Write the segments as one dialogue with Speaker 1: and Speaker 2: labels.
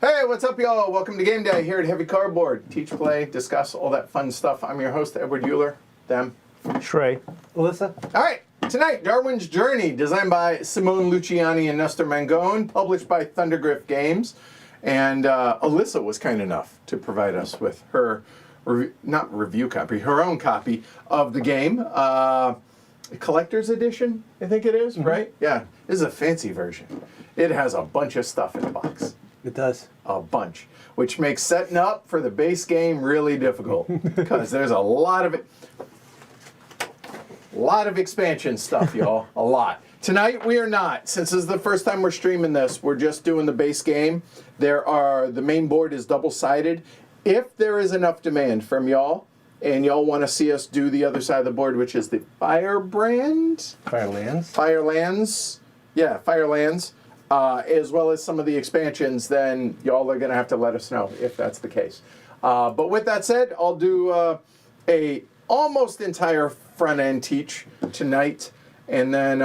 Speaker 1: Hey, what's up, y'all? Welcome to Game Day here at Heavy Cardboard. Teach, play, discuss, all that fun stuff. I'm your host, Edward Euler. Them.
Speaker 2: Shrey.
Speaker 3: Alyssa.
Speaker 1: All right, tonight, Darwin's Journey, designed by Simone Luciani and Nestor Mangone, published by Thundergryph Games. And Alyssa was kind enough to provide us with her, not review copy, her own copy of the game. Collector's edition, I think it is, right? Yeah, this is a fancy version. It has a bunch of stuff in the box.
Speaker 3: It does.
Speaker 1: A bunch, which makes setting up for the base game really difficult because there's a lot of expansion stuff, y'all. A lot. Tonight we are not. Since this is the first time we're streaming this, we're just doing the base game. The main board is double-sided. If there is enough demand from y'all, and y'all want to see us do the other side of the board, which is the Firelands. Yeah, Firelands. As well as some of the expansions, then y'all are going to have to let us know if that's the case. But with that said, I'll do a almost entire front end teach tonight, and then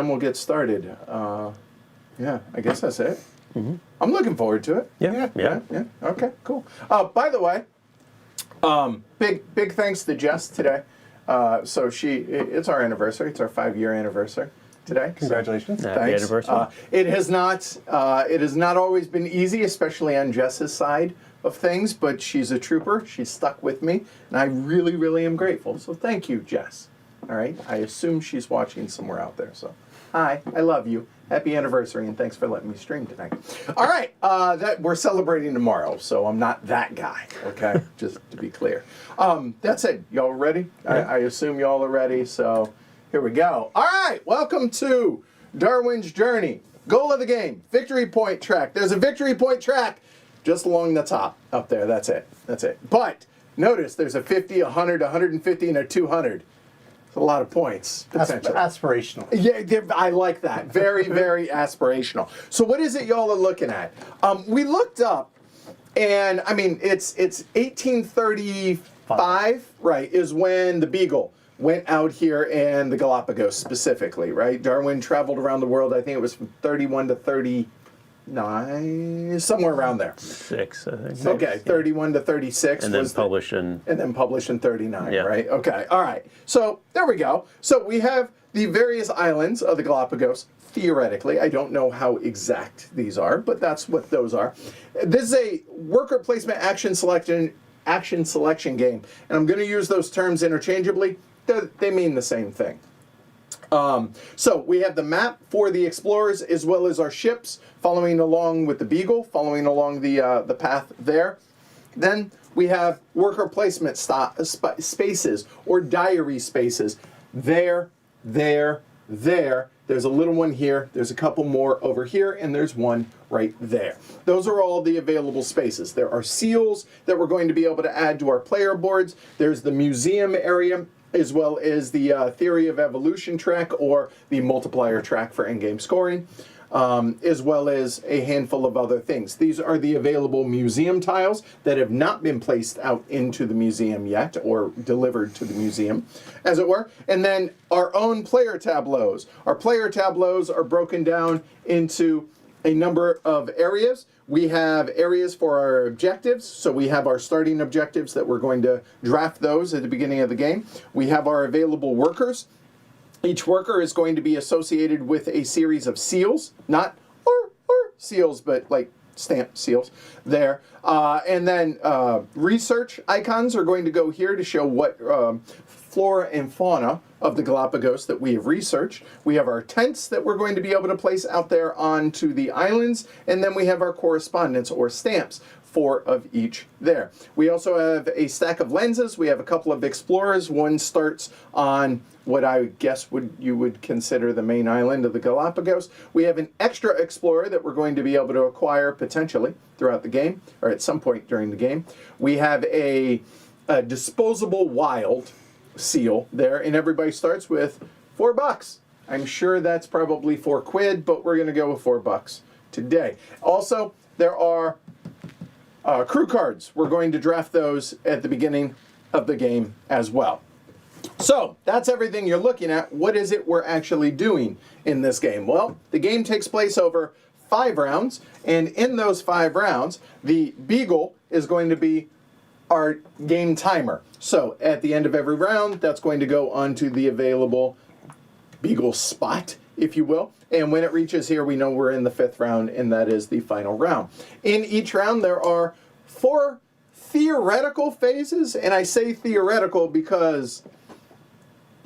Speaker 1: we'll get started. Yeah, I guess that's it. Mm-hmm. I'm looking forward to it.
Speaker 2: Yeah.
Speaker 1: Okay, cool. By the way, big thanks to Jess today. So it's our anniversary. It's our 5-year anniversary today.
Speaker 3: Congratulations.
Speaker 1: So,
Speaker 2: Happy
Speaker 1: thanks.
Speaker 2: anniversary.
Speaker 1: It has not always been easy, especially on Jess's side of things, but she's a trooper. She's stuck with me, and I really, really am grateful. So thank you, Jess. All right? I assume she's watching somewhere out there. So hi, I love you. Happy anniversary, and thanks for letting me stream tonight. All right, we're celebrating tomorrow, so I'm not that guy, okay? Just to be clear. That's it. Y'all ready? Yeah. I assume y'all are ready, so here we go. All right, welcome to Darwin's Journey. Goal of the game, victory point track. There's a victory point track just along the top up there. That's it. But notice there's a 50, 100, 150, and a 200. It's a lot of points, potentially.
Speaker 3: Aspirational.
Speaker 1: Yeah, I like that. Very, very aspirational. So what is it y'all are looking at? We looked up, and I mean, it's 1835, right, is when the Beagle went out here and the Galapagos specifically, right? Darwin traveled around the world, I think it was from 31 to 39, somewhere around there.
Speaker 2: 6, I think.
Speaker 1: Okay, 31 to 36.
Speaker 2: And then published in...
Speaker 1: And then published in 39,
Speaker 2: yeah.
Speaker 1: Right? Okay, all right. So there we go. So we have the various islands of the Galapagos, theoretically. I don't know how exact these are, but that's what those are. This is a worker placement action selection game, and I'm going to use those terms interchangeably. They mean the same thing. So we have the map for the explorers as well as our ships following along with the Beagle, following along the path there. Then we have worker placement spaces or diary spaces. There. There's a little one here. There's a couple more over here, and there's one right there. Those are all the available spaces. There are seals that we're going to be able to add to our player boards. There's the museum area, as well as the theory of evolution track or the multiplier track for endgame scoring, as well as a handful of other things. These are the available museum tiles that have not been placed out into the museum yet or delivered to the museum, as it were. And then our own player tableaus. Our player tableaus are broken down into a number of areas. We have areas for our objectives, so we have our starting objectives that we're going to draft those at the beginning of the game. We have our available workers. Each worker is going to be associated with a series of seals, not or seals, but like stamp seals there. And then research icons are going to go here to show what flora and fauna of the Galapagos that we have researched. We have our tents that we're going to be able to place out there onto the islands, and then we have our correspondence or stamps, 4 of each there. We also have a stack of lenses. We have a couple of explorers. One starts on what I guess you would consider the main island of the Galapagos. We have an extra explorer that we're going to be able to acquire potentially throughout the game, or at some point during the game. We have a disposable wild seal there, and everybody starts with $4. I'm sure that's probably 4 quid, but we're going to go with $4 today. Also, there are crew cards. We're going to draft those at the beginning of the game as well. So that's everything you're looking at. What is it we're actually doing in this game? Well, the game takes place over 5 rounds, and in those 5 rounds, the beagle is going to be our game timer. So at the end of every round, that's going to go onto the available beagle spot, if you will. And when it reaches here, we know we're in the 5th round, and that is the final round. In each round, there are 4 theoretical phases, and I say theoretical because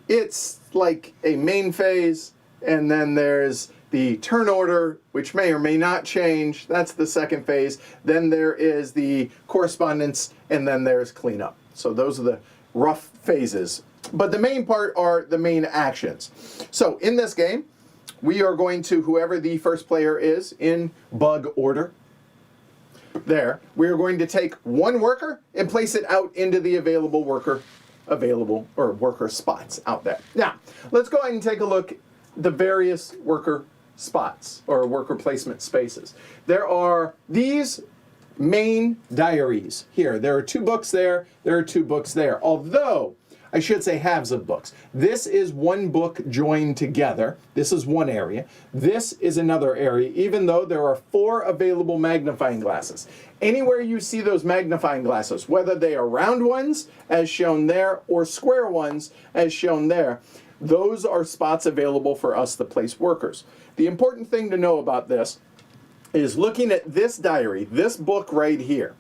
Speaker 1: it's like a main phase, and then there's the turn order, which may or may not change. That's the 2nd phase. Then there is the correspondence, and then there's cleanup. So those are the rough phases. But the main part are the main actions. So in this game, we are going to, whoever the first player is, in bug order, there, we are going to take 1 worker and place it out into the available worker spots out there. Now, let's go ahead and take a look at the various worker spots or worker placement spaces. There are these main diaries here. There are 2 books there. There are 2 books there. Although, I should say halves of books. This is 1 book joined together. This is 1 area. This is another area, even though there are 4 available magnifying glasses. Anywhere you see those magnifying glasses, whether they are round ones, as shown there, or square ones, as shown there, those are spots available for us to place workers. The important thing to know about this is looking at this diary, this book right here.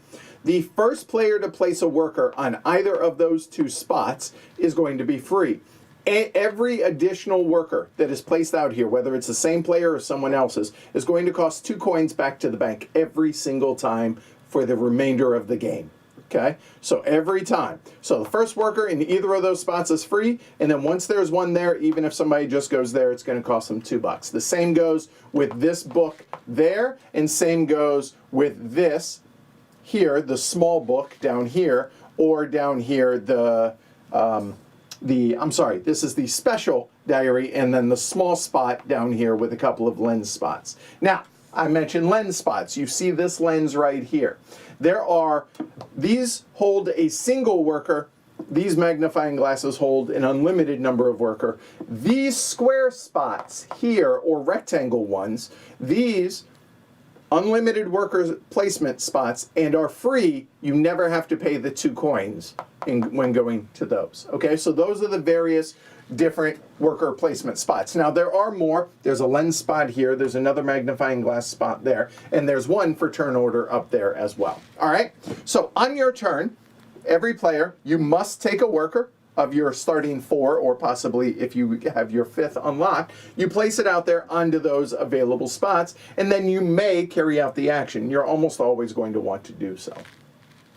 Speaker 1: The first player to place a worker on either of those 2 spots is going to be free. Every additional worker that is placed out here, whether it's the same player or someone else's, is going to cost 2 coins back to the bank every single time for the remainder of the game. Okay? So every time. So the first worker in either of those spots is free, and then once there's one there, even if somebody just goes there, it's going to cost them $2. The same goes with this book there, and same goes with this here, the small book down here, or down here this is the special diary, and then the small spot down here with a couple of lens spots. Now, I mentioned lens spots. You see this lens right here. These hold a single worker. These magnifying glasses hold an unlimited number of worker. These square spots here, or rectangle ones, these unlimited worker placement spots and are free. You never have to pay the 2 coins when going to those. Okay, so those are the various different worker placement spots. Now there are more. There's a lens spot here. There's another magnifying glass spot there. And there's one for turn order up there as well. All right, so on your turn, every player, you must take a worker of your starting 4, or possibly if you have your 5th unlocked, you place it out there onto those available spots, and then you may carry out the action. You're almost always going to want to do so.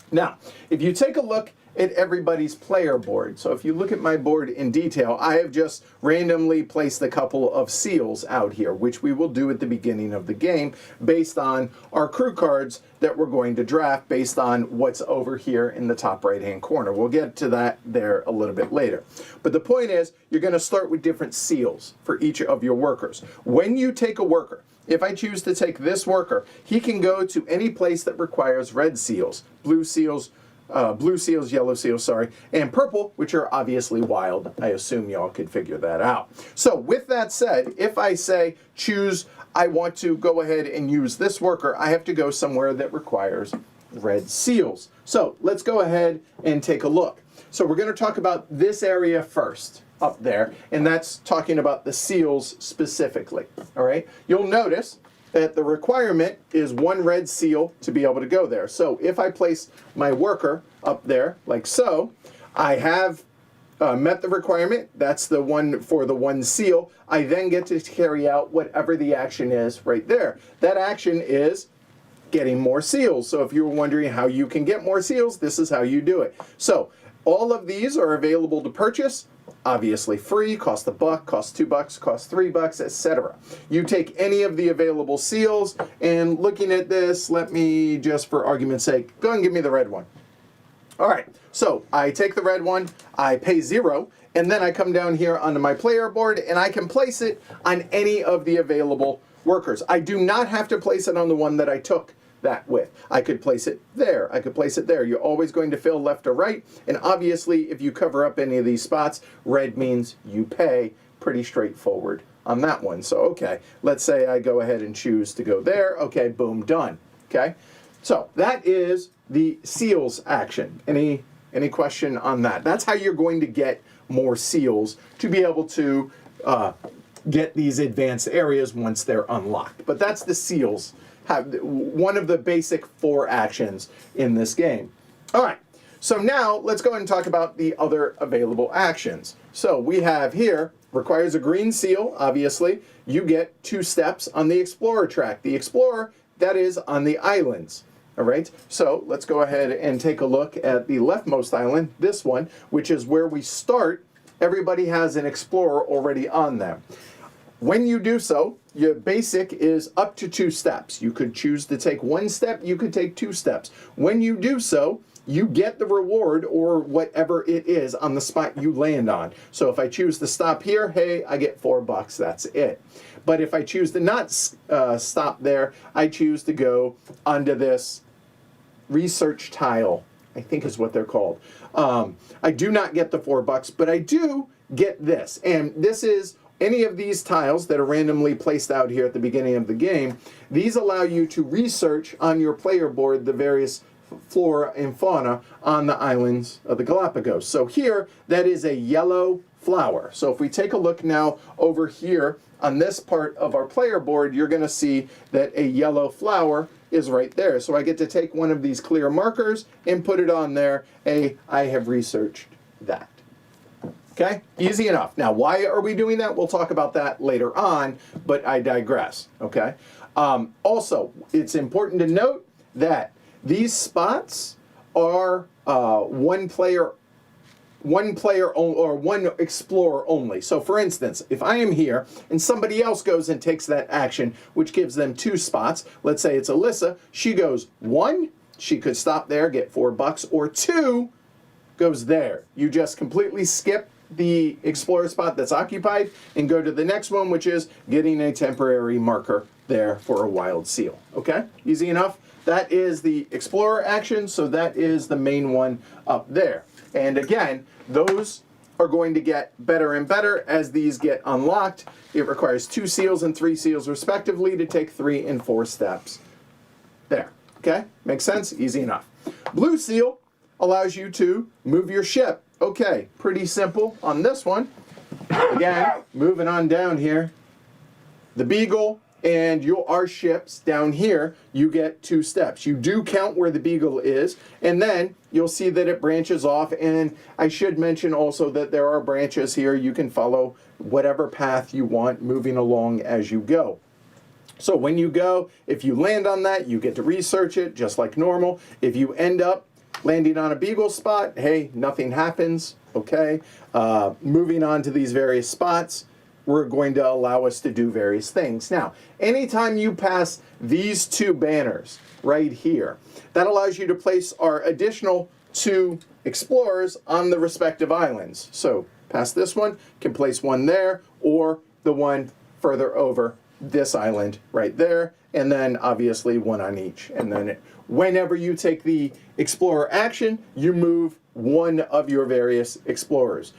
Speaker 1: Now, if you take a look at everybody's player board, so if you look at my board in detail, I have just randomly placed a couple of seals out here, which we will do at the beginning of the game based on our crew cards that we're going to draft based on what's over here in the top right-hand corner. We'll get to that there a little bit later. But the point is, you're going to start with different seals for each of your workers. When you take a worker, if I choose to take this worker, he can go to any place that requires red seals, blue seals, yellow seals, and purple, which are obviously wild. I assume y'all could figure that out. So with that said, if I say choose, I want to go ahead and use this worker, I have to go somewhere that requires red seals. So let's go ahead and take a look. So we're going to talk about this area first up there, and that's talking about the seals specifically. All right, you'll notice that the requirement is 1 red seal to be able to go there. So if I place my worker up there like so, I have met the requirement. That's the one for the one seal. I then get to carry out whatever the action is right there. That action is getting more seals. So if you're wondering how you can get more seals, this is how you do it. So all of these are available to purchase. Obviously free, cost $1, cost $2, cost $3, etc. You take any of the available seals, and looking at this, let me just for argument's sake, go ahead and give me the red one. All right, so I take the red one, I pay 0, and then I come down here onto my player board and I can place it on any of the available workers. I do not have to place it on the one that I took that with. I could place it there, I could place it there. You're always going to fill left or right, and obviously if you cover up any of these spots, red means you pay. Pretty straightforward on that one. So okay, let's say I go ahead and choose to go there. Okay, boom, done. Okay, so that is the seals action. Any question on that? That's how you're going to get more seals to be able to get these advanced areas once they're unlocked. But that's the seals. One of the basic 4 actions in this game. All right, so now let's go ahead and talk about the other available actions. So we have here, requires a green seal, obviously. You get 2 steps on the Explorer track. The Explorer, that is on the islands. All right, so let's go ahead and take a look at the leftmost island, this one, which is where we start. Everybody has an Explorer already on them. When you do so, your basic is up to 2 steps. You could choose to take 1 step, you could take 2 steps. When you do so, you get the reward or whatever it is on the spot you land on. So if I choose to stop here, hey, I get $4, that's it. But if I choose to not stop there, I choose to go onto this research tile, I think is what they're called. I do not get the $4, but I do get this. And this is any of these tiles that are randomly placed out here at the beginning of the game. These allow you to research on your player board the various flora and fauna on the islands of the Galapagos. So here, that is a yellow flower. So if we take a look now over here on this part of our player board, you're going to see that a yellow flower is right there. So I get to take one of these clear markers and put it on there. I have researched that. Okay, easy enough. Now, why are we doing that? We'll talk about that later on, but I digress, okay? Also, it's important to note that these spots are one explorer only. So for instance, if I am here and somebody else goes and takes that action, which gives them 2 spots, let's say it's Alyssa, she goes 1, she could stop there, get $4, or 2 goes there. You just completely skip the explorer spot that's occupied and go to the next one, which is getting a temporary marker there for a wild seal. Okay, easy enough. That is the explorer action, so that is the main one up there. And again, those are going to get better and better as these get unlocked. It requires 2 seals and 3 seals respectively to take 3 and 4 steps. There, okay? Makes sense? Easy enough. Blue seal allows you to move your ship. Okay, pretty simple on this one. Again, moving on down here. The Beagle and our ships down here, you get 2 steps. You do count where the Beagle is, and then you'll see that it branches off. And I should mention also that there are branches here. You can follow whatever path you want moving along as you go. So when you go, if you land on that, you get to research it just like normal. If you end up landing on a Beagle spot, hey, nothing happens, okay? Moving on to these various spots, we're going to allow us to do various things. Now, anytime you pass these 2 banners right here, that allows you to place our additional 2 explorers on the respective islands. So, past this one, can place one there, or the one further over this island right there, and then obviously one on each. And then whenever you take the explorer action, you move one of your various explorers.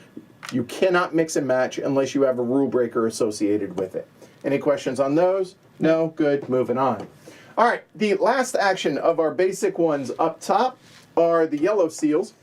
Speaker 1: You cannot mix and match unless you have a rule breaker associated with it. Any questions on those? No? Good. Moving on. All right. The last action of our basic ones up top are the yellow seals.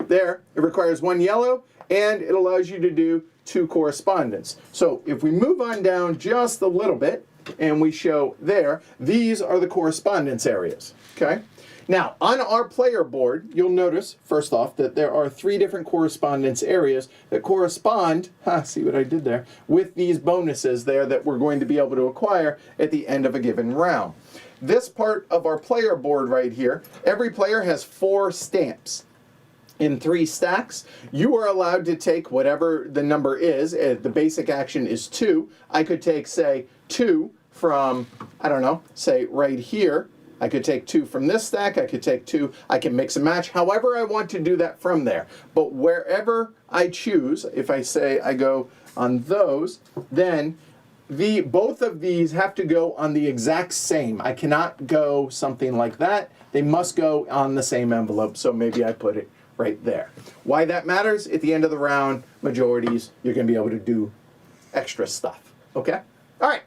Speaker 1: There. It requires 1 yellow, and it allows you to do 2 correspondence. So if we move on down just a little bit, and we show there, these are the correspondence areas. Okay? Now, on our player board, you'll notice, first off, that there are 3 different correspondence areas that correspond, see what I did there, with these bonuses there that we're going to be able to acquire at the end of a given round. This part of our player board right here, every player has 4 stamps. In 3 stacks, you are allowed to take whatever the number is. The basic action is 2. I could take, say, 2 from, I don't know, say right here. I could take 2 from this stack. I could take 2. I can mix and match however I want to do that from there. But wherever I choose, if I say I go on those, then both of these have to go on the exact same. I cannot go something like that. They must go on the same envelope. So maybe I put it right there. Why that matters? At the end of the round, majorities, you're going to be able to do extra stuff. Okay? All right.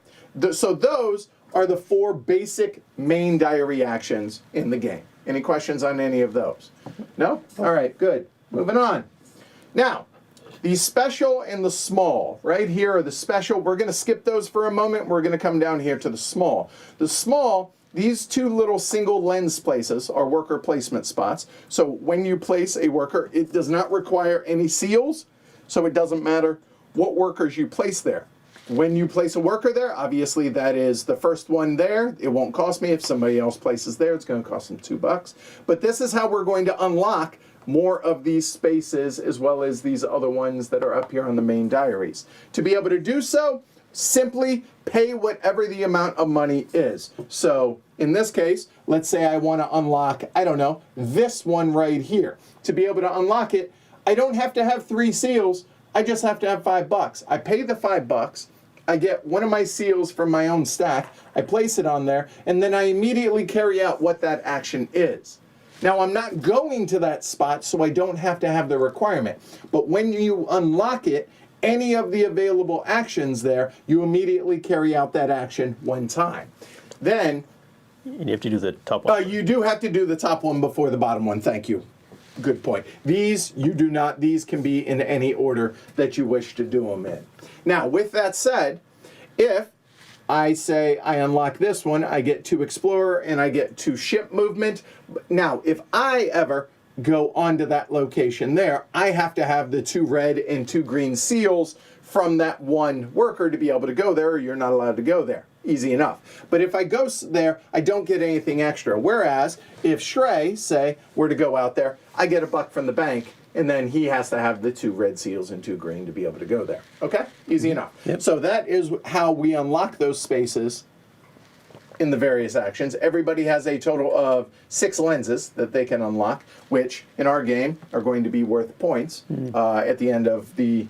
Speaker 1: So those are the 4 basic main diary actions in the game. Any questions on any of those? No? All right, good. Moving on. Now, the special and the small. Right here are the special. We're going to skip those for a moment. We're going to come down here to the small. The small, these 2 little single lens places are worker placement spots. So when you place a worker, it does not require any seals, so it doesn't matter what workers you place there. When you place a worker there, obviously that is the first one there. It won't cost me. If somebody else places there, it's going to cost them $2. But this is how we're going to unlock more of these spaces as well as these other ones that are up here on the main diaries. To be able to do so, simply pay whatever the amount of money is. So in this case, let's say I want to unlock, I don't know, this one right here. To be able to unlock it, I don't have to have 3 seals. I just have to have $5. I pay the $5. I get one of my seals from my own stack. I place it on there, and then I immediately carry out what that action is. Now, I'm not going to that spot, so I don't have to have the requirement. But when you unlock it, any of the available actions there, you immediately carry out that action one time. Then
Speaker 2: And you have to do the top one.
Speaker 1: you do have to do the top one before the bottom one. Thank you. Good point. These, you do not, these can be in any order that you wish to do them in. Now, with that said, if I say I unlock this one, I get 2 Explorer and I get 2 Ship Movement. Now, if I ever go onto that location there, I have to have the 2 red and 2 green seals from that one worker to be able to go there, or you're not allowed to go there. Easy enough. But if I go there, I don't get anything extra. Whereas, if Shrey, say, were to go out there, I get $1 from the bank, and then he has to have the 2 red seals and 2 green to be able to go there. Okay? Easy enough.
Speaker 2: Yep.
Speaker 1: So that is how we unlock those spaces in the various actions. Everybody has a total of 6 lenses that they can unlock, which in our game are going to be worth points at the end of the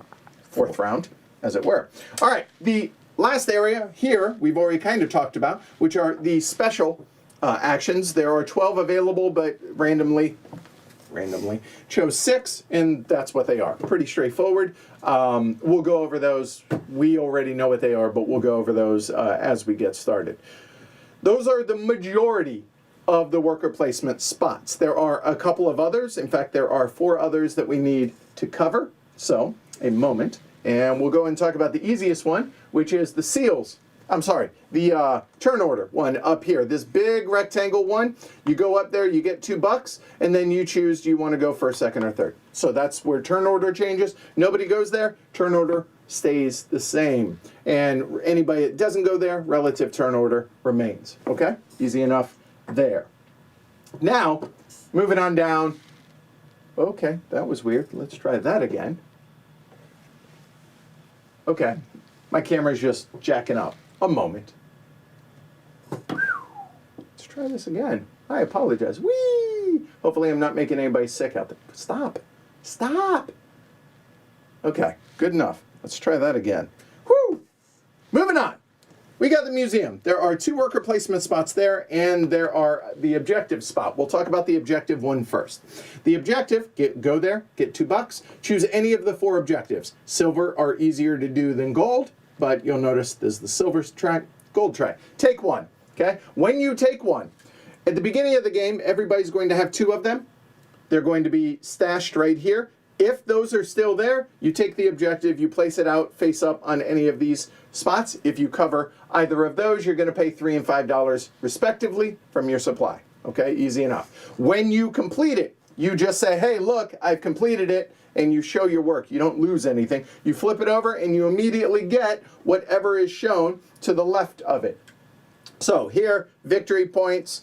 Speaker 1: 4th round, as it were. All right, the last area here we've already kind of talked about, which are the special actions. There are 12 available, but randomly chose 6, and that's what they are. Pretty straightforward. We'll go over those. We already know what they are, but we'll go over those as we get started. Those are the majority of the worker placement spots. There are a couple of others. In fact, there are 4 others that we need to cover. So, a moment. And we'll go and talk about the easiest one, which is the seals. I'm sorry, the turn order one up here. This big rectangle one, you go up there, you get $2, and then you choose, do you want to go first, second, or third? So that's where turn order changes. Nobody goes there, turn order stays the same. And anybody that doesn't go there, relative turn order remains. Okay? Easy enough there. Now, moving on down. Okay, that was weird. Let's try that again. Okay, my camera's just jacking up. A moment. Let's try this again. I apologize. Whee! Hopefully I'm not making anybody sick out there. Stop. Stop. Okay, good enough. Let's try that again. Whoo! Moving on. We got the museum. There are 2 worker placement spots there, and there are the objective spot. We'll talk about the objective one first. The objective, go there, get $2. Choose any of the 4 objectives. Silver are easier to do than gold, but you'll notice there's the silver track, gold track. Take one, okay? When you take one, at the beginning of the game, everybody's going to have 2 of them. They're going to be stashed right here. If those are still there, you take the objective, you place it out face up on any of these spots. If you cover either of those, you're going to pay $3 and $5 respectively from your supply. Okay, easy enough. When you complete it, you just say, hey, look, I've completed it, and you show your work. You don't lose anything. You flip it over, and you immediately get whatever is shown to the left of it. So here, victory points.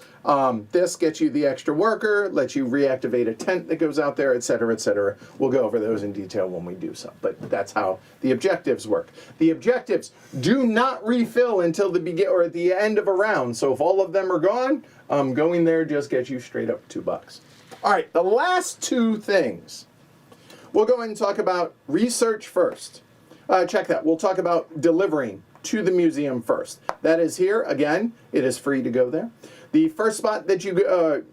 Speaker 1: This gets you the extra worker, lets you reactivate a tent that goes out there, etc., etc. We'll go over those in detail when we do so, but that's how the objectives work. The objectives do not refill until at the end of a round. So if all of them are gone, going there just gets you straight up $2. All right, the last two things. We'll go ahead and talk about research first. Check that. We'll talk about delivering to the museum first. That is here. Again, it is free to go there. The first spot that you go,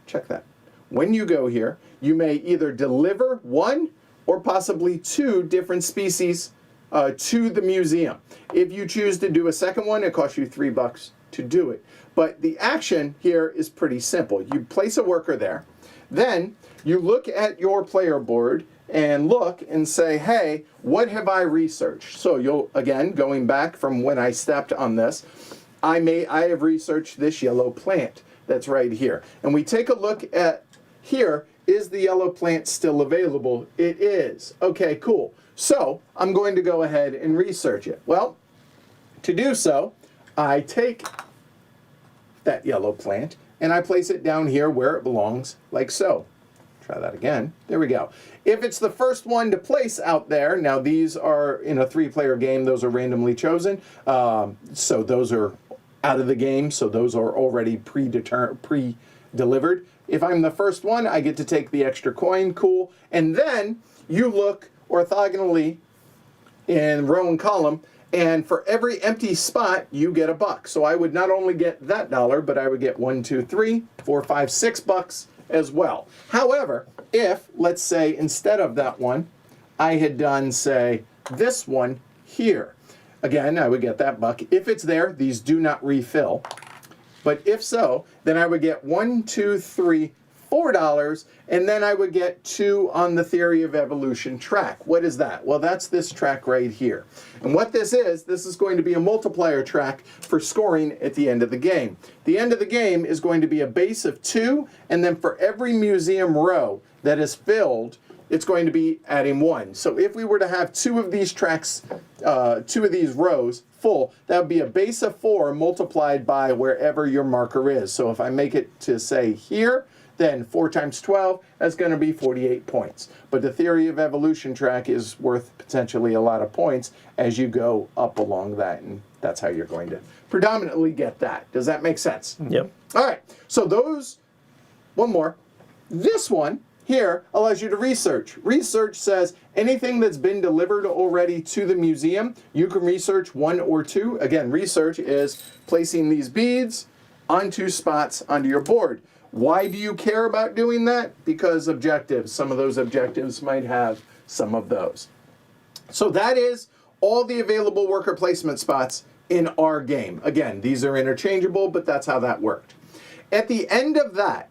Speaker 1: check that. When you go here, you may either deliver one or possibly two different species to the museum. If you choose to do a second one, it costs you $3 to do it. But the action here is pretty simple. You place a worker there. Then you look at your player board and look and say, hey, what have I researched? So you'll, again, going back from when I stepped on this, I have researched this yellow plant that's right here. And we take a look at here, is the yellow plant still available? It is. Okay, cool. So I'm going to go ahead and research it. Well, to do so, I take that yellow plant and I place it down here where it belongs, like so. Try that again. There we go. If it's the first one to place out there, now these are in a 3-player game, those are randomly chosen. So those are out of the game, so those are already pre-delivered. If I'm the first one, I get to take the extra coin, cool. And then you look orthogonally in row and column, and for every empty spot, you get $1. So I would not only get that dollar, but I would get 1, 2, 3, 4, 5, $6 as well. However, if, let's say, instead of that one, I had done, say, this one here, again, I would get that $1. If it's there, these do not refill. But if so, then I would get 1, 2, 3, $4, and then I would get 2 on the theory of evolution track. What is that? Well, that's this track right here. And what this is going to be a multiplier track for scoring at the end of the game. The end of the game is going to be a base of 2, and then for every museum row that is filled, it's going to be adding 1. So if we were to have 2 of these tracks, 2 of these rows full, that would be a base of 4 multiplied by wherever your marker is. So if I make it to, say, here, then 4 times 12, that's going to be 48 points. But the theory of evolution track is worth potentially a lot of points as you go up along that, and that's how you're going to predominantly get that. Does that make sense?
Speaker 2: Yep.
Speaker 1: All right, so those, one more. This one here allows you to research. Research says anything that's been delivered already to the museum, you can research 1 or 2. Again, research is placing these beads on 2 spots onto your board. Why do you care about doing that? Because objectives. Some of those objectives might have some of those. So that is all the available worker placement spots in our game. Again, these are interchangeable, but that's how that worked. At the end of that,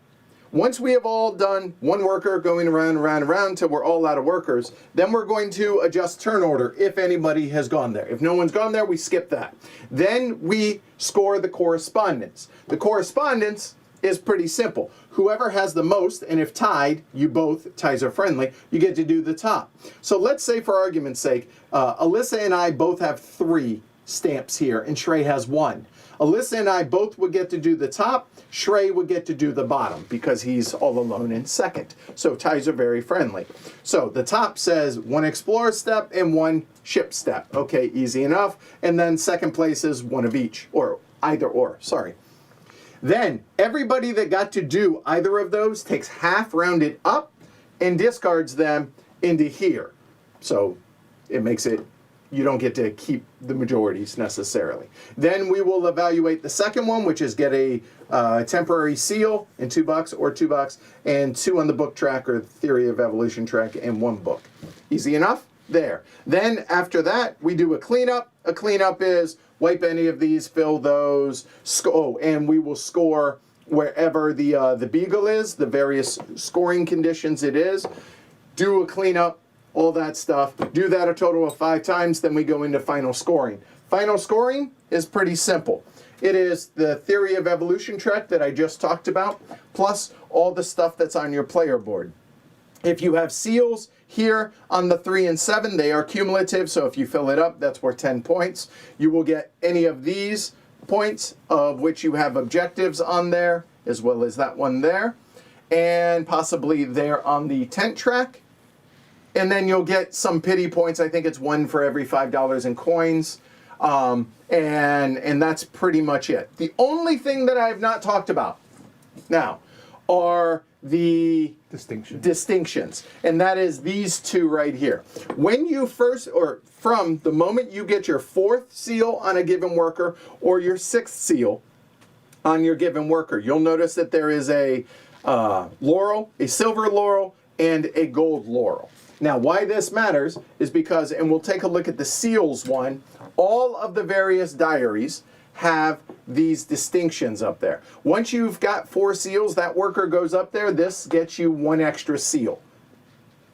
Speaker 1: once we have all done one worker going around, around, around until we're all out of workers, then we're going to adjust turn order if anybody has gone there. If no one's gone there, we skip that. Then we score the correspondence. The correspondence is pretty simple. Whoever has the most, and if tied, you both, ties are friendly, you get to do the top. So let's say, for argument's sake, Alyssa and I both have 3 stamps here, and Shrey has 1. Alyssa and I both would get to do the top. Shrey would get to do the bottom because he's all alone in second. So ties are very friendly. So the top says 1 explorer step and 1 ship step. Okay, easy enough. And then second place is 1 of each, or either or, sorry. Then everybody that got to do either of those takes half rounded up and discards them into here. So it makes it, you don't get to keep the majorities necessarily. Then we will evaluate the second one, which is get a temporary seal and $2 or $2, and 2 on the book track or theory of evolution track and 1 book. Easy enough? There. Then after that, we do a cleanup. A cleanup is wipe any of these, fill those, and we will score wherever the beagle is, the various scoring conditions it is. Do a cleanup, all that stuff. Do that a total of 5 times, then we go into final scoring. Final scoring is pretty simple. it is the theory of evolution trek that I just talked about, plus all the stuff that's on your player board. If you have seals here on the 3 and 7, they are cumulative, so if you fill it up, that's worth 10 points. You will get any of these points, of which you have objectives on there, as well as that one there, and possibly there on the tent track. And then you'll get some pity points. I think it's 1 for every $5 in coins. And that's pretty much it. The only thing that I have not talked about now are the distinctions. And that is these two right here. When you first, or from the moment you get your 4th seal on a given worker or your 6th seal on your given worker, you'll notice that there is a laurel, a silver laurel, and a gold laurel. Now, why this matters is because, and we'll take a look at the seals one, all of the various diaries have these distinctions up there. Once you've got 4 seals, that worker goes up there, this gets you 1 extra seal.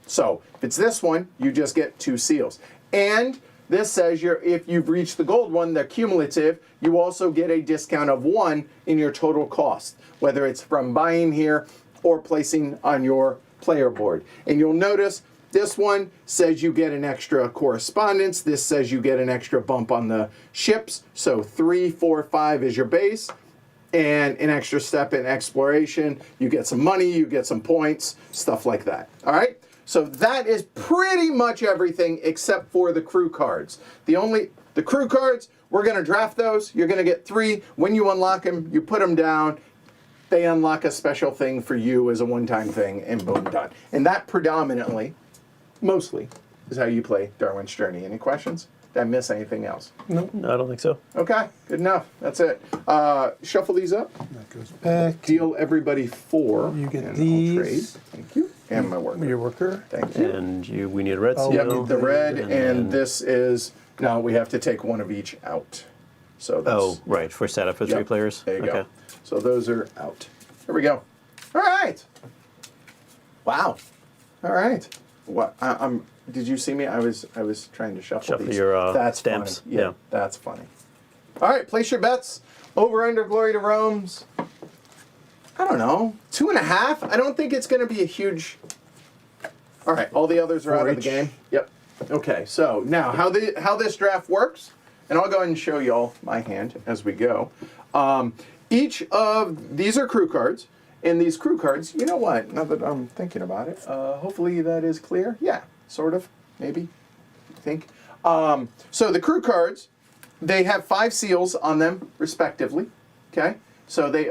Speaker 1: So, if it's this one, you just get 2 seals. And this says if you've reached the gold one, they're cumulative, you also get a discount of 1 in your total cost, whether it's from buying here or placing on your player board. And you'll notice this one says you get an extra correspondence. This says you get an extra bump on the ships. So 3, 4, 5 is your base. And an extra step in exploration. You get some money, you get some points, stuff like that. All right? So that is pretty much everything except for the crew cards. The crew cards, we're going to draft those. You're going to get 3. When you unlock them, you put them down. They unlock a special thing for you as a one-time thing, and boom, done. And that predominantly, mostly, is how you play Darwin's Journey. Any questions? Did I miss anything else?
Speaker 2: No, I don't think so.
Speaker 1: Okay, good enough. That's it. Shuffle these up.
Speaker 3: That goes back.
Speaker 1: Deal everybody 4.
Speaker 3: You get
Speaker 1: and
Speaker 3: these.
Speaker 1: I'll trade. Thank you. And my worker.
Speaker 3: Your worker.
Speaker 1: Thank you.
Speaker 2: And we need a red seal.
Speaker 1: Yep, the red, and
Speaker 2: then-
Speaker 1: this is, now we have to take one of each out. So that's,
Speaker 2: Oh, right, for setup for 3
Speaker 1: Yep,
Speaker 2: players?
Speaker 1: there you
Speaker 2: Okay.
Speaker 1: go. So those are out. Here we go. All right. Wow. All right. What? Did you see me? I was trying to shuffle
Speaker 2: Shuffle
Speaker 1: these.
Speaker 2: your,
Speaker 1: That's
Speaker 2: stamps,
Speaker 1: funny. Yeah,
Speaker 2: yeah.
Speaker 1: that's funny. All right, place your bets. Over under Glory to Rome's. I don't know, 2.5. I don't think it's going to be a huge. All right, all the others are out of the game. Yep. Okay, so now how this draft works, and I'll go ahead and show you all my hand as we go. Each of these are crew cards, and these crew cards, you know what? Now that I'm thinking about it, hopefully that is clear. Yeah, sort of, maybe. I think. So the crew cards, they have 5 seals on them, respectively. Okay, so they.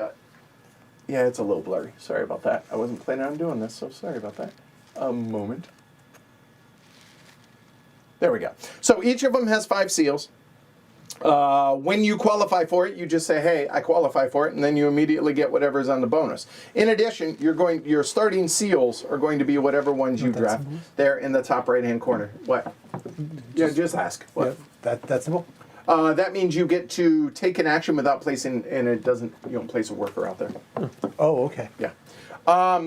Speaker 1: Yeah, it's a little blurry. Sorry about that. I wasn't planning on doing this, so sorry about that. A moment. There we go. So each of them has 5 seals. When you qualify for it, you just say, hey, I qualify for it, and then you immediately get whatever's on the bonus. In addition, your starting seals are going to be whatever ones you draft. There in the top right-hand corner. What? Yeah, just ask. What?
Speaker 3: Yeah, that's simple.
Speaker 1: That means you get to take an action without placing, and you don't place a worker out there.
Speaker 3: Oh, okay.
Speaker 1: Yeah.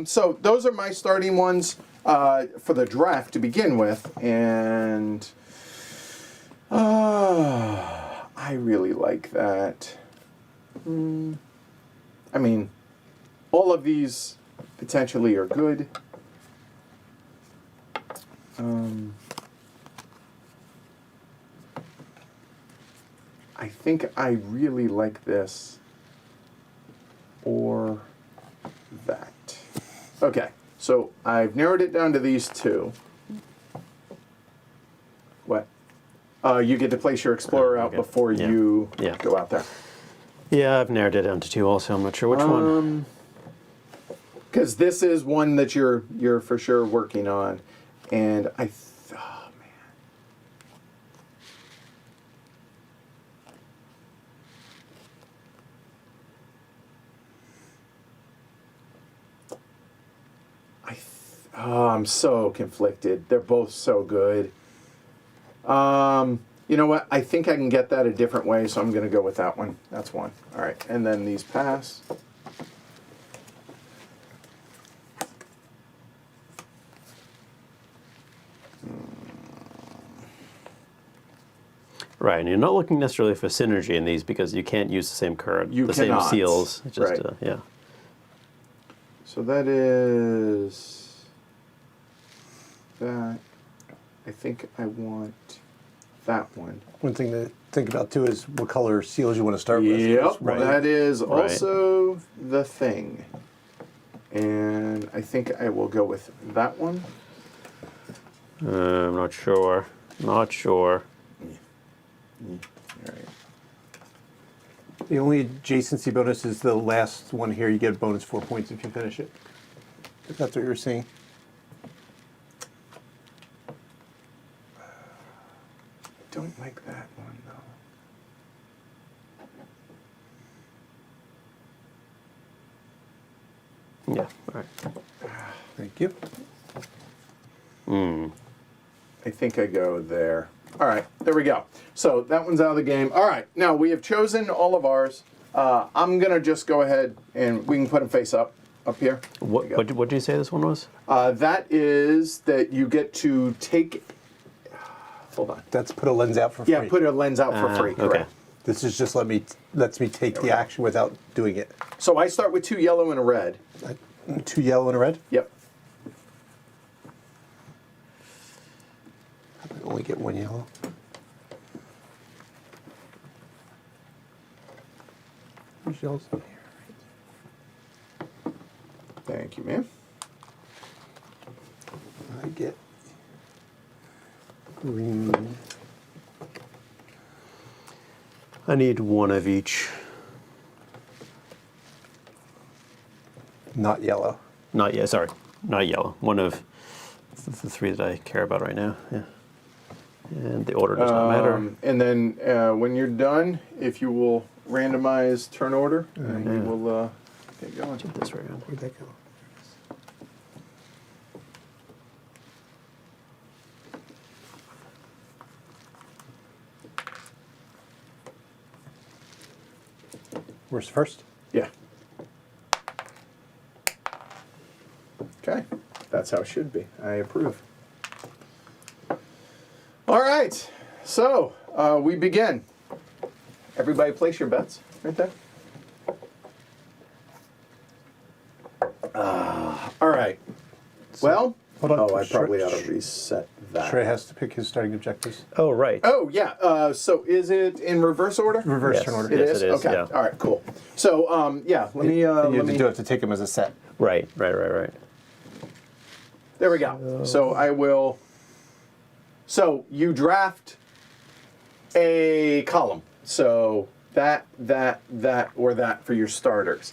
Speaker 1: So those are my starting ones for the draft to begin with, and I really like that. I mean, all of these potentially are good. I think I really like this or that. Okay, so I've narrowed it down to these 2. What? You get to place your Explorer out
Speaker 2: okay.
Speaker 1: before
Speaker 2: Yeah.
Speaker 1: you
Speaker 2: Yeah.
Speaker 1: go out there.
Speaker 2: Yeah, I've narrowed it down to 2 also. I'm not sure which one.
Speaker 1: Because this is one that you're for sure working on. And oh, man. I'm so conflicted. They're both so good. You know what? I think I can get that a different way, so I'm going to go with that one. That's one. All right. And then these pass.
Speaker 2: Right, and you're not looking necessarily for synergy in these because you can't use the same card,
Speaker 1: You
Speaker 2: the
Speaker 1: cannot.
Speaker 2: same seals. It's just,
Speaker 1: Right.
Speaker 2: yeah.
Speaker 1: So that is that. I think I want that one.
Speaker 3: One thing to think about too is what color seals you want to start with.
Speaker 1: Yep,
Speaker 2: Right.
Speaker 1: that is
Speaker 2: Right.
Speaker 1: also the thing. And I think I will go with that one.
Speaker 2: I'm not sure. Not sure.
Speaker 1: All right.
Speaker 3: The only adjacency bonus is the last one here. You get a bonus 4 points if you finish it. If that's what you're seeing.
Speaker 1: Don't like that one though.
Speaker 2: Yeah, all right.
Speaker 3: Thank you.
Speaker 1: I think I go there. All right, there we go. So that one's out of the game. All right, now we have chosen all of ours. I'm gonna just go ahead and we can put them face up here.
Speaker 2: What
Speaker 1: There you go.
Speaker 2: did you say this one was?
Speaker 1: That is that you get to take. Hold on.
Speaker 3: That's put a lens out for free.
Speaker 1: Yeah, put a lens out for free.
Speaker 2: Okay.
Speaker 1: Correct.
Speaker 3: This is just lets me take the action without doing it.
Speaker 1: So I start with 2 yellow and a red.
Speaker 3: 2 yellow and a red.
Speaker 1: Yep.
Speaker 3: I only get 1 yellow. Where's yellows in here?
Speaker 1: Thank you, ma'am.
Speaker 3: I get green.
Speaker 2: I need one of each.
Speaker 3: Not yellow.
Speaker 2: Not yet. Sorry, not yellow. One of the 3 that I care about right now. Yeah. And the order does not matter.
Speaker 1: And then when you're done, if you will randomize turn order, and we will get going.
Speaker 2: This way around.
Speaker 3: Where'd that go? Where's first?
Speaker 1: Yeah. Okay, that's how it should be. I approve. All right, so we begin. Everybody place your bets right there. All right. Well,
Speaker 3: Hold on.
Speaker 1: oh, I probably ought to reset that.
Speaker 3: Trey has to pick his starting objectives.
Speaker 2: Oh, right.
Speaker 1: Oh, yeah. So is it in reverse order?
Speaker 3: Reverse
Speaker 2: Yes.
Speaker 3: turn order.
Speaker 1: It
Speaker 2: Yes,
Speaker 1: is?
Speaker 2: it is,
Speaker 1: Okay.
Speaker 2: yeah.
Speaker 1: All right, cool. So, yeah, let me...
Speaker 3: You do have to take them as a set.
Speaker 2: Right.
Speaker 1: There we go. So I will... So you draft a column. So that, or that for your starters.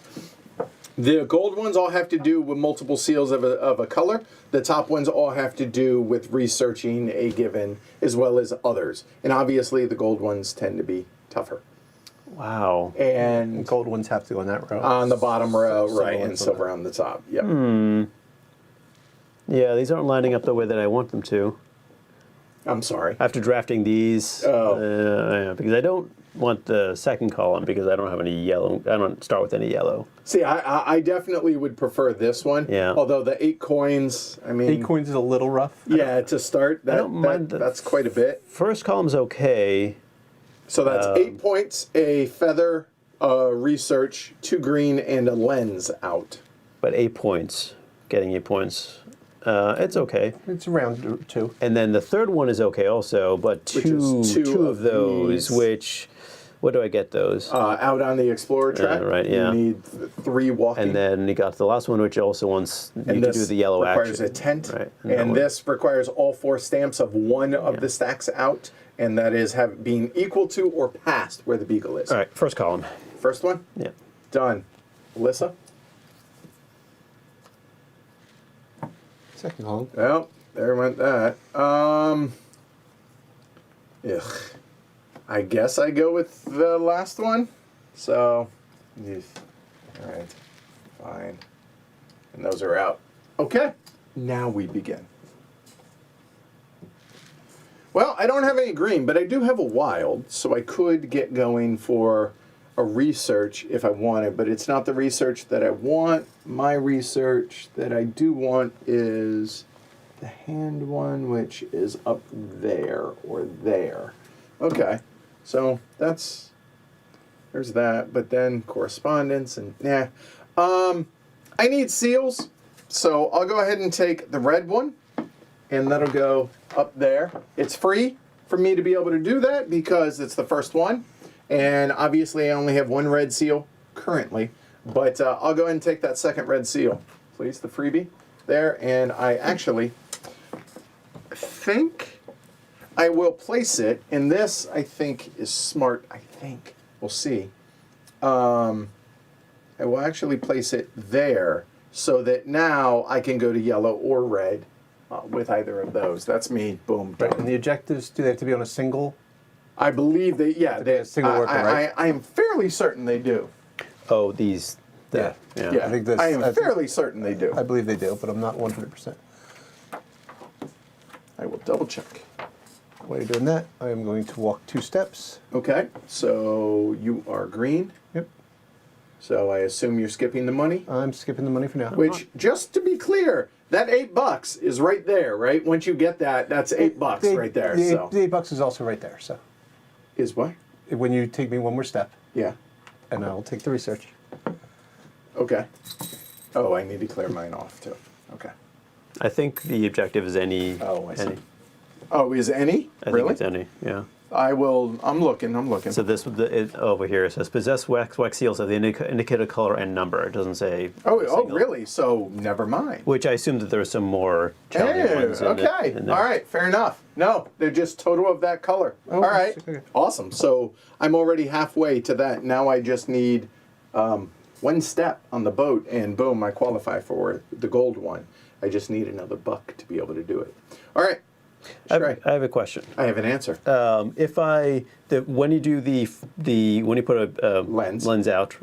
Speaker 1: The gold ones all have to do with multiple seals of a color. The top ones all have to do with researching a given, as well as others. And obviously the gold ones tend to be tougher.
Speaker 2: Wow.
Speaker 1: And
Speaker 3: Gold ones have to go on that row.
Speaker 1: on the bottom row,
Speaker 3: Silver
Speaker 1: right, and
Speaker 3: ones on
Speaker 1: silver
Speaker 3: that.
Speaker 1: on the top. Yep.
Speaker 2: Yeah, these aren't lining up the way that I want them to.
Speaker 1: I'm sorry.
Speaker 2: After drafting these, yeah, because I don't want the second column because I don't have any yellow. I don't start with any yellow.
Speaker 1: See, I definitely would prefer this one.
Speaker 2: Yeah.
Speaker 1: Although the 8 coins, I mean...
Speaker 3: 8 coins is a little rough.
Speaker 1: Yeah, to start,
Speaker 2: don't mind the-
Speaker 1: that's quite a bit.
Speaker 2: First column's okay.
Speaker 1: So that's 8 points, a feather, research, 2 green, and a lens out.
Speaker 2: But 8 points, getting 8 points, it's okay.
Speaker 3: It's around 2.
Speaker 2: And then the third one is okay also, but
Speaker 1: Which is two
Speaker 2: two
Speaker 1: of
Speaker 2: of those,
Speaker 1: these.
Speaker 2: which, what do I get those?
Speaker 1: Out on the explorer track,
Speaker 2: right, yeah.
Speaker 1: you need 3 walking.
Speaker 2: And then you got the last one, which also wants you
Speaker 1: and
Speaker 2: to
Speaker 1: this
Speaker 2: do the yellow
Speaker 1: requires
Speaker 2: action.
Speaker 1: a tent,
Speaker 2: Right. that
Speaker 1: and
Speaker 2: one.
Speaker 1: this requires all 4 stamps of one of the stacks out, and that is being equal to or past where the beagle is.
Speaker 2: All right, first column.
Speaker 1: First one,
Speaker 2: Yeah.
Speaker 1: done. Alyssa?
Speaker 3: Second column.
Speaker 1: Well, there went that. Ugh. I guess I go with the last one. So, all right, fine. And those are out. Okay, now we begin. Well, I don't have any green, but I do have a wild, so I could get going for a research if I wanted, but it's not the research that I want. My research that I do want is the hand one, which is up there or there. Okay. So there's that. But then correspondence and I need seals, so I'll go ahead and take the red one, and that'll go up there. It's free for me to be able to do that because it's the first one, and obviously I only have one red seal currently, but I'll go ahead and take that second red seal, please, the freebie there, and I actually think I will place it, and this I think is smart, we'll see. I will actually place it there so that now I can go to yellow or red with either of those. That's me, boom,
Speaker 3: Right.
Speaker 1: done.
Speaker 3: And the objectives, do they have to be on a single?
Speaker 1: I believe they, yeah,
Speaker 3: a single worker, right?
Speaker 1: I am fairly certain they do.
Speaker 2: Oh, these.
Speaker 3: Yeah.
Speaker 2: Yeah.
Speaker 1: Yeah,
Speaker 3: I think this-
Speaker 1: I am
Speaker 3: I think-
Speaker 1: fairly certain they do.
Speaker 3: I believe they do, but I'm not 100%.
Speaker 1: I will double check.
Speaker 3: While you're doing that, I am going to walk 2 steps.
Speaker 1: Okay, so you are green,
Speaker 3: Yep.
Speaker 1: so I assume you're skipping the money?
Speaker 3: I'm skipping the money for now.
Speaker 1: Which, just to be clear, that $8 is right there, right? Once you get that, that's $8 right there.
Speaker 3: The,
Speaker 1: So
Speaker 3: the $8 is also right there. So
Speaker 1: is what?
Speaker 3: when you take me one more step,
Speaker 1: Yeah.
Speaker 3: and I'll take the research.
Speaker 1: Okay. Oh, I need to clear mine off too. Okay.
Speaker 2: I think the objective is any.
Speaker 1: Oh, I see.
Speaker 2: Any.
Speaker 1: Oh, is any?
Speaker 2: I
Speaker 1: Really?
Speaker 2: think it's any. Yeah.
Speaker 1: I will. I'm looking.
Speaker 2: So this over here it says possess wax seals of the indicated color and number. It doesn't say.
Speaker 1: Oh,
Speaker 2: single.
Speaker 1: really? So never mind.
Speaker 2: Which I assume that there are some more challenging
Speaker 1: Hey,
Speaker 2: ones.
Speaker 1: okay.
Speaker 2: in there.
Speaker 1: All right. Fair enough. No, they're just total of that color.
Speaker 3: Oh,
Speaker 1: all right.
Speaker 3: okay.
Speaker 1: Awesome. So I'm already halfway to that. Now I just need one step on the boat, and boom, I qualify for the gold one. I just need another buck to be able to do it. All right.
Speaker 2: I
Speaker 1: Right.
Speaker 2: have a question.
Speaker 1: I have an answer.
Speaker 2: If when you do when you put a
Speaker 1: Lens.
Speaker 2: out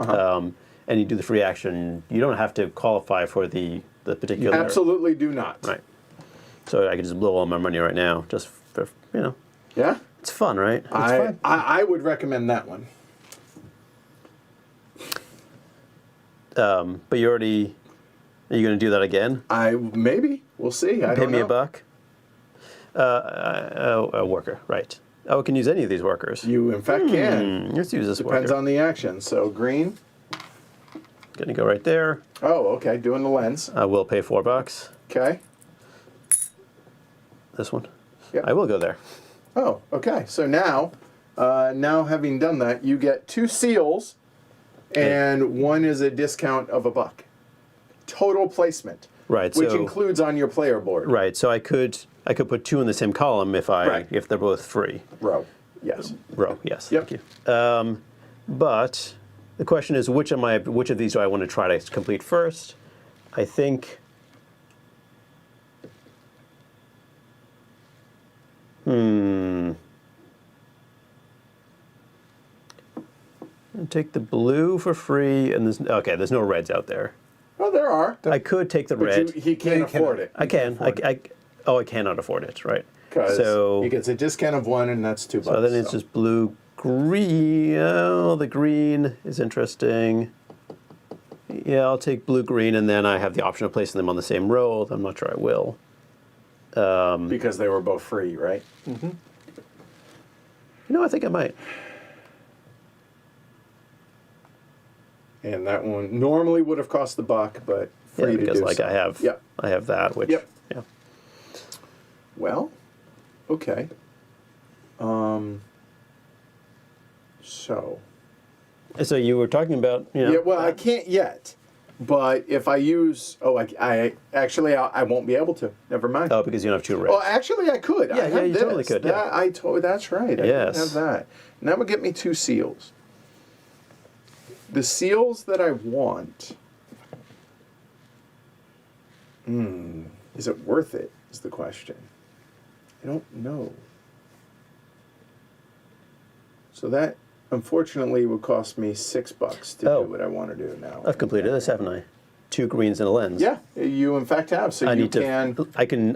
Speaker 2: and you do the free action, you don't have to qualify for the particular.
Speaker 1: Absolutely do not.
Speaker 2: Right. So I can just blow all my money right now, just for
Speaker 1: Yeah?
Speaker 2: it's fun, right? It's
Speaker 1: I
Speaker 2: fun.
Speaker 1: would recommend that one.
Speaker 2: But you already. Are you going to do that again?
Speaker 1: Maybe. We'll see. I
Speaker 2: Pay
Speaker 1: don't
Speaker 2: me
Speaker 1: know.
Speaker 2: a buck. A worker, right? Oh, I can use any of these workers.
Speaker 1: You, in fact, can.
Speaker 2: Let's use this
Speaker 1: Depends
Speaker 2: worker.
Speaker 1: on the action. So green.
Speaker 2: Going to go right there.
Speaker 1: Oh, okay. Doing the lens.
Speaker 2: I will pay $4.
Speaker 1: Okay.
Speaker 2: This one.
Speaker 1: Yep.
Speaker 2: I will go there.
Speaker 1: Oh, okay. So now having done that, you get 2 seals, and one is a discount of $1. Total placement.
Speaker 2: Right.
Speaker 1: Which
Speaker 2: so,
Speaker 1: includes on your player board.
Speaker 2: Right. So I could put 2 in the same column if they're both free.
Speaker 1: Row. Yes.
Speaker 2: Row. Yes.
Speaker 1: Yep.
Speaker 2: Thank you. But the question is, which of these do I want to try to complete first? I think. I'll take the blue for free, and there's no reds out there.
Speaker 1: Well, there are.
Speaker 2: I could take the
Speaker 1: But
Speaker 2: red.
Speaker 1: he can't afford it.
Speaker 2: I can. I cannot afford it. Right.
Speaker 1: Because
Speaker 2: So
Speaker 1: he gets a discount of 1, and that's $2.
Speaker 2: So then it's just blue, green. Oh, the green is interesting. Yeah, I'll take blue, green, and then I have the option of placing them on the same row. I'm not sure I will.
Speaker 1: because they were both free, right?
Speaker 2: I think I might.
Speaker 1: And that one normally would have cost $1, but free to
Speaker 2: because
Speaker 1: do
Speaker 2: like
Speaker 1: so.
Speaker 2: I have,
Speaker 1: Yep.
Speaker 2: I have that. Which,
Speaker 1: Yep.
Speaker 2: yeah.
Speaker 1: Well, okay. So.
Speaker 2: So you were talking about,
Speaker 1: Yeah, well, I can't yet. But if I use, I won't be able to. Never mind.
Speaker 2: Oh, because you don't have 2 reds.
Speaker 1: Oh, actually, I could. I
Speaker 2: Yeah,
Speaker 1: have
Speaker 2: you
Speaker 1: this.
Speaker 2: totally could, yeah.
Speaker 1: That's right. I
Speaker 2: Yes.
Speaker 1: could have that. And that would get me 2 seals. The seals that I want. Is it worth it? Is the question. I don't know. So that, unfortunately, would cost me $6 to do what I want to do now.
Speaker 2: I've completed this, haven't I? 2 greens and a lens.
Speaker 1: Yeah, you in fact have. So you can.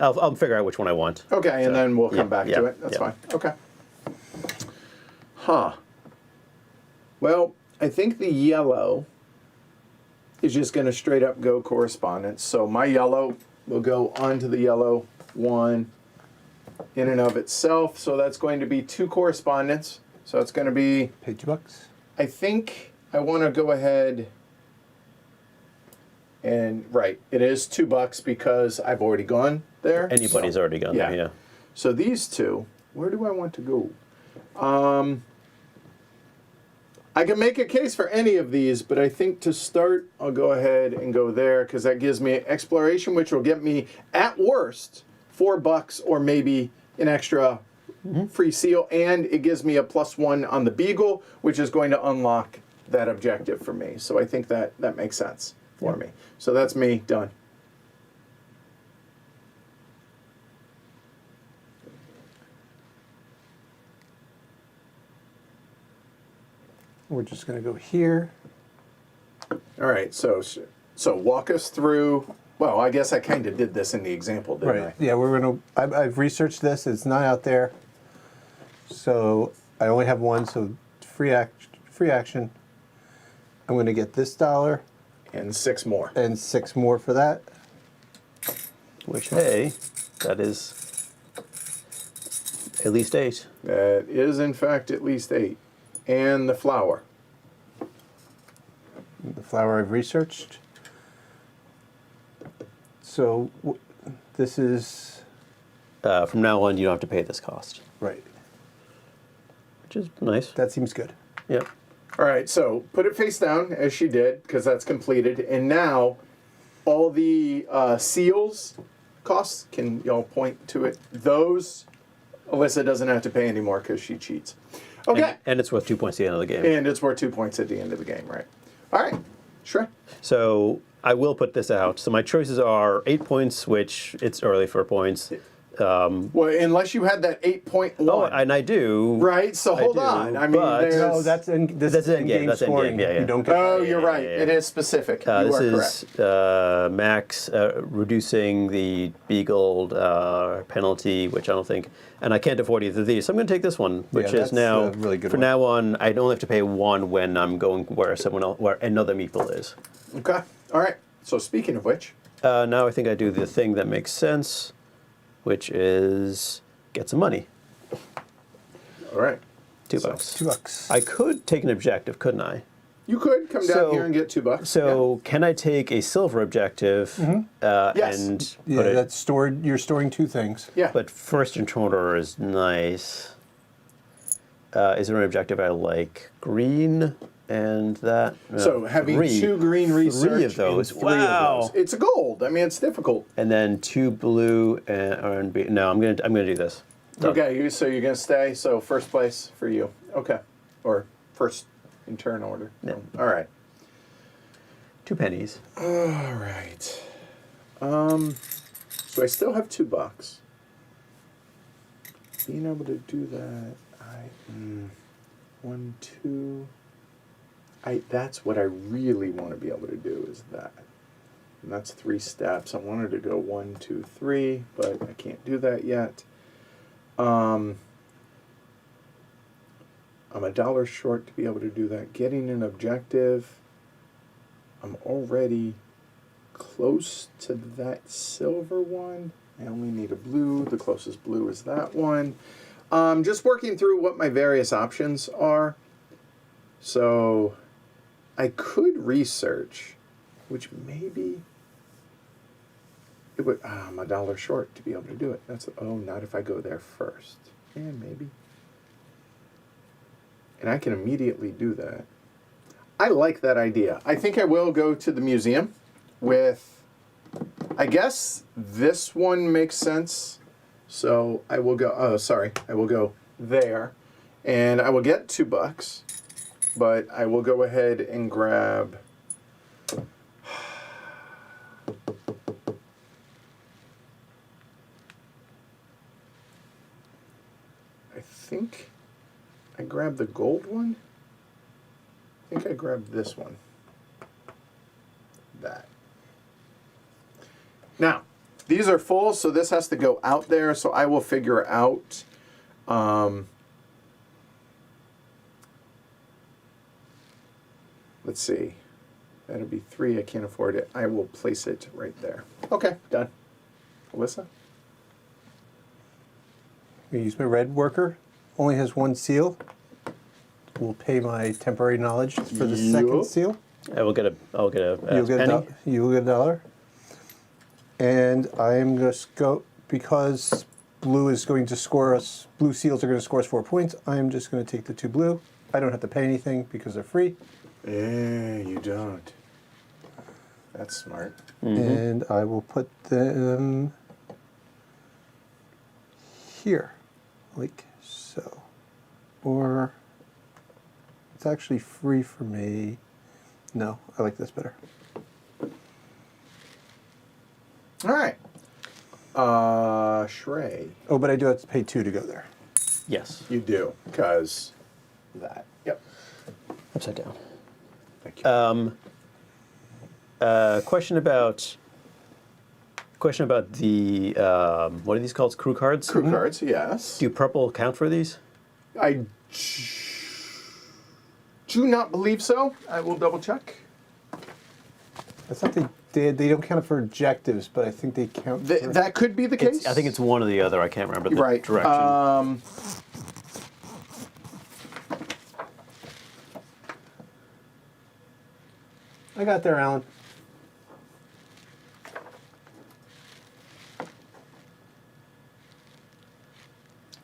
Speaker 2: I'll figure out which one I want.
Speaker 1: Okay, and then we'll come back to
Speaker 2: yeah,
Speaker 1: it. That's
Speaker 2: yeah.
Speaker 1: fine. Okay. Huh. Well, I think the yellow is just going to straight up go correspondence. So my yellow will go onto the yellow one in and of itself. So that's going to be 2 correspondence. So it's going to be,
Speaker 3: Pay $2.
Speaker 1: I think I want to go ahead and, right, it is $2 because I've already gone there.
Speaker 2: Anybody's
Speaker 1: so,
Speaker 2: already gone there, yeah.
Speaker 1: So these two, where do I want to go? I can make a case for any of these, but I think to start, I'll go ahead and go there because that gives me exploration, which will get me, at worst, $4 or maybe an extra free seal, and it gives me a +1 on the Beagle, which is going to unlock that objective for me. So I think that makes sense for me. So that's me done.
Speaker 3: We're just going to go here.
Speaker 1: All right, so walk us through. Well, I guess I kind of did this in the example, didn't I?
Speaker 3: Yeah, we're going to. I've researched this. It's not out there. So I only have one. So free action. I'm going to get this $1
Speaker 1: And 6 more.
Speaker 3: and 6 more for that.
Speaker 2: Which, hey, that is at least 8.
Speaker 1: That is, in fact, at least 8. And the flower.
Speaker 3: The flower I've researched. So this is
Speaker 2: From now on, you don't have to pay this cost,
Speaker 3: right.
Speaker 2: which is nice.
Speaker 3: That seems good.
Speaker 2: Yep.
Speaker 1: All right, so put it face down, as she did, because that's completed. And now, all the seals costs, can y'all point to it? Those, Alyssa doesn't have to pay anymore because she cheats. Okay.
Speaker 2: And it's worth 2 points at the end of the game.
Speaker 1: And it's worth 2 points at the end of the game, right? All right, sure.
Speaker 2: So I will put this out. So my choices are 8 points, which it's early for points.
Speaker 1: Well, unless you had that 8.1.
Speaker 2: Oh, and I do.
Speaker 1: right, so hold
Speaker 2: do,
Speaker 1: on. I mean,
Speaker 2: but-
Speaker 1: there's...
Speaker 3: No, that's
Speaker 2: That's
Speaker 3: in
Speaker 2: in-game,
Speaker 3: game
Speaker 2: that's in-game,
Speaker 3: scoring.
Speaker 2: yeah, yeah.
Speaker 3: You don't get
Speaker 1: Oh,
Speaker 3: that.
Speaker 1: you're right.
Speaker 2: yeah.
Speaker 1: It is specific. You
Speaker 2: This
Speaker 1: are
Speaker 2: is
Speaker 1: correct.
Speaker 2: max reducing the Beagle penalty, which I don't think, and I can't afford either of these. So I'm going to take this one, which
Speaker 3: Yeah,
Speaker 2: is
Speaker 3: that's
Speaker 2: now
Speaker 3: a really good
Speaker 2: from
Speaker 3: one.
Speaker 2: now on. I only have to pay 1 when I'm going where someone else, where another meeple is.
Speaker 1: Okay, all right. So speaking of which...
Speaker 2: Now I think I do the thing that makes sense, which is get some money.
Speaker 1: All right.
Speaker 2: $2.
Speaker 3: $2.
Speaker 2: I could take an objective, couldn't I?
Speaker 1: You could come down
Speaker 2: So-
Speaker 1: here and get $2.
Speaker 2: So can I take a silver objective
Speaker 1: Yes.
Speaker 2: and
Speaker 3: Yeah,
Speaker 2: put it?
Speaker 3: that's stored. You're storing 2 things.
Speaker 1: Yeah.
Speaker 2: But first in order is nice. Is there an objective I like? Green and that.
Speaker 1: So having 2 green research
Speaker 2: 3 of those.
Speaker 1: and 3
Speaker 2: Wow.
Speaker 1: of those. It's a gold. I mean, it's difficult.
Speaker 2: And then 2 blue and R&B. No, I'm gonna do this. Done.
Speaker 1: Okay, so you're going to stay. So first place for you. Okay. Or first in turn order.
Speaker 2: Yeah.
Speaker 1: All right.
Speaker 2: 2 pennies.
Speaker 1: All right. So I still have $2. Being able to do that, one, two. That's what I really want to be able to do is that. And that's 3 steps. I wanted to go 1, 2, 3, but I can't do that yet. I'm $1 short to be able to do that. Getting an objective. I'm already close to that silver one. I only need a blue. The closest blue is that one. Just working through what my various options are. So I could research, which maybe it would. I'm $1 short to be able to do it. That's not if I go there first. And maybe. And I can immediately do that. I like that idea. I think I will go to the museum with, I guess this one makes sense. So I will go, I will go there. And I will get $2, but I will go ahead and grab, I think I grabbed the gold one. I think I grabbed this one. That. Now, these are full, so this has to go out there, so I will figure out. Let's see. That'll be 3. I can't afford it. I will place it right there. Okay, done. Alyssa?
Speaker 3: I use my red worker. Only has 1 seal. will pay my temporary knowledge for the
Speaker 1: Yup.
Speaker 3: second seal.
Speaker 2: I'll get a
Speaker 3: You'll get
Speaker 2: penny.
Speaker 3: you will get $1. And I am just go because blue is going to score us. Blue seals are going to score us 4 points. I am just going to take the 2 blue. I don't have to pay anything because they're free.
Speaker 1: Yeah, you don't. That's smart.
Speaker 3: And I will put them here, like so. Or it's actually free for me. No, I like this better.
Speaker 1: All right. Shrey.
Speaker 3: Oh, but I do have to pay 2 to go there.
Speaker 2: Yes.
Speaker 1: You do, because that. Yep.
Speaker 2: Upside down.
Speaker 1: Thank you.
Speaker 2: Question about the what are these called? Crew cards.
Speaker 1: Crew cards, yes.
Speaker 2: Do purple count for these?
Speaker 1: I do not believe so. I will double check.
Speaker 3: I thought they did. They don't count for objectives, but I think they count. For...
Speaker 1: That could be the case.
Speaker 2: I think it's one or the other. I can't remember the
Speaker 1: right.
Speaker 2: direction.
Speaker 3: I got there, Alan.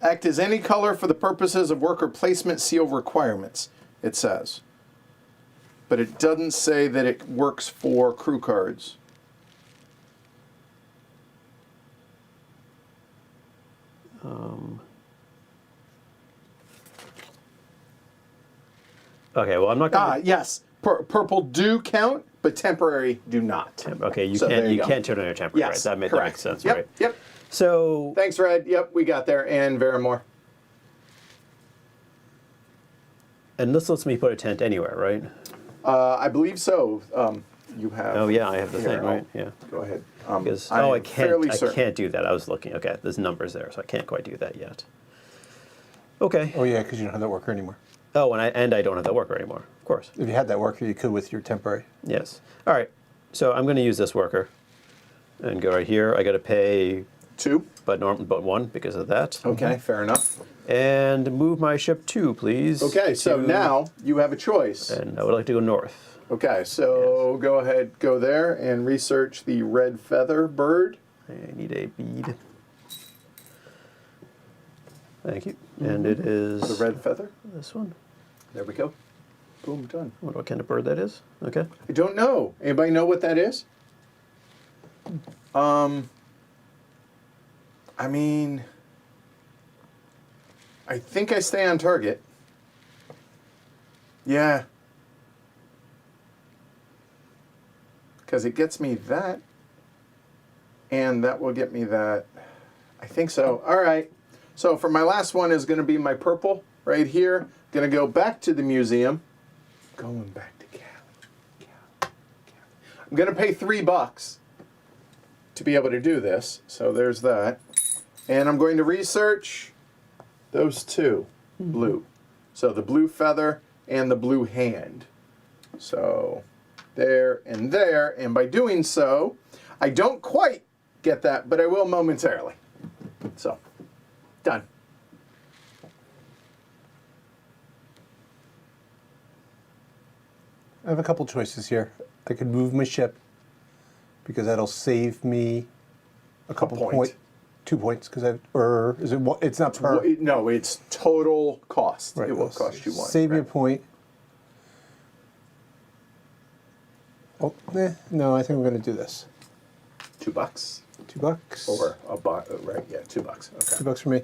Speaker 1: Act as any color for the purposes of worker placement seal requirements, it says. But it doesn't say that it works for crew cards.
Speaker 2: Okay, well I'm not going to...
Speaker 1: Yes. Purple do count, but temporary do not.
Speaker 2: Okay, you
Speaker 1: So there
Speaker 2: can't
Speaker 1: you go.
Speaker 2: can't turn on your temporary,
Speaker 1: Yes,
Speaker 2: right? That
Speaker 1: correct.
Speaker 2: makes sense,
Speaker 1: Yep,
Speaker 2: right?
Speaker 1: Yep.
Speaker 2: So
Speaker 1: Thanks, Red. Yep, we got there. And Veramore.
Speaker 2: and this lets me put a tent anywhere, right?
Speaker 1: I believe so. You have.
Speaker 2: Oh yeah, I have the
Speaker 1: Here,
Speaker 2: thing, right?
Speaker 1: I'll-
Speaker 2: Yeah.
Speaker 1: Go ahead.
Speaker 2: Because
Speaker 1: I
Speaker 2: I
Speaker 1: am
Speaker 2: can't.
Speaker 1: fairly
Speaker 2: I
Speaker 1: certain.
Speaker 2: can't do that. I was looking. Okay, there's numbers there, so I can't quite do that yet. Okay.
Speaker 3: Oh yeah, because you don't have that worker anymore.
Speaker 2: Oh, and I don't have that worker anymore. Of course.
Speaker 3: If you had that worker, you could with your temporary.
Speaker 2: Yes. All right. So I'm going to use this worker, and go right here. I got to pay,
Speaker 1: 2.
Speaker 2: but 1 because of that.
Speaker 1: Okay, fair enough.
Speaker 2: And move my ship 2, please.
Speaker 1: Okay, so
Speaker 2: to-
Speaker 1: now you have a choice.
Speaker 2: And I would like to go north.
Speaker 1: Okay, so go ahead, go there and research the red feather bird.
Speaker 2: I need a bead. Thank you. And it is
Speaker 1: The red feather.
Speaker 2: this one.
Speaker 1: There we go. Boom, done.
Speaker 2: I wonder what kind of bird that is. Okay.
Speaker 1: I don't know. Anybody know what that is? I mean, I think I stay on target. Yeah. Because it gets me that, and that will get me that. I think so. All right. So for my last one is going to be my purple right here. Going to go back to the museum. Going back to Cali. I'm going to pay $3 to be able to do this. So there's that. And I'm going to research those 2 blue. So the blue feather and the blue hand. So there and there. And by doing so, I don't quite get that, but I will momentarily. So, done.
Speaker 3: I have a couple choices here. I could move my ship because that'll save me a couple
Speaker 1: point.
Speaker 3: 2 points because or is it? It's not per.
Speaker 1: No, it's total cost.
Speaker 3: Right,
Speaker 1: It will
Speaker 3: well,
Speaker 1: cost you 1.
Speaker 3: Save me a
Speaker 1: right.
Speaker 3: point. Oh, no, I think I'm going to do this.
Speaker 1: $2.
Speaker 3: $2.
Speaker 1: Or a buck, right? Yeah, $2. Okay.
Speaker 3: $2 for me.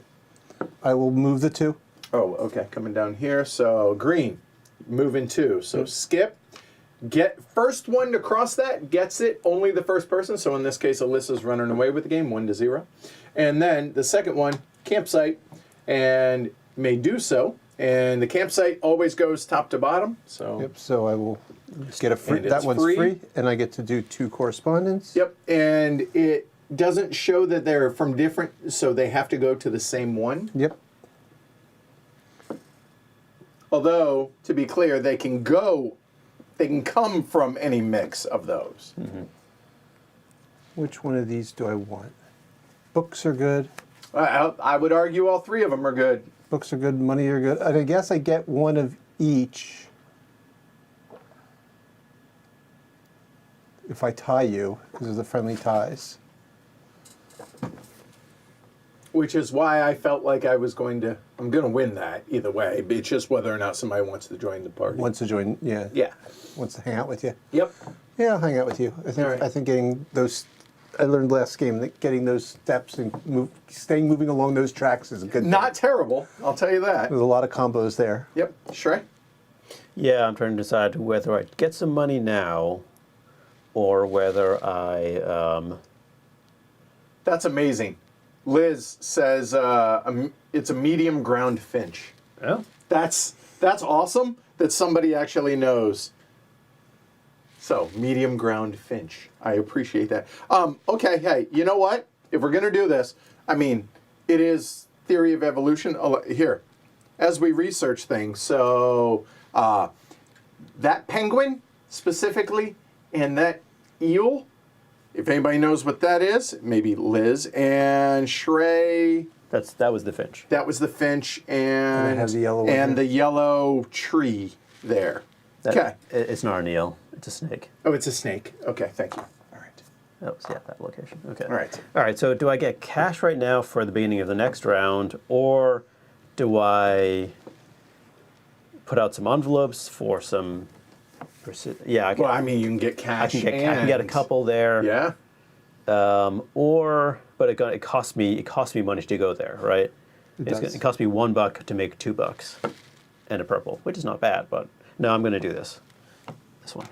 Speaker 3: I will move the 2.
Speaker 1: Oh, okay. Coming down here. So green, moving 2. So skip. Get first one to cross that gets it. Only the first person. So in this case, Alyssa's running away with the game, 1-0. And then the second one, campsite, and may do so. And the campsite always goes top to bottom. So
Speaker 3: Yep. So I will get a free.
Speaker 1: And
Speaker 3: That
Speaker 1: it's
Speaker 3: one's
Speaker 1: free.
Speaker 3: free, and I get to do 2 correspondence.
Speaker 1: Yep. And it doesn't show that they're from different, so they have to go to the same one.
Speaker 3: Yep.
Speaker 1: Although, to be clear, they can come from any mix of those.
Speaker 3: Which one of these do I want? Books are good.
Speaker 1: I would argue all 3 of them are good.
Speaker 3: Books are good. Money are good. And I guess I get one of each. If I tie you, because of the friendly ties.
Speaker 1: Which is why I felt like I'm going to win that either way. It's just whether or not somebody wants to join the party.
Speaker 3: Wants to join, yeah.
Speaker 1: Yeah.
Speaker 3: Wants to hang out with you.
Speaker 1: Yep.
Speaker 3: Yeah, I'll hang out with you.
Speaker 1: All right.
Speaker 3: I think getting those, I learned last game that getting those steps and staying moving along those tracks is a good thing.
Speaker 1: Not terrible, I'll tell you that.
Speaker 3: There's a lot of combos there.
Speaker 1: Yep. Shrey?
Speaker 2: Yeah, I'm trying to decide whether I get some money now or whether I...
Speaker 1: That's amazing. Liz says it's a medium ground finch.
Speaker 2: Oh?
Speaker 1: That's awesome that somebody actually knows. So, medium ground finch. I appreciate that. Okay, hey, you know what? If we're going to do this, I mean, it is theory of evolution. Here, as we research things, so that penguin specifically and that eel, if anybody knows what that is, maybe Liz and Shrey.
Speaker 2: That was the finch.
Speaker 1: That was the finch and
Speaker 3: I have the yellow one here.
Speaker 1: the yellow tree there. Okay.
Speaker 2: It's not an eel. It's a snake.
Speaker 1: Oh, it's a snake. Okay, thank you. All right.
Speaker 2: That was, that location. Okay.
Speaker 1: All right.
Speaker 2: All right, so do I get cash right now for the beginning of the next round, or do I put out some envelopes for some... Yeah, I can,
Speaker 1: Well, I mean, you can get cash.
Speaker 2: I can get a couple there.
Speaker 1: Yeah.
Speaker 2: But it costs me money to go there, right?
Speaker 3: does.
Speaker 2: It costs me $1 to make $2 and a purple, which is not bad. But no, I'm going to do this one.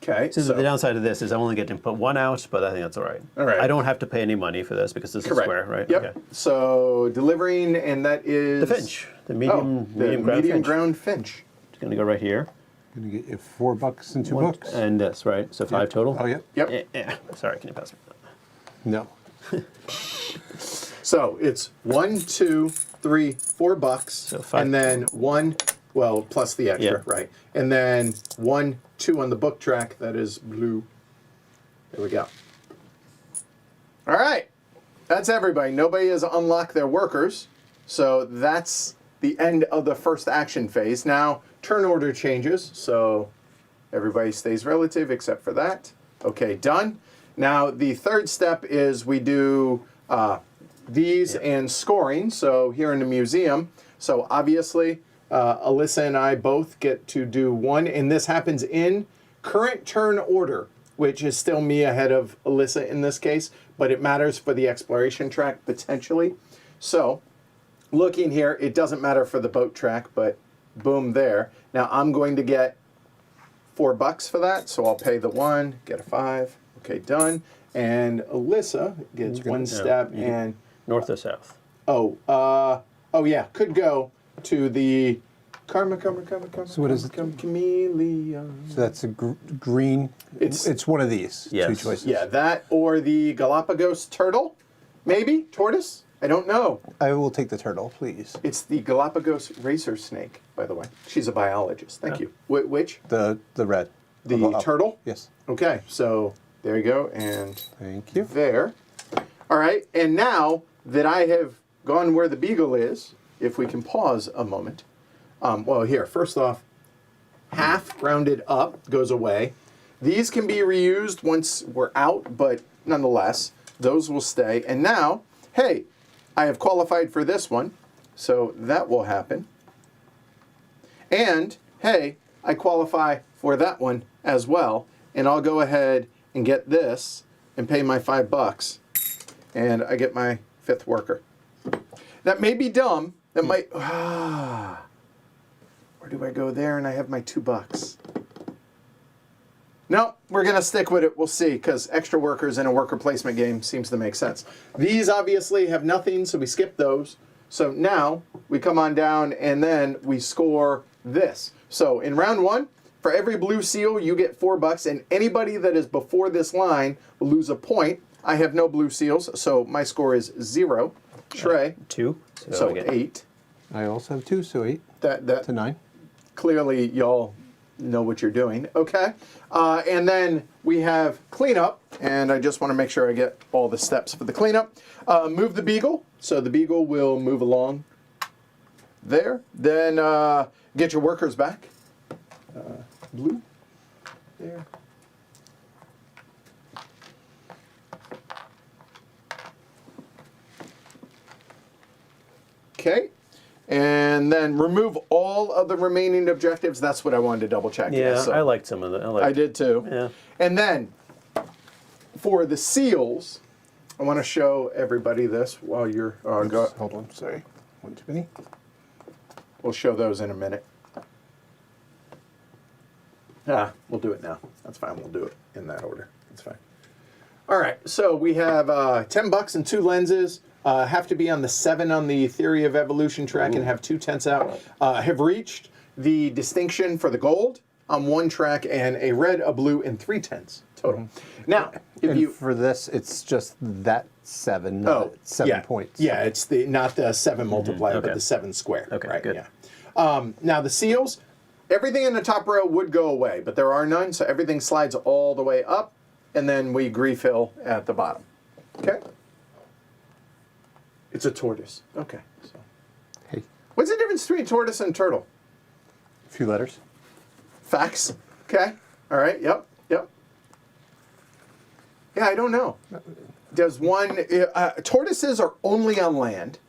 Speaker 1: Okay.
Speaker 2: So the downside of this is I'm only getting to put one out, but I think that's all right.
Speaker 1: All right.
Speaker 2: I don't have to pay any money for this because this is
Speaker 1: Correct.
Speaker 2: square, right?
Speaker 1: Yep.
Speaker 2: Okay.
Speaker 1: So delivering, and that is
Speaker 2: The finch, the medium ground
Speaker 1: medium
Speaker 2: finch.
Speaker 1: ground finch.
Speaker 2: It's going to go right here.
Speaker 3: I'm going to get you $4 and 2 books.
Speaker 2: And this, right? So 5 total.
Speaker 3: Oh, yeah.
Speaker 1: Yep.
Speaker 2: Sorry, can you pass me that?
Speaker 3: No.
Speaker 1: So it's 1, 2, 3, $4,
Speaker 2: So 5.
Speaker 1: and then 1. Well, plus the extra,
Speaker 2: Yeah.
Speaker 1: right? And then 1, 2 on the book track. That is blue. There we go. All right. That's everybody. Nobody has unlocked their workers. So that's the end of the first action phase. Now, turn order changes. So everybody stays relative except for that. Okay, done. Now, the third step is we do these and scoring. So here in the museum. So obviously, Alyssa and I both get to do one. And this happens in current turn order, which is still me ahead of Alyssa in this case. But it matters for the exploration track, potentially. So looking here, it doesn't matter for the boat track, but boom there. Now I'm going to get $4 for that, so I'll pay the 1, get a 5. Okay, done. And Alyssa gets one step and
Speaker 2: North or south?
Speaker 1: oh yeah, could go to the Karma.
Speaker 3: So what is it?
Speaker 1: Chameleon.
Speaker 3: So that's a green. It's one of these
Speaker 2: Yes.
Speaker 3: two choices.
Speaker 1: Yeah, that or the Galapagos turtle, maybe tortoise. I don't know.
Speaker 3: I will take the turtle, please.
Speaker 1: It's the Galapagos racer snake, by the way. She's a biologist. Thank you. Which?
Speaker 3: The red.
Speaker 1: The turtle?
Speaker 3: Yes.
Speaker 1: Okay, so there you go, and
Speaker 3: Thank you.
Speaker 1: there. All right, and now that I have gone where the beagle is, if we can pause a moment. Well, here, first off, half rounded up goes away. These can be reused once we're out, but nonetheless, those will stay. And now, hey, I have qualified for this one, so that will happen. And, hey, I qualify for that one as well, and I'll go ahead and get this and pay my $5, and I get my 5th worker. That may be dumb. That might... where do I go there? And I have my $2. No, we're going to stick with it. We'll see, because extra workers in a worker placement game seems to make sense. These obviously have nothing, so we skip those. So now we come on down, and then we score this. So in round 1, for every blue seal, you get $4, and anybody that is before this line will lose a point. I have no blue seals, so my score is 0. Shrey,
Speaker 2: 2.
Speaker 1: so
Speaker 2: I get
Speaker 1: 8.
Speaker 3: I also have 2, so 8
Speaker 1: That
Speaker 3: to 9.
Speaker 1: Clearly, y'all know what you're doing. Okay. And then we have cleanup, and I just want to make sure I get all the steps for the cleanup. Move the beagle, so the beagle will move along there. Then get your workers back. Blue. There. Okay. And then remove all of the remaining objectives. That's what I wanted to double check.
Speaker 2: Yeah,
Speaker 1: so
Speaker 2: I liked some of them.
Speaker 1: I did too.
Speaker 2: Yeah.
Speaker 1: And then for the seals, I want to show everybody this while you're.
Speaker 3: Hold on, sorry. One too many.
Speaker 1: We'll show those in a minute. We'll do it now. That's fine. We'll do it in that order. That's fine. All right. So we have $10 and 2 lenses. Have to be on the 7 on the theory of evolution track and have 2 tenths out. Have reached the distinction for the gold on 1 track and a red, a blue, and 3 tenths total. Now, if
Speaker 3: And
Speaker 1: you
Speaker 3: for this, it's just that 7, not 7 points.
Speaker 1: Yeah, it's the not the 7 multiplier, but
Speaker 2: Okay.
Speaker 1: the 7 square.
Speaker 2: Okay,
Speaker 1: right?
Speaker 2: good.
Speaker 1: Yeah. Now the seals, everything in the top row would go away, but there are none, so everything slides all the way up, and then we refill at the bottom. Okay. It's a tortoise. Okay. So.
Speaker 3: Hey,
Speaker 1: What's the difference between tortoise and turtle?
Speaker 3: a few letters.
Speaker 1: Facts. Okay. All right. Yep. Yep. Yeah, I don't know. Does one tortoises are only on land,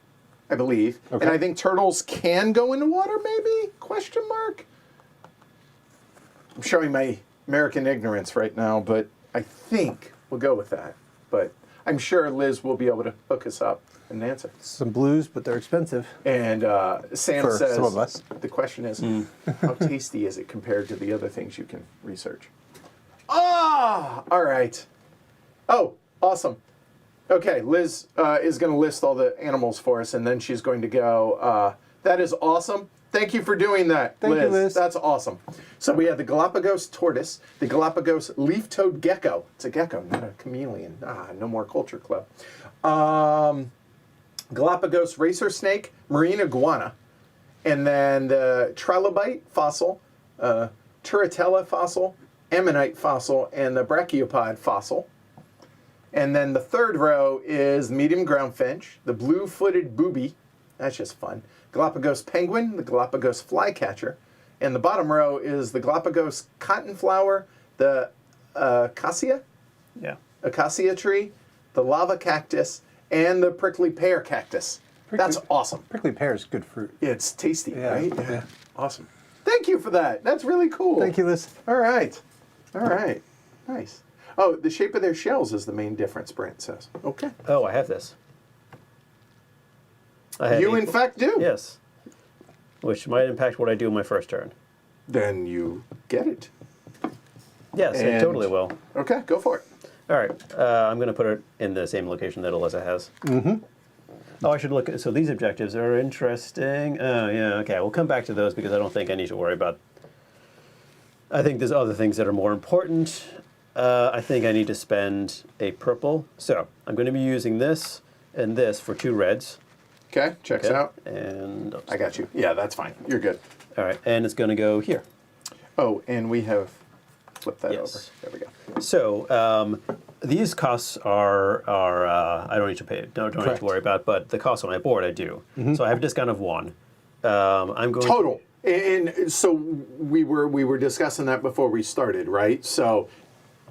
Speaker 1: I believe,
Speaker 3: Okay.
Speaker 1: and I think turtles can go into water. Maybe? Question mark. I'm showing my American ignorance right now, but I think we'll go with that. But I'm sure Liz will be able to hook us up and answer.
Speaker 3: Some blues, but they're expensive.
Speaker 1: And Sam
Speaker 3: For
Speaker 1: says,
Speaker 3: some of us.
Speaker 1: the question is, how tasty is it compared to the other things you can research? Ah, all right. Oh, awesome. Okay, Liz is going to list all the animals for us, and then she's going to go, that is awesome. Thank you for doing that,
Speaker 3: Thank you, Liz.
Speaker 1: That's awesome. So we have the Galapagos tortoise, the Galapagos leaf-toed gecko. It's a gecko, not a chameleon. No more culture club. Galapagos racer snake, marine iguana, and then the trilobite fossil, turritella fossil, ammonite fossil, and the brachiopod fossil. And then the third row is medium ground finch, the blue-footed booby, that's just fun, Galapagos penguin, the Galapagos flycatcher, and the bottom row is the Galapagos cottonflower, the acacia tree, the lava cactus, and the prickly pear cactus. That's awesome.
Speaker 3: Prickly pear is good fruit.
Speaker 1: It's tasty,
Speaker 3: Yeah,
Speaker 1: right?
Speaker 3: yeah.
Speaker 1: Awesome. Thank you for that. That's really cool.
Speaker 3: Thank you, Liz.
Speaker 1: All right. All right. Nice. Oh, the shape of their shells is the main difference, Brent says. Okay.
Speaker 2: Oh, I have this. I have
Speaker 1: You, in fact, do.
Speaker 2: Yes. Which might impact what I do in my first turn.
Speaker 1: Then you get it.
Speaker 2: Yes, it
Speaker 1: And-
Speaker 2: totally will.
Speaker 1: Okay, go for it.
Speaker 2: All right, I'm going to put it in the same location that Eliza has. Mm-hmm. Oh, I should look at, so these objectives are interesting. Oh, yeah, okay, we'll come back to those because I don't think I need to worry about, I think there's other things that are more important. I think I need to spend a purple. So I'm going to be using this and this for 2 reds.
Speaker 1: Okay, checks
Speaker 2: Okay.
Speaker 1: out.
Speaker 2: And
Speaker 1: I got you. Yeah, that's fine. You're good.
Speaker 2: all right, and it's going to go here.
Speaker 1: Oh, and we have flipped that
Speaker 2: Yes.
Speaker 1: over. There we go.
Speaker 2: So these costs are I don't need to pay. Don't need
Speaker 3: Correct.
Speaker 2: to worry about. But the cost on my board I do. So I have a discount of 1. I'm going
Speaker 1: Total. And so we were discussing that before we started, right? So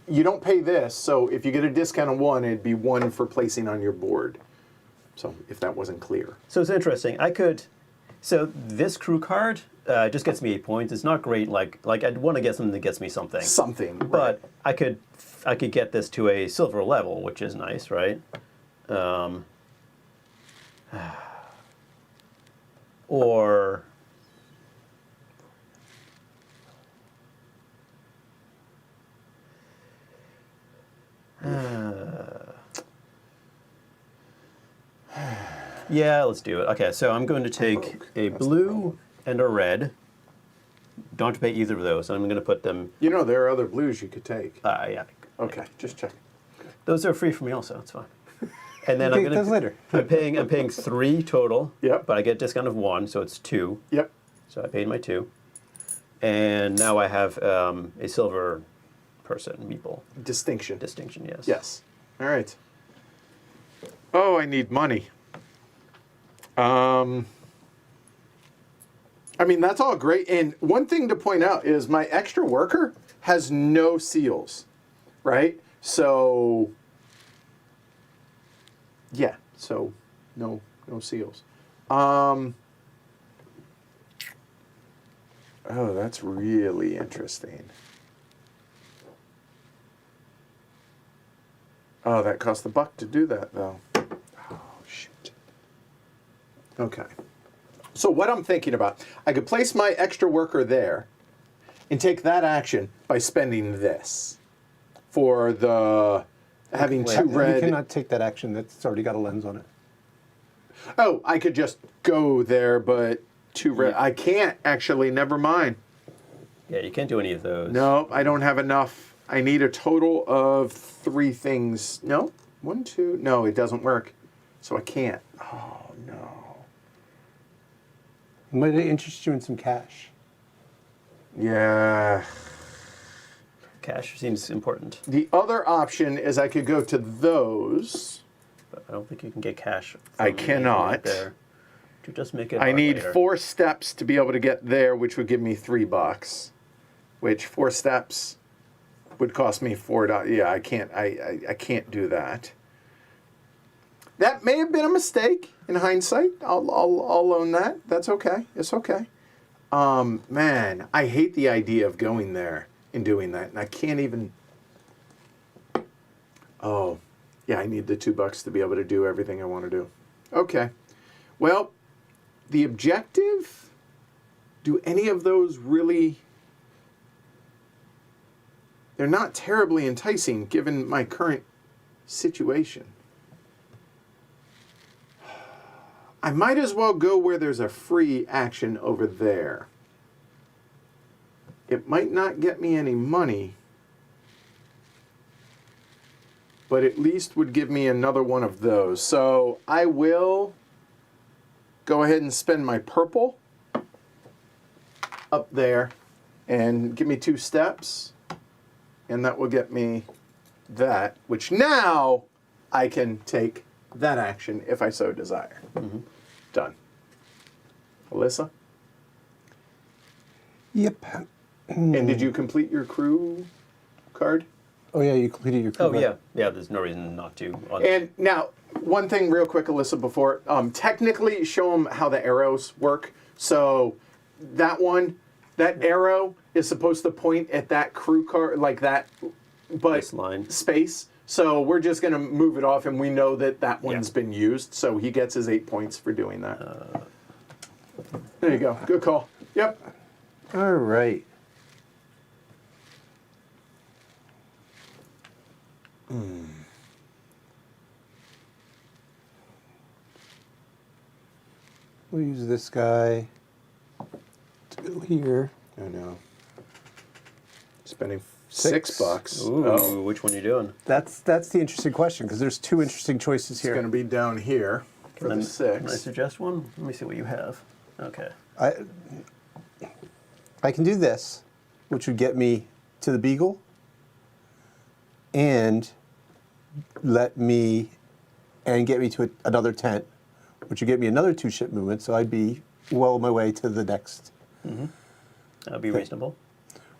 Speaker 1: you don't pay this. So if you get a discount of 1, it'd be 1 for placing on your board. So if that wasn't clear.
Speaker 2: So it's interesting. I could. So this crew card just gets me 8 points. It's not great. Like I'd want to get something that gets me something.
Speaker 1: Something.
Speaker 2: But I could get this to a silver level, which is nice, right? Or yeah, let's do it. Okay, so I'm going to take a blue and a red. Don't have to pay either of those. I'm going to put them.
Speaker 1: You know, there are other blues you could take.
Speaker 2: Yeah.
Speaker 1: Okay, just check.
Speaker 2: Those are free for me also. It's fine. And then
Speaker 3: Take
Speaker 2: I'm going
Speaker 3: those
Speaker 2: to.
Speaker 3: later.
Speaker 2: I'm paying 3 total.
Speaker 1: Yep.
Speaker 2: But I get a discount of 1, so it's 2.
Speaker 1: Yep.
Speaker 2: So I paid my 2. And now I have a silver person, meeple.
Speaker 1: Distinction.
Speaker 2: Distinction, yes.
Speaker 1: Yes. All right. Oh, I need money. I mean, that's all great. And one thing to point out is my extra worker has no seals, right? So, yeah, so no seals. Oh, that's really interesting. Oh, that cost $1 to do that, though. Oh, shoot. Okay. So what I'm thinking about, I could place my extra worker there and take that action by spending this for the having
Speaker 2: Wait,
Speaker 1: two
Speaker 2: you
Speaker 1: red.
Speaker 3: You cannot take that action. That's already got a lens on it.
Speaker 1: Oh, I could just go there, but two red. I can't actually. Never mind.
Speaker 2: Yeah, you can't do any of those.
Speaker 1: No, I don't have enough. I need a total of 3 things. No, 1, 2. No, it doesn't work. So I can't. Oh no.
Speaker 3: Might it interest you in some cash?
Speaker 1: Yeah.
Speaker 2: Cash seems important,
Speaker 1: The other option is I could go to those.
Speaker 2: but I don't think you can get cash.
Speaker 1: I
Speaker 2: from
Speaker 1: cannot.
Speaker 2: right there. To just make it.
Speaker 1: I
Speaker 2: hard
Speaker 1: need
Speaker 2: later.
Speaker 1: 4 steps to be able to get there, which would give me $3. Which 4 steps would cost me $4. Yeah, I can't. I can't do that. That may have been a mistake in hindsight. I'll own that. That's okay. It's okay. Man, I hate the idea of going there and doing that, and I can't even. Oh, yeah, I need the $2 to be able to do everything I want to do. Okay. Well, the objective. Do any of those really? They're not terribly enticing given my current situation. I might as well go where there's a free action over there. It might not get me any money, but at least would give me another one of those. So I will go ahead and spend my purple up there and give me 2 steps. And that will get me that, which now I can take that action if I so desire. Done. Alyssa?
Speaker 3: Yep.
Speaker 1: And did you complete your crew card?
Speaker 3: Oh yeah, you completed your.
Speaker 2: Oh yeah, yeah. There's no reason not to.
Speaker 1: And now, one thing real quick, Alyssa, before, technically show them how the arrows work. So that one, that arrow is supposed to point at that crew card, like that, but
Speaker 2: This line.
Speaker 1: space. So we're just going to move it off, and we know that that one's been used. So he gets his 8 points for doing that. There you go. Good call. Yep.
Speaker 3: All right. We'll use this guy to go here.
Speaker 1: I know. Spending
Speaker 3: Six.
Speaker 1: $6.
Speaker 2: Ooh,
Speaker 1: Oh,
Speaker 2: which one are you doing?
Speaker 3: That's the interesting question because there's 2 interesting choices
Speaker 1: it's
Speaker 3: here.
Speaker 1: going to be down here for the
Speaker 2: Can I
Speaker 1: 6.
Speaker 2: suggest one? Let me see what you have. Okay.
Speaker 3: I can do this, which would get me to the Beagle, and get me to another tent, which would get me another 2 ship movement. So I'd be well on my way to the next.
Speaker 2: That would be reasonable.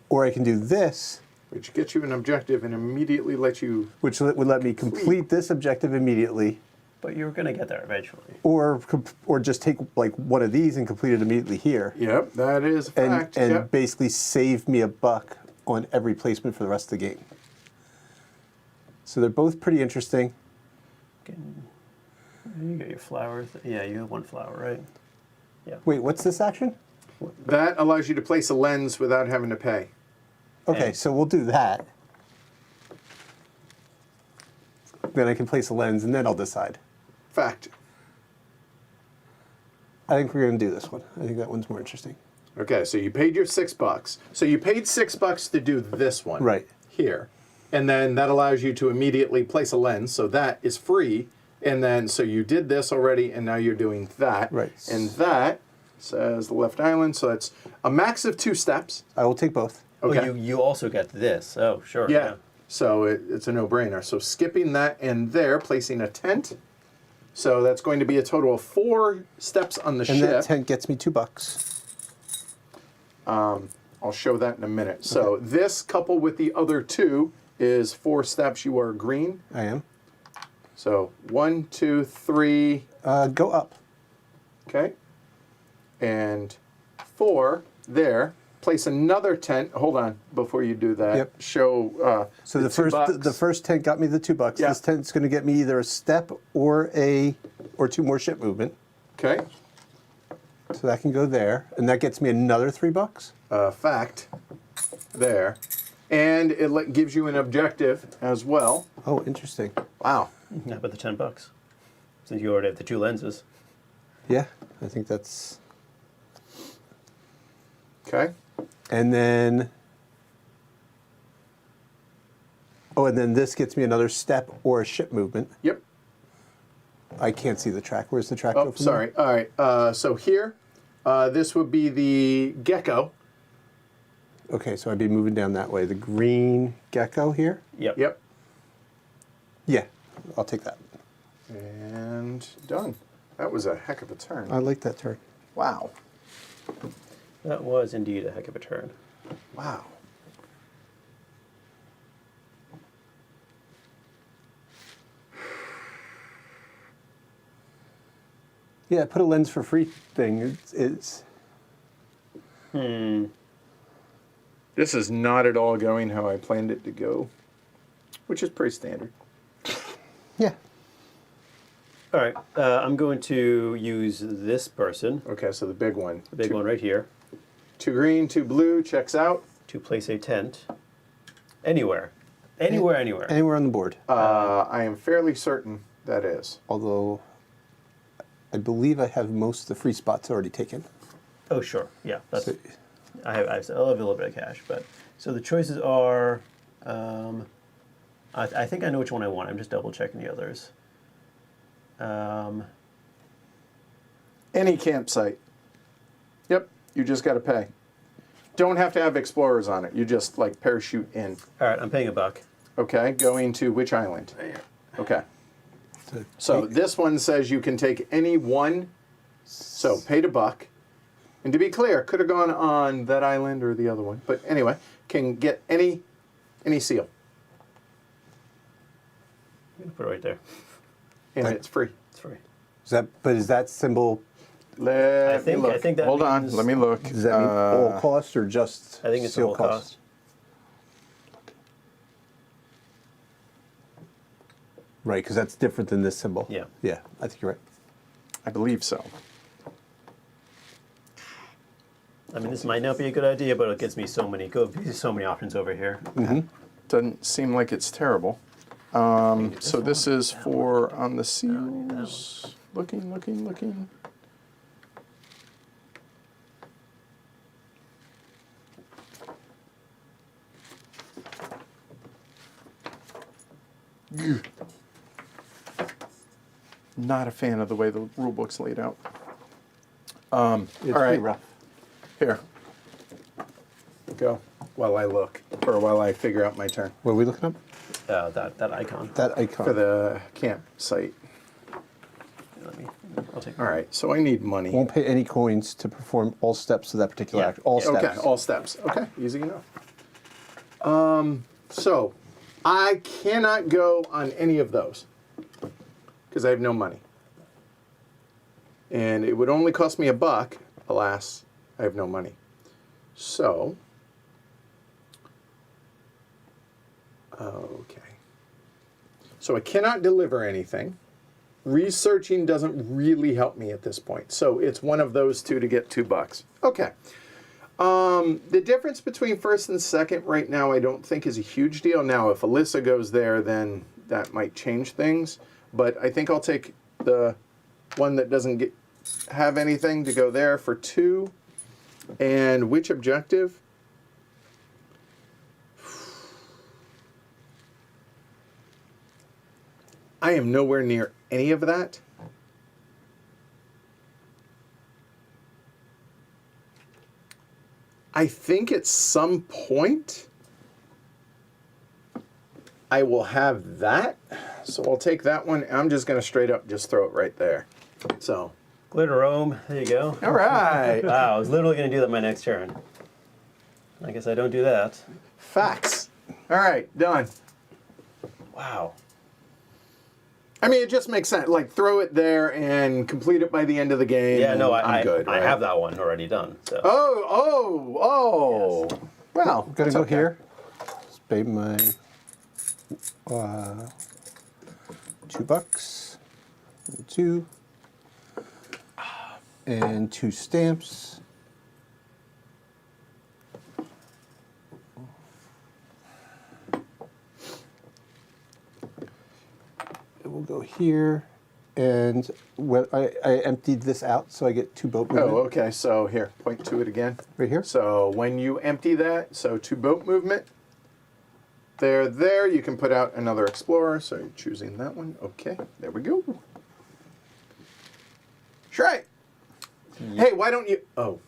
Speaker 3: Or I can do this,
Speaker 1: Which gets you an objective and immediately lets you.
Speaker 3: which would let me complete this objective immediately,
Speaker 2: But you're going to get there eventually.
Speaker 3: or just take like one of these and complete it immediately here,
Speaker 1: Yep, that is a
Speaker 3: and
Speaker 1: fact.
Speaker 3: and
Speaker 1: Yep.
Speaker 3: basically save me $1 on every placement for the rest of the game. So they're both pretty interesting.
Speaker 2: You got your flowers. Yeah, you have 1 flower, right? Yeah.
Speaker 3: Wait, what's this action?
Speaker 1: That allows you to place a lens without having to pay.
Speaker 3: Okay,
Speaker 2: And-
Speaker 3: so we'll do that. Then I can place a lens, and then I'll decide.
Speaker 1: Fact.
Speaker 3: I think we're going to do this one. I think that one's more interesting.
Speaker 1: Okay, so you paid your $6. So you paid $6 to do this one.
Speaker 3: Right.
Speaker 1: Here. And then that allows you to immediately place a lens. So that is free. And then, so you did this already, and now you're doing that.
Speaker 3: Right.
Speaker 1: And that says the left island. So it's a max of 2 steps.
Speaker 3: I will take both.
Speaker 1: Okay.
Speaker 2: Oh, you also get this. Oh, sure.
Speaker 1: Yeah. So it's a no-brainer. So skipping that and there, placing a tent. So that's going to be a total of 4 steps on the
Speaker 3: And
Speaker 1: ship.
Speaker 3: that tent gets me $2.
Speaker 1: I'll show that in a minute. So this coupled with the other two is 4 steps. You are green.
Speaker 3: I am.
Speaker 1: So 1, 2, 3.
Speaker 3: Go up.
Speaker 1: Okay. And 4 there. Place another tent. Hold on, before you do that.
Speaker 3: Yep.
Speaker 1: Show.
Speaker 3: So the first tent got me the $2.
Speaker 1: Yeah.
Speaker 3: This tent's going to get me either a step or 2 more ship movement.
Speaker 1: Okay.
Speaker 3: So that can go there, and that gets me another $3.
Speaker 1: Fact. There. And it gives you an objective as well.
Speaker 3: Oh, interesting.
Speaker 1: Wow.
Speaker 2: How about the $10? Since you already have the 2 lenses.
Speaker 3: Yeah, I think that's.
Speaker 1: Okay.
Speaker 3: And then. Oh, and then this gets me another step or a ship movement.
Speaker 1: Yep.
Speaker 3: I can't see the track. Where's the track
Speaker 1: Oh,
Speaker 3: go from
Speaker 1: sorry. All right. So here, this would be the gecko.
Speaker 3: there? Okay, so I'd be moving down that way. The green gecko here?
Speaker 2: Yep.
Speaker 1: Yep.
Speaker 3: Yeah, I'll take that.
Speaker 1: And done. That was a heck of a turn.
Speaker 3: I like that turn.
Speaker 1: Wow.
Speaker 2: That was indeed a heck of a turn.
Speaker 1: Wow.
Speaker 3: Yeah, put a lens for free thing. It's
Speaker 1: This is not at all going how I planned it to go, which is pretty standard.
Speaker 3: yeah.
Speaker 2: All right. I'm going to use this person,
Speaker 1: Okay, so the big one.
Speaker 2: the big one right here,
Speaker 1: 2 green, 2 blue, checks out.
Speaker 2: to place a tent anywhere. Anywhere.
Speaker 3: Anywhere on the board.
Speaker 1: I am fairly certain that is.
Speaker 3: Although I believe I have most of the free spots already taken.
Speaker 2: Oh, sure. Yeah. That's.
Speaker 3: So-
Speaker 2: I'll have a little bit of cash, but so the choices are. I think I know which one I want. I'm just double checking the others.
Speaker 1: Any campsite. Yep, you just got to pay. Don't have to have explorers on it. You just like parachute in.
Speaker 2: All right, I'm paying $1.
Speaker 1: Okay, going to which island? Okay. So this one says you can take any one. So paid $1. And to be clear, could have gone on that island or the other one. But anyway, can get any seal.
Speaker 2: I'm gonna put it right there.
Speaker 1: And it's free.
Speaker 2: It's free.
Speaker 3: is that symbol?
Speaker 1: Let me look.
Speaker 2: I think that
Speaker 1: Hold on,
Speaker 2: means-
Speaker 1: let me look.
Speaker 3: Does that mean all cost or just
Speaker 2: I think it's the
Speaker 3: seal
Speaker 2: whole cost.
Speaker 3: Right, because that's different than this symbol.
Speaker 2: Yeah.
Speaker 3: Yeah, I think you're right.
Speaker 1: I believe so.
Speaker 2: I mean, this might not be a good idea, but it gets me so many options over here.
Speaker 1: Doesn't seem like it's terrible. So this is for on the seals. Looking. Not a fan of the way the rule book's laid out.
Speaker 3: It's
Speaker 1: all
Speaker 3: pretty
Speaker 1: right.
Speaker 3: rough.
Speaker 1: Here. Go while I look, or while I figure out my turn.
Speaker 3: What are we looking up?
Speaker 2: That icon.
Speaker 3: That icon.
Speaker 1: For the campsite.
Speaker 2: I'll take.
Speaker 1: All right, so I need money.
Speaker 3: Won't pay any coins to perform all steps of that particular
Speaker 2: Yeah.
Speaker 3: act. All
Speaker 2: Yeah.
Speaker 3: steps.
Speaker 1: Okay, all steps. Okay, easy enough. So I cannot go on any of those because I have no money. And it would only cost me $1. Alas, I have no money. So, okay. So I cannot deliver anything. Researching doesn't really help me at this point. So it's one of those two to get $2. Okay. The difference between first and second right now I don't think is a huge deal. Now, if Alyssa goes there, then that might change things. But I think I'll take the one that doesn't have anything to go there for 2. And which objective? I am nowhere near any of that. I think at some point I will have that. So I'll take that one. I'm just going to straight up just throw it right there. So.
Speaker 2: Glitterome. There you go.
Speaker 1: All right.
Speaker 2: Wow, I was literally going to do that my next turn. I guess I don't do that.
Speaker 1: Facts. All right, done.
Speaker 2: Wow.
Speaker 1: I mean, it just makes sense. Like, throw it there and complete it by the end of the game.
Speaker 2: Yeah, no,
Speaker 1: and I'm good.
Speaker 2: I
Speaker 1: Right?
Speaker 2: have that one already done. So.
Speaker 1: Oh.
Speaker 2: Yes.
Speaker 1: Well,
Speaker 3: I'm gonna
Speaker 1: that's
Speaker 3: go
Speaker 1: okay.
Speaker 3: here. Spay my $2, and 2, and 2 stamps. It will go here, and when I emptied this out, so I get 2 boat movement.
Speaker 1: Oh, okay. So here, point to it again.
Speaker 3: Right here?
Speaker 1: So when you empty that, so 2 boat movement. There. You can put out another explorer. So you're choosing that one. Okay, there we go. Right. Hey, why don't you? Oh,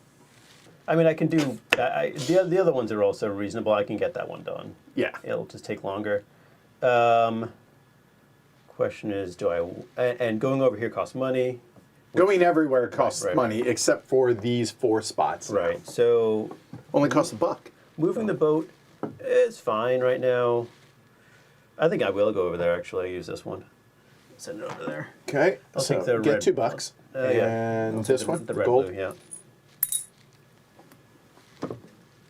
Speaker 2: I mean, I can do. The other ones are also reasonable. I can get that one done.
Speaker 1: yeah.
Speaker 2: It'll just take longer. Question is, do I? And going over here costs money.
Speaker 1: Going everywhere costs
Speaker 2: Right.
Speaker 1: money except for these 4 spots. now.
Speaker 2: Right. So
Speaker 1: Only costs $1.
Speaker 2: moving the boat is fine right now. I think I will go over there. Actually, use this one. Send it over there.
Speaker 1: Okay.
Speaker 2: I'll
Speaker 1: so
Speaker 2: take the
Speaker 1: get
Speaker 2: red
Speaker 1: $2.
Speaker 2: yeah.
Speaker 1: And
Speaker 2: I'll
Speaker 1: this
Speaker 2: take
Speaker 1: one,
Speaker 2: the red
Speaker 1: gold.
Speaker 2: blue, yeah.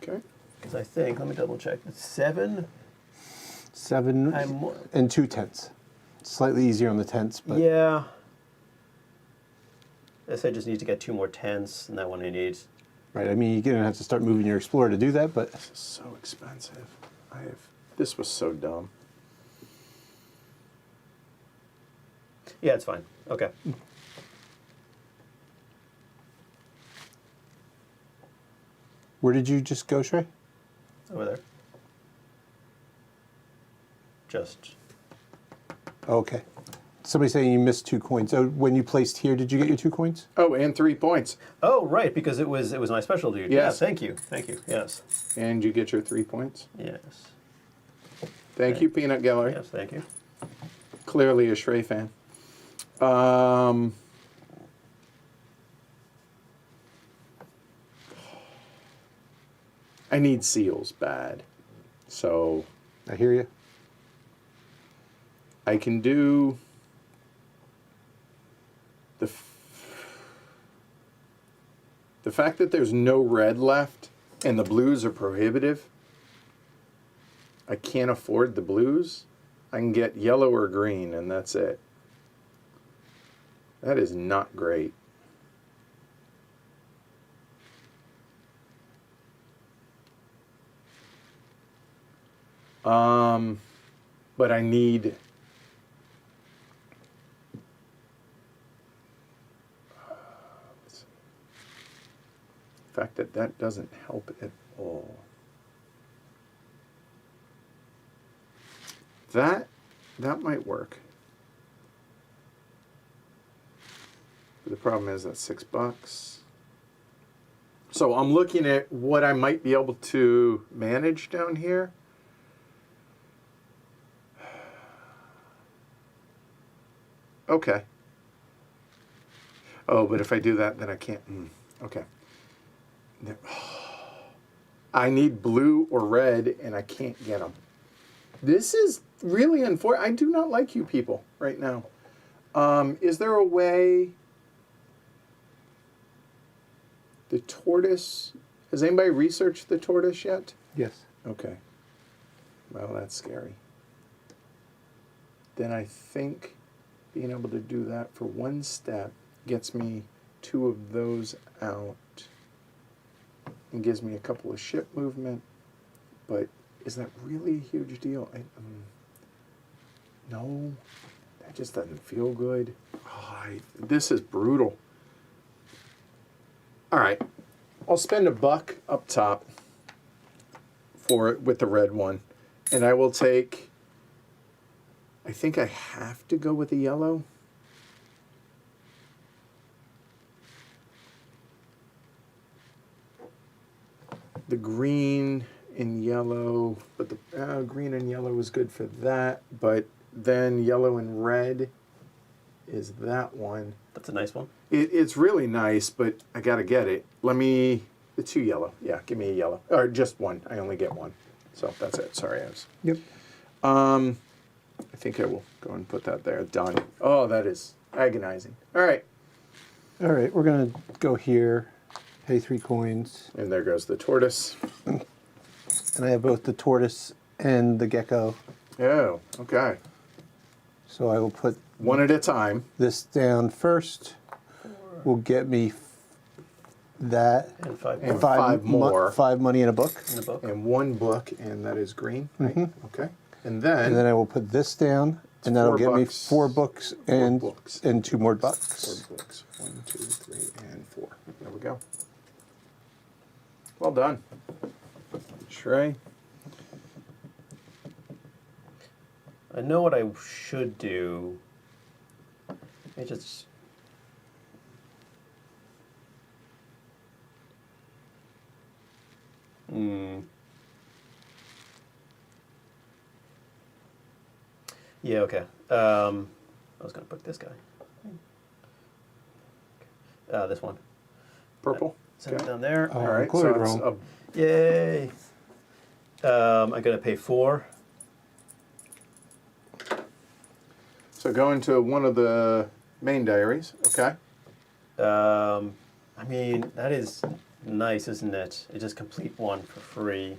Speaker 1: Okay.
Speaker 2: Because I think, let me double check. It's 7.
Speaker 3: 7
Speaker 2: I'm
Speaker 3: and 2 tenths. Slightly easier on the tenths, but
Speaker 2: yeah. I guess I just need to get 2 more tens, and that one I need.
Speaker 3: right. I mean, you're gonna have to start moving your explorer to do that, but
Speaker 1: This is so expensive. This was so dumb.
Speaker 2: Yeah, it's fine. Okay.
Speaker 3: where did you just go, Shrey?
Speaker 2: Over there. Just.
Speaker 3: Okay. Somebody's saying you missed 2 coins. Oh, when you placed here, did you get your 2 coins?
Speaker 1: Oh, and 3 points.
Speaker 2: Oh, right, because it was my special dude.
Speaker 1: Yes.
Speaker 2: Yeah, thank you. Thank you. Yes.
Speaker 1: And you get your 3 points.
Speaker 2: Yes.
Speaker 1: Thank you, Peanut Gallery.
Speaker 2: Yes, thank you.
Speaker 1: Clearly a Shrey fan. I need seals bad. So
Speaker 3: I hear you.
Speaker 1: I can do the fact that there's no red left and the blues are prohibitive. I can't afford the blues. I can get yellow or green and that's it. That is not great. But I need the fact that that doesn't help at all. That might work. But the problem is that's $6. So I'm looking at what I might be able to manage down here. Okay. Oh, but if I do that, then I can't. Okay. I need blue or red, and I can't get them. This is really unfortunate. I do not like you people right now. Is there a way... The tortoise... Has anybody researched the tortoise yet?
Speaker 3: Yes.
Speaker 1: Okay. Well, that's scary. Then I think being able to do that for one step gets me 2 of those out and gives me a couple of ship movement. But is that really a huge deal? No, that just doesn't feel good. Oh, this is brutal. All right, I'll spend $1 up top for it with the red one, and I will take. I think I have to go with the yellow. The green and yellow, but the green and yellow is good for that, but then yellow and red is that one.
Speaker 2: That's a nice one.
Speaker 1: It's really nice, but I gotta get it. Let me The 2 yellow. Yeah, give me a yellow. Or just one. I only get one. So that's it. Sorry, I was.
Speaker 3: Yep.
Speaker 1: I think I will go and put that there. Done. Oh, that is agonizing. All right.
Speaker 3: All right, we're going to go here, pay 3 coins.
Speaker 1: And there goes the tortoise.
Speaker 3: And I have both the tortoise and the gecko.
Speaker 1: Oh, okay.
Speaker 3: So I will put
Speaker 1: One at a time.
Speaker 3: this down first. Will get me that.
Speaker 2: And 5
Speaker 1: And
Speaker 2: more
Speaker 1: five more.
Speaker 3: 5 money in a book.
Speaker 2: in the book.
Speaker 1: And 1 book, and that is green, right? Okay. And then,
Speaker 3: And then I will put this down, and that'll
Speaker 1: 4
Speaker 3: get me
Speaker 1: bucks.
Speaker 3: 4 books and,
Speaker 1: books.
Speaker 3: and 2 more bucks.
Speaker 1: 4 books. 1, 2, 3, and 4. There we go. Well done. Shrey.
Speaker 2: I know what I should do. I just. Yeah, okay. I was going to pick this guy. This one.
Speaker 1: Purple.
Speaker 2: Send it
Speaker 1: Okay.
Speaker 2: down there.
Speaker 3: Oh.
Speaker 1: All right.
Speaker 3: quoted
Speaker 1: So it's
Speaker 3: wrong.
Speaker 2: Yay. I'm going to pay 4.
Speaker 1: So go into one of the main diaries. Okay.
Speaker 2: I mean, that is nice, isn't it? It just complete one for free.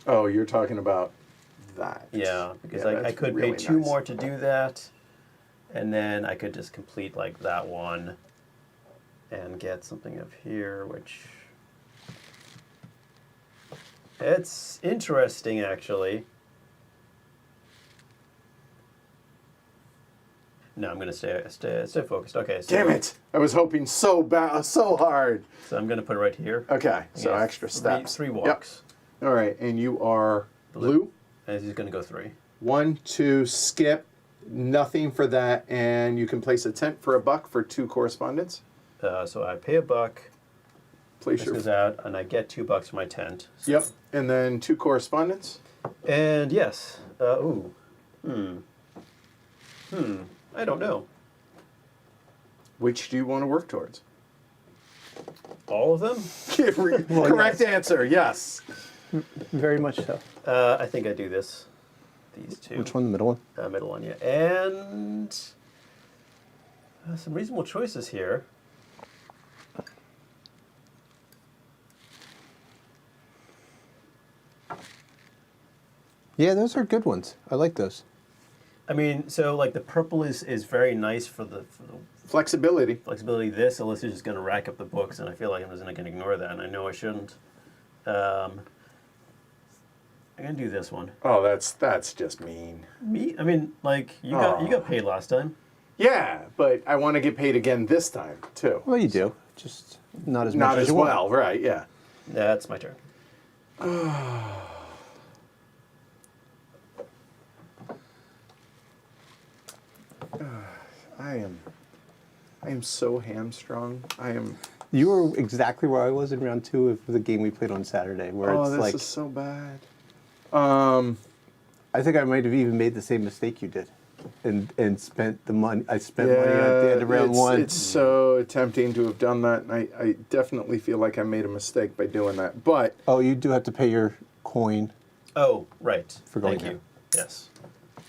Speaker 1: Oh, you're talking about that.
Speaker 2: Yeah, because
Speaker 1: Yeah,
Speaker 2: I
Speaker 1: that's
Speaker 2: could
Speaker 1: really
Speaker 2: pay 2
Speaker 1: nice.
Speaker 2: more to do that, and then I could just complete like that one and get something up here, which it's interesting actually. No, I'm gonna stay focused. Okay, so,
Speaker 1: Damn it! I was hoping so bad, so hard.
Speaker 2: So I'm gonna put it right here.
Speaker 1: Okay, so
Speaker 2: Yeah,
Speaker 1: extra steps.
Speaker 2: 3
Speaker 1: Yep.
Speaker 2: walks,
Speaker 1: All right, and you are blue.
Speaker 2: and he's gonna go 3.
Speaker 1: 1, 2, skip. Nothing for that, and you can place a tent for $1 for 2 correspondence.
Speaker 2: So I pay $1.
Speaker 1: Place
Speaker 2: This
Speaker 1: your.
Speaker 2: goes out, and I get $2 for my tent.
Speaker 1: Yep, and then 2 correspondence.
Speaker 2: And yes, I don't know.
Speaker 1: Which do you want to work towards?
Speaker 2: All of them?
Speaker 1: Correct answer. Yes.
Speaker 3: Very much so.
Speaker 2: I think I do this. These 2.
Speaker 3: Which one, the middle one?
Speaker 2: Middle one, yeah. And some reasonable choices here.
Speaker 3: Yeah, those are good ones. I like those.
Speaker 2: I mean, so like the purple is very nice for the
Speaker 1: Flexibility.
Speaker 2: flexibility. This, Alyssa's just going to rack up the books, and I feel like I'm just going to ignore that, and I know I shouldn't. I'm going to do this one.
Speaker 1: Oh, that's just mean.
Speaker 2: Me? I mean, like you got paid last time.
Speaker 1: Yeah, but I want to get paid again this time too.
Speaker 3: Well, you do. Just not as much
Speaker 1: Not
Speaker 3: as
Speaker 1: as
Speaker 3: you want.
Speaker 1: well, right? Yeah.
Speaker 2: That's my turn.
Speaker 1: I am so hamstrung. I am.
Speaker 3: You were exactly where I was in round 2 of the game we played on Saturday, where
Speaker 1: Oh,
Speaker 3: it's
Speaker 1: this
Speaker 3: like
Speaker 1: is so bad.
Speaker 3: I think I might have even made the same mistake you did, and spent the money. I spent money at the end of round 1.
Speaker 1: It's so tempting to have done that, and I definitely feel like I made a mistake by doing that. But
Speaker 3: Oh, you do have to pay your coin.
Speaker 2: Oh, right.
Speaker 3: For going
Speaker 2: Thank you. Yes.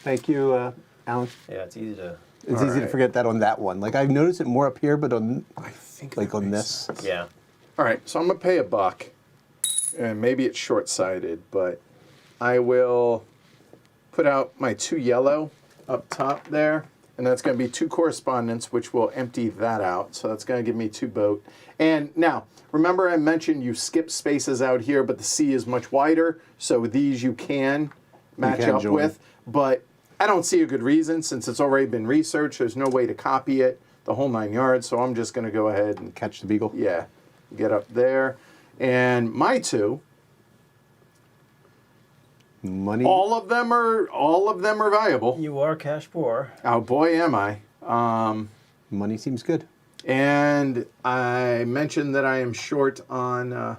Speaker 3: Thank you, Alan.
Speaker 2: Yeah, it's easy to.
Speaker 3: It's
Speaker 1: All
Speaker 3: easy to
Speaker 1: right.
Speaker 3: forget that on that one. Like I've noticed it more up here, but on
Speaker 1: I think
Speaker 3: like
Speaker 1: that
Speaker 3: on
Speaker 1: makes
Speaker 3: this.
Speaker 2: Yeah.
Speaker 1: All right, so I'm gonna pay $1, and maybe it's short-sighted, but I will put out my 2 yellow up top there, and that's gonna be 2 correspondence, which will empty that out. So that's gonna give me 2 boat. And now, remember I mentioned you skip spaces out here, but the sea is much wider, so these you can match
Speaker 3: can
Speaker 1: up
Speaker 3: join.
Speaker 1: with. But I don't see a good reason since it's already been researched. There's no way to copy it, the whole 9 yards. So I'm just gonna go ahead and
Speaker 3: Catch the beagle.
Speaker 1: yeah, get up there. And my 2,
Speaker 3: Money.
Speaker 1: all of them are valuable.
Speaker 2: You are cash poor.
Speaker 1: Oh boy, am I.
Speaker 3: Money seems good.
Speaker 1: And I mentioned that I am short on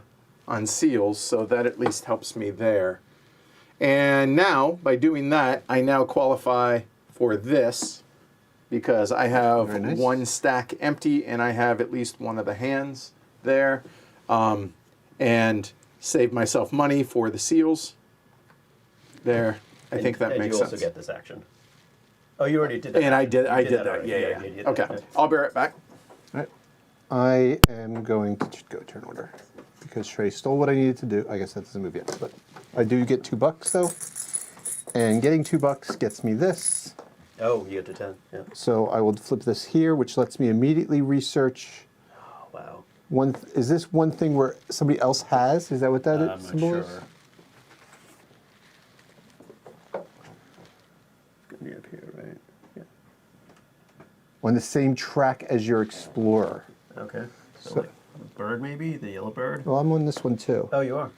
Speaker 1: seals, so that at least helps me there. And now, by doing that, I now qualify for this because I have
Speaker 3: Very nice.
Speaker 1: 1 stack empty and I have at least one of the hands there, and save myself money for the seals. There, I think that makes
Speaker 2: you
Speaker 1: sense.
Speaker 2: also get this action. Oh, you already did that.
Speaker 1: And I did that.
Speaker 2: already.
Speaker 1: Yeah.
Speaker 2: you did
Speaker 1: Okay,
Speaker 2: that.
Speaker 1: I'll be right back.
Speaker 3: All right. I am going to go turn order because Shrey stole what I needed to do. I guess that doesn't move yet, but I do get $2 though. And getting $2 gets me this.
Speaker 2: Oh, you get to 10. Yeah.
Speaker 3: So I will flip this here, which lets me immediately research.
Speaker 2: Oh, wow.
Speaker 3: Is this one thing where somebody else has? Is that what that
Speaker 2: I'm
Speaker 3: symbol
Speaker 2: not
Speaker 3: is?
Speaker 2: sure. It's gonna be up here, right? Yeah.
Speaker 3: On the same track as your explorer.
Speaker 2: Okay. So,
Speaker 3: So-
Speaker 2: like bird, maybe the yellow bird.
Speaker 3: Well, I'm on this one too.
Speaker 2: Oh, you are.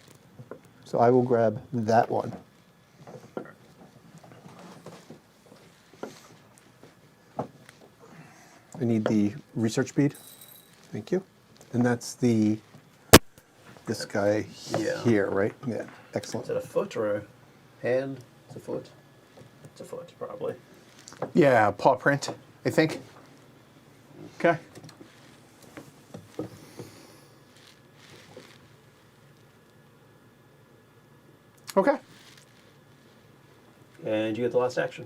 Speaker 3: So I will grab that one. I need the research bead. Thank you. And that's this guy
Speaker 2: Yeah.
Speaker 3: here, right? Yeah. Excellent.
Speaker 2: Is it a foot or a hand? It's a foot. It's a foot, probably.
Speaker 1: Yeah, paw print, I think. Okay. Okay.
Speaker 2: And you get the last action.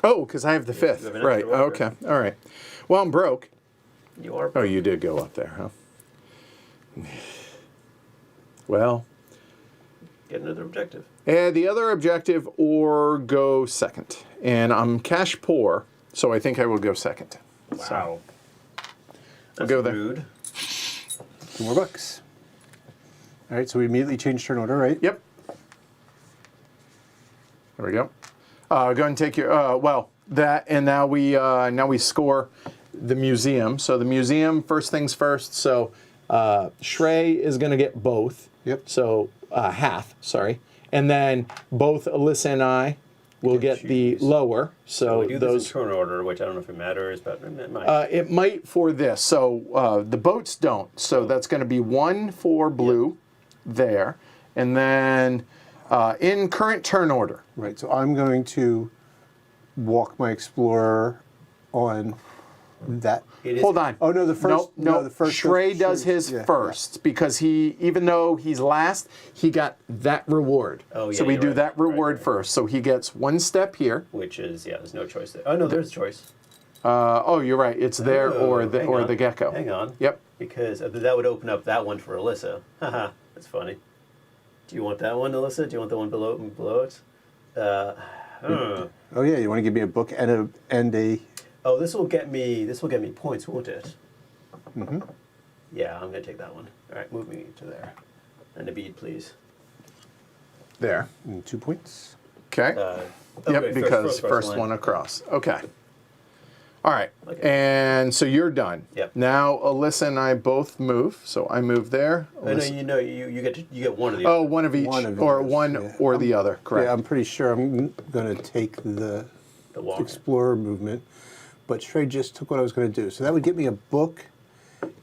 Speaker 1: Oh, because I have the fifth.
Speaker 2: have an
Speaker 1: Right.
Speaker 2: extra worker.
Speaker 1: Okay. All right. Well, I'm broke.
Speaker 2: You are.
Speaker 1: Oh, you did go up there, huh? Well,
Speaker 2: Get another objective.
Speaker 1: the other objective or go second. And I'm cash poor, so I think I will go second.
Speaker 2: Wow. That's
Speaker 1: go there.
Speaker 2: rude.
Speaker 3: $2 more. All right, so we immediately change turn order, right?
Speaker 1: Yep. There we go. Go ahead and take your, that, and now we score the museum. So the museum, first things first. So Shrey is going to get both.
Speaker 3: Yep.
Speaker 1: So half, sorry. And then both Alyssa and I will get the
Speaker 2: choose.
Speaker 1: lower. So
Speaker 2: We do
Speaker 1: those.
Speaker 2: this in turn order, which I don't know if it matters, but it might.
Speaker 1: It might for this. So the boats don't. So that's going to be 1 for blue there. And then in current turn order.
Speaker 3: Right, so I'm going to walk my explorer on that.
Speaker 2: It is-
Speaker 1: Hold on.
Speaker 3: Oh, no, the first.
Speaker 1: No,
Speaker 3: the first.
Speaker 1: Shrey does his
Speaker 3: yeah,
Speaker 1: first because he, even though he's last, he got that reward.
Speaker 2: Oh, yeah,
Speaker 1: so we
Speaker 2: you're
Speaker 1: do
Speaker 2: right.
Speaker 1: that reward
Speaker 2: Right.
Speaker 1: first. So he gets 1 step here.
Speaker 2: Which is, there's no choice there. Oh, no, there's choice.
Speaker 1: Oh, you're right. It's there or the
Speaker 2: Hang on.
Speaker 1: the gecko.
Speaker 2: Hang on.
Speaker 1: Yep.
Speaker 2: Because that would open up that one for Alyssa. Haha, that's funny. Do you want that one, Alyssa? Do you want the one below it?
Speaker 3: Oh yeah, you want to give me a book and a.
Speaker 2: Oh, this will get me points, won't it? Mm-hmm. Yeah, I'm gonna take that one. All right, move me to there. And a bead, please.
Speaker 1: There.
Speaker 3: And 2 points.
Speaker 1: Okay.
Speaker 2: Okay,
Speaker 1: Yep, because first one across. Okay. All right.
Speaker 2: Okay.
Speaker 1: And so you're done.
Speaker 2: Yep.
Speaker 1: Now Alyssa and I both move. So I move there.
Speaker 2: No,
Speaker 1: Alyssa-
Speaker 2: you get one of these.
Speaker 1: Oh, one of each,
Speaker 3: One of
Speaker 1: or
Speaker 3: each,
Speaker 1: one
Speaker 3: yeah.
Speaker 1: or the other. Correct.
Speaker 3: Yeah, I'm pretty sure I'm going to take the
Speaker 2: The walk.
Speaker 3: explorer movement, but Shrey just took what I was going to do. So that would get me a book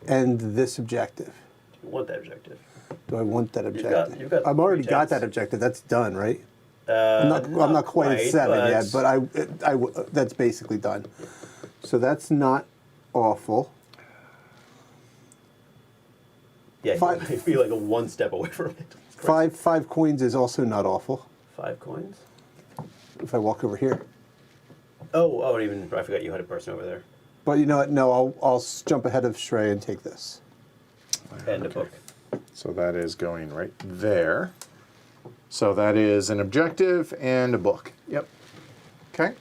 Speaker 3: and this objective.
Speaker 2: You want that objective.
Speaker 3: Do I want that objective?
Speaker 2: you've got
Speaker 3: I've already
Speaker 2: three
Speaker 3: got
Speaker 2: tabs.
Speaker 3: that objective. That's done, right? I'm not quite at 7 yet, but that's basically done. So that's not awful.
Speaker 2: Yeah,
Speaker 3: Five-
Speaker 2: I feel like a one step away from it. It's crazy.
Speaker 3: Five coins is also not awful
Speaker 2: 5 coins.
Speaker 3: if I walk over here.
Speaker 2: I forgot you had a person over there.
Speaker 3: But you know what? No, I'll jump ahead of Shrey and take this.
Speaker 2: And a book.
Speaker 1: So that is going right there. So that is an objective and a book. Yep. Okay.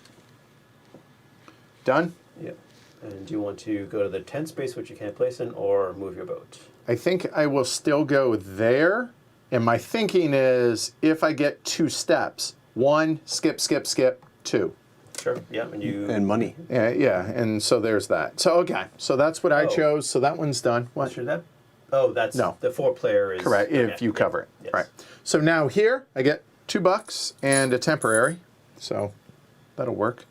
Speaker 1: Done?
Speaker 2: Yep. And do you want to go to the tent space, which you can't place in, or move your boat?
Speaker 1: I think I will still go there. And my thinking is if I get 2 steps, 1, skip, 2.
Speaker 2: Sure. Yeah, and you.
Speaker 3: And money.
Speaker 1: Yeah, and so there's that. So, okay. So that's what I
Speaker 2: Oh.
Speaker 1: chose. So that one's done. What?
Speaker 2: Sure that. Oh, that's
Speaker 1: No.
Speaker 2: the 4-player is
Speaker 1: Correct, if
Speaker 2: okay,
Speaker 1: you
Speaker 2: yeah,
Speaker 1: cover it.
Speaker 2: yes.
Speaker 1: Right. So now here, I get $2 and a temporary. So that'll work.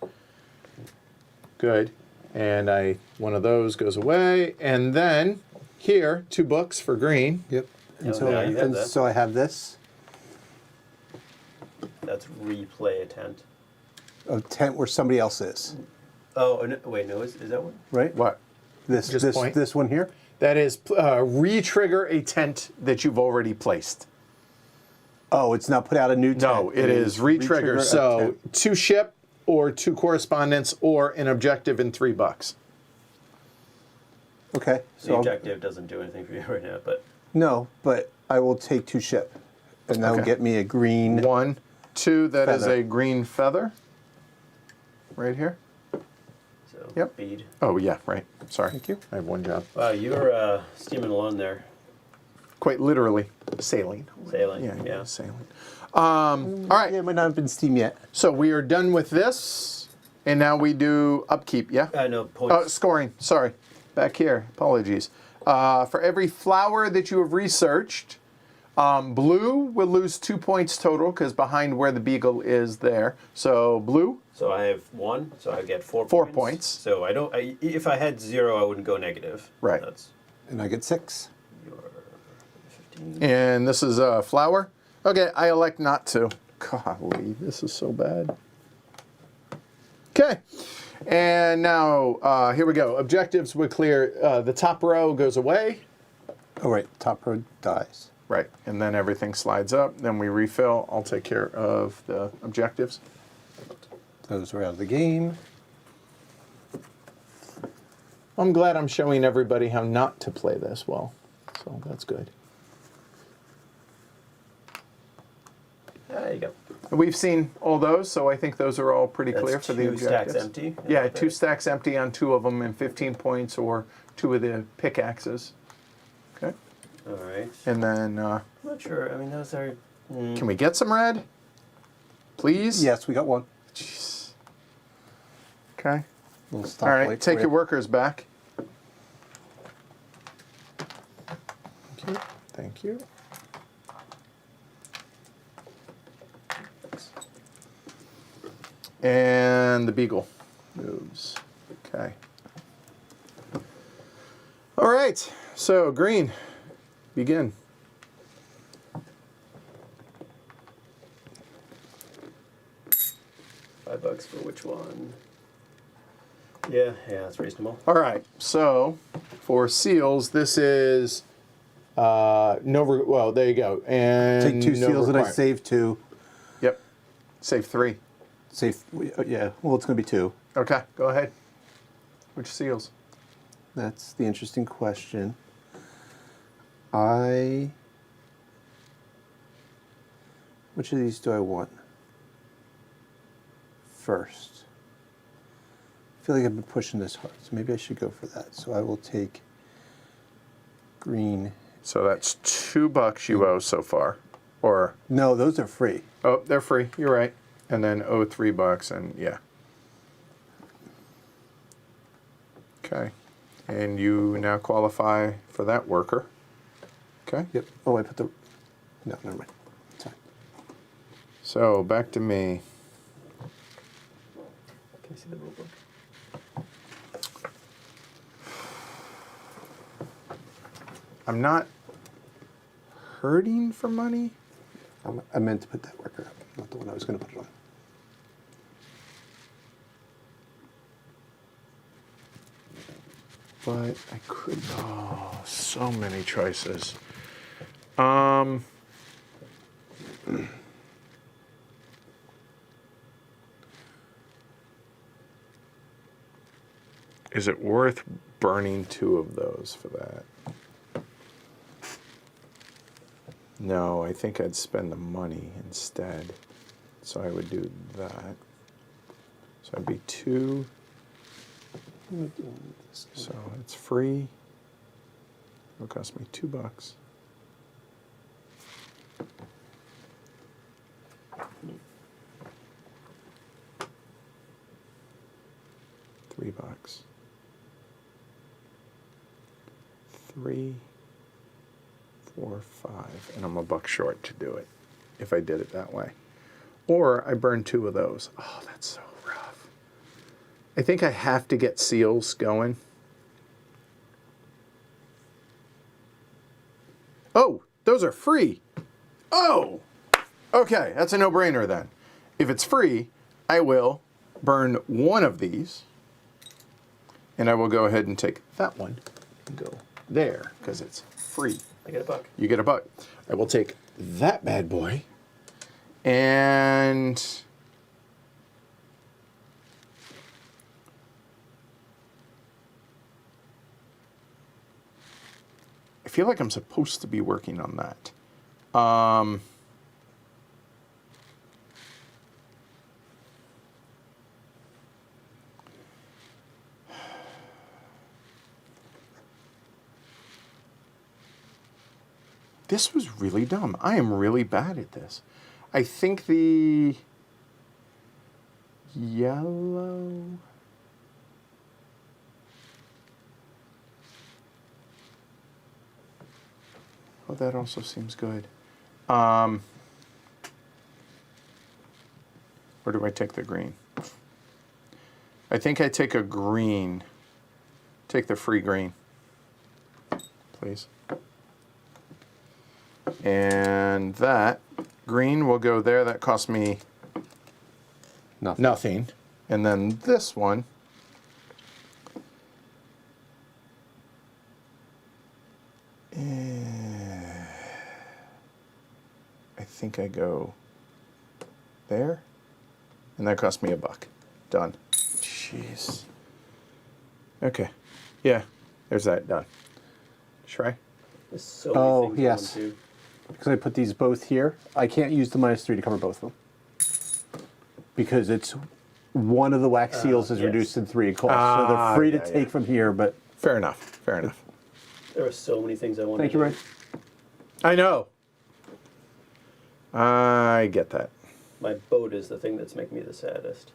Speaker 1: Good. And one of those goes away. And then here, 2 books for green.
Speaker 3: Yep. And
Speaker 2: Oh, now you have that.
Speaker 3: so I have this.
Speaker 2: That's replay a tent.
Speaker 3: A tent where somebody else is.
Speaker 2: Oh, no, wait, no, is that one?
Speaker 3: Right?
Speaker 1: What?
Speaker 3: This
Speaker 1: Just point?
Speaker 3: this one here.
Speaker 1: That is re-trigger a tent that you've already placed.
Speaker 3: Oh, it's not put out a new tent.
Speaker 1: No, it is re-trigger.
Speaker 3: a
Speaker 1: So
Speaker 3: tent.
Speaker 1: 2 ship or 2 correspondence or an objective and $3.
Speaker 3: Okay.
Speaker 2: The
Speaker 3: So
Speaker 2: objective doesn't do anything for you right now, but
Speaker 3: no, but I will take 2 ship, and that will
Speaker 1: Okay.
Speaker 3: get me a green.
Speaker 1: 1, 2. That is
Speaker 3: Feather.
Speaker 1: a green feather. Right here.
Speaker 2: so
Speaker 1: Yep.
Speaker 2: bead.
Speaker 1: Oh yeah, right. Sorry.
Speaker 3: Thank you.
Speaker 1: I have 1 job.
Speaker 2: Wow, you're steaming along there,
Speaker 1: Quite literally, sailing.
Speaker 2: sailing.
Speaker 1: Yeah,
Speaker 2: Yeah.
Speaker 1: sailing. All right.
Speaker 3: Yeah, it might not have been steam yet.
Speaker 1: So we are done with this, and now we do upkeep. Yeah.
Speaker 2: I know points.
Speaker 1: Oh, scoring. Sorry. Back here. Apologies. For every flower that you have researched, blue will lose 2 points total because behind where the beagle is there. So blue.
Speaker 2: So I have 1, so I get 4
Speaker 1: 4 points.
Speaker 2: So I don't. If I had 0, I wouldn't go negative.
Speaker 1: Right.
Speaker 2: That's
Speaker 3: And I get 6.
Speaker 2: your 15.
Speaker 1: And this is a flower. Okay, I elect not to. Golly, this is so bad. Okay. And now, here we go. Objectives would clear. The top row goes away.
Speaker 3: Oh, right. Top row dies.
Speaker 1: Right. And then everything slides up. Then we refill. I'll take care of the objectives.
Speaker 3: Those are out of the game.
Speaker 1: I'm glad I'm showing everybody how not to play this well. So that's good.
Speaker 2: There you go.
Speaker 1: We've seen all those, so I think those are all pretty
Speaker 2: That's
Speaker 1: clear for the
Speaker 2: 2
Speaker 1: objectives.
Speaker 2: stacks empty.
Speaker 1: Yeah,
Speaker 2: Okay.
Speaker 1: 2 stacks empty on 2 of them and 15 points, or 2 of the pickaxes. Okay.
Speaker 2: All right.
Speaker 1: And then,
Speaker 2: I'm not sure. I mean, those are.
Speaker 1: can we get some red? Please?
Speaker 3: Yes, we got 1.
Speaker 1: Jeez. Okay.
Speaker 3: Little stop
Speaker 1: All right,
Speaker 3: light
Speaker 1: take
Speaker 3: for
Speaker 1: your
Speaker 3: you.
Speaker 1: workers back. Thank you. Thank you. And the beagle moves. Okay. All right. So green, begin.
Speaker 2: $5 for which one? Yeah, that's reasonable.
Speaker 1: All right. So for seals, this is well, there you go. And
Speaker 3: Take 2
Speaker 1: no
Speaker 3: seals and I
Speaker 1: requirement.
Speaker 3: save 2.
Speaker 1: Yep. Save 3.
Speaker 3: Save. Yeah. Well, it's going to be 2.
Speaker 1: Okay, go ahead. Which seals?
Speaker 3: That's the interesting question. Which of these do I want first? I feel like I've been pushing this hard, so maybe I should go for that. So I will take green.
Speaker 1: So that's $2 you owe so far. Or,
Speaker 3: No, those are free.
Speaker 1: oh, they're free. You're right. And then owe $3 and yeah. Okay. And you now qualify for that worker. Okay.
Speaker 3: Yep. Oh, I put the. No, never mind. Sorry.
Speaker 1: So back to me.
Speaker 2: Can you see the rule book?
Speaker 1: I'm not hurting for money.
Speaker 3: I meant to put that worker up, not the one I was going to put it on.
Speaker 1: But I could. Oh, so many choices. Is it worth burning 2 of those for that? No, I think I'd spend the money instead. So I would do that. So it'd be 2. So it's free. It'll cost me $2. $3. 3, 4, 5, and I'm $1 short to do it if I did it that way. Or I burn 2 of those. Oh, that's so rough. I think I have to get seals going. Oh, those are free. Oh, okay, that's a no-brainer then. If it's free, I will burn 1 of these, and I will go ahead and take that one and go there because it's free.
Speaker 2: I get a buck.
Speaker 1: You get a buck. I will take that bad boy and I feel like I'm supposed to be working on that. This was really dumb. I am really bad at this. I think the yellow... Oh, that also seems good. Or do I take the green? I think I take a green. Take the free green, please. And that green will go there. That cost me nothing. And then this one. I think I go there. And that cost me a buck. Done. Jeez. Okay. Yeah. There's that. Done. Try.
Speaker 2: There's so many
Speaker 3: Oh,
Speaker 2: things
Speaker 3: yes.
Speaker 2: going to.
Speaker 3: Because I put these both here, I can't use the -3 to cover both of them. Because it's one of the wax seals is
Speaker 2: yes.
Speaker 3: reduced in 3 in cost. So they're free to take from here, but
Speaker 1: Fair enough. Fair enough.
Speaker 2: There are so many things I want
Speaker 3: thank
Speaker 2: to
Speaker 3: you,
Speaker 2: do.
Speaker 3: Ray.
Speaker 1: I know. I get that.
Speaker 2: My boat is the thing that's making me the saddest.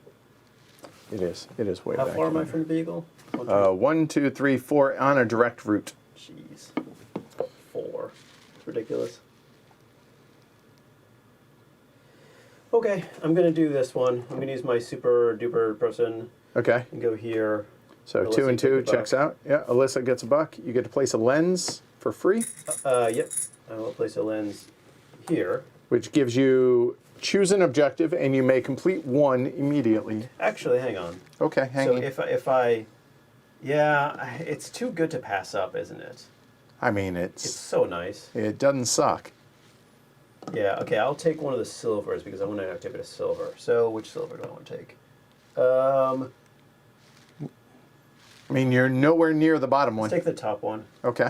Speaker 1: It is. It is way
Speaker 2: How
Speaker 1: back.
Speaker 2: far am I
Speaker 1: in
Speaker 2: from the Beagle?
Speaker 1: there. 1, 2, 3, 4 on a direct route.
Speaker 2: Jeez. 4. It's ridiculous. Okay, I'm going to do this one. I'm going to use my super duper person
Speaker 1: Okay.
Speaker 2: and go here.
Speaker 1: So
Speaker 2: Alyssa,
Speaker 1: 2 and
Speaker 2: you
Speaker 1: 2
Speaker 2: get the
Speaker 1: checks
Speaker 2: buck.
Speaker 1: out. Yeah. Alyssa gets a buck. You get to place a lens for free,
Speaker 2: Yep. I will place a lens here.
Speaker 1: which gives you choose an objective and you may complete one immediately.
Speaker 2: Actually, hang on.
Speaker 1: Okay. Hang
Speaker 2: So
Speaker 1: on.
Speaker 2: if I, yeah, it's too good to pass up, isn't it?
Speaker 1: I mean,
Speaker 2: It's
Speaker 1: it's
Speaker 2: so nice.
Speaker 1: it doesn't suck.
Speaker 2: Yeah. Okay, I'll take one of the silvers because I want to activate a silver. So which silver do I want to take?
Speaker 1: I mean, you're nowhere near the bottom
Speaker 2: Let's
Speaker 1: one.
Speaker 2: take the top one.
Speaker 1: Okay.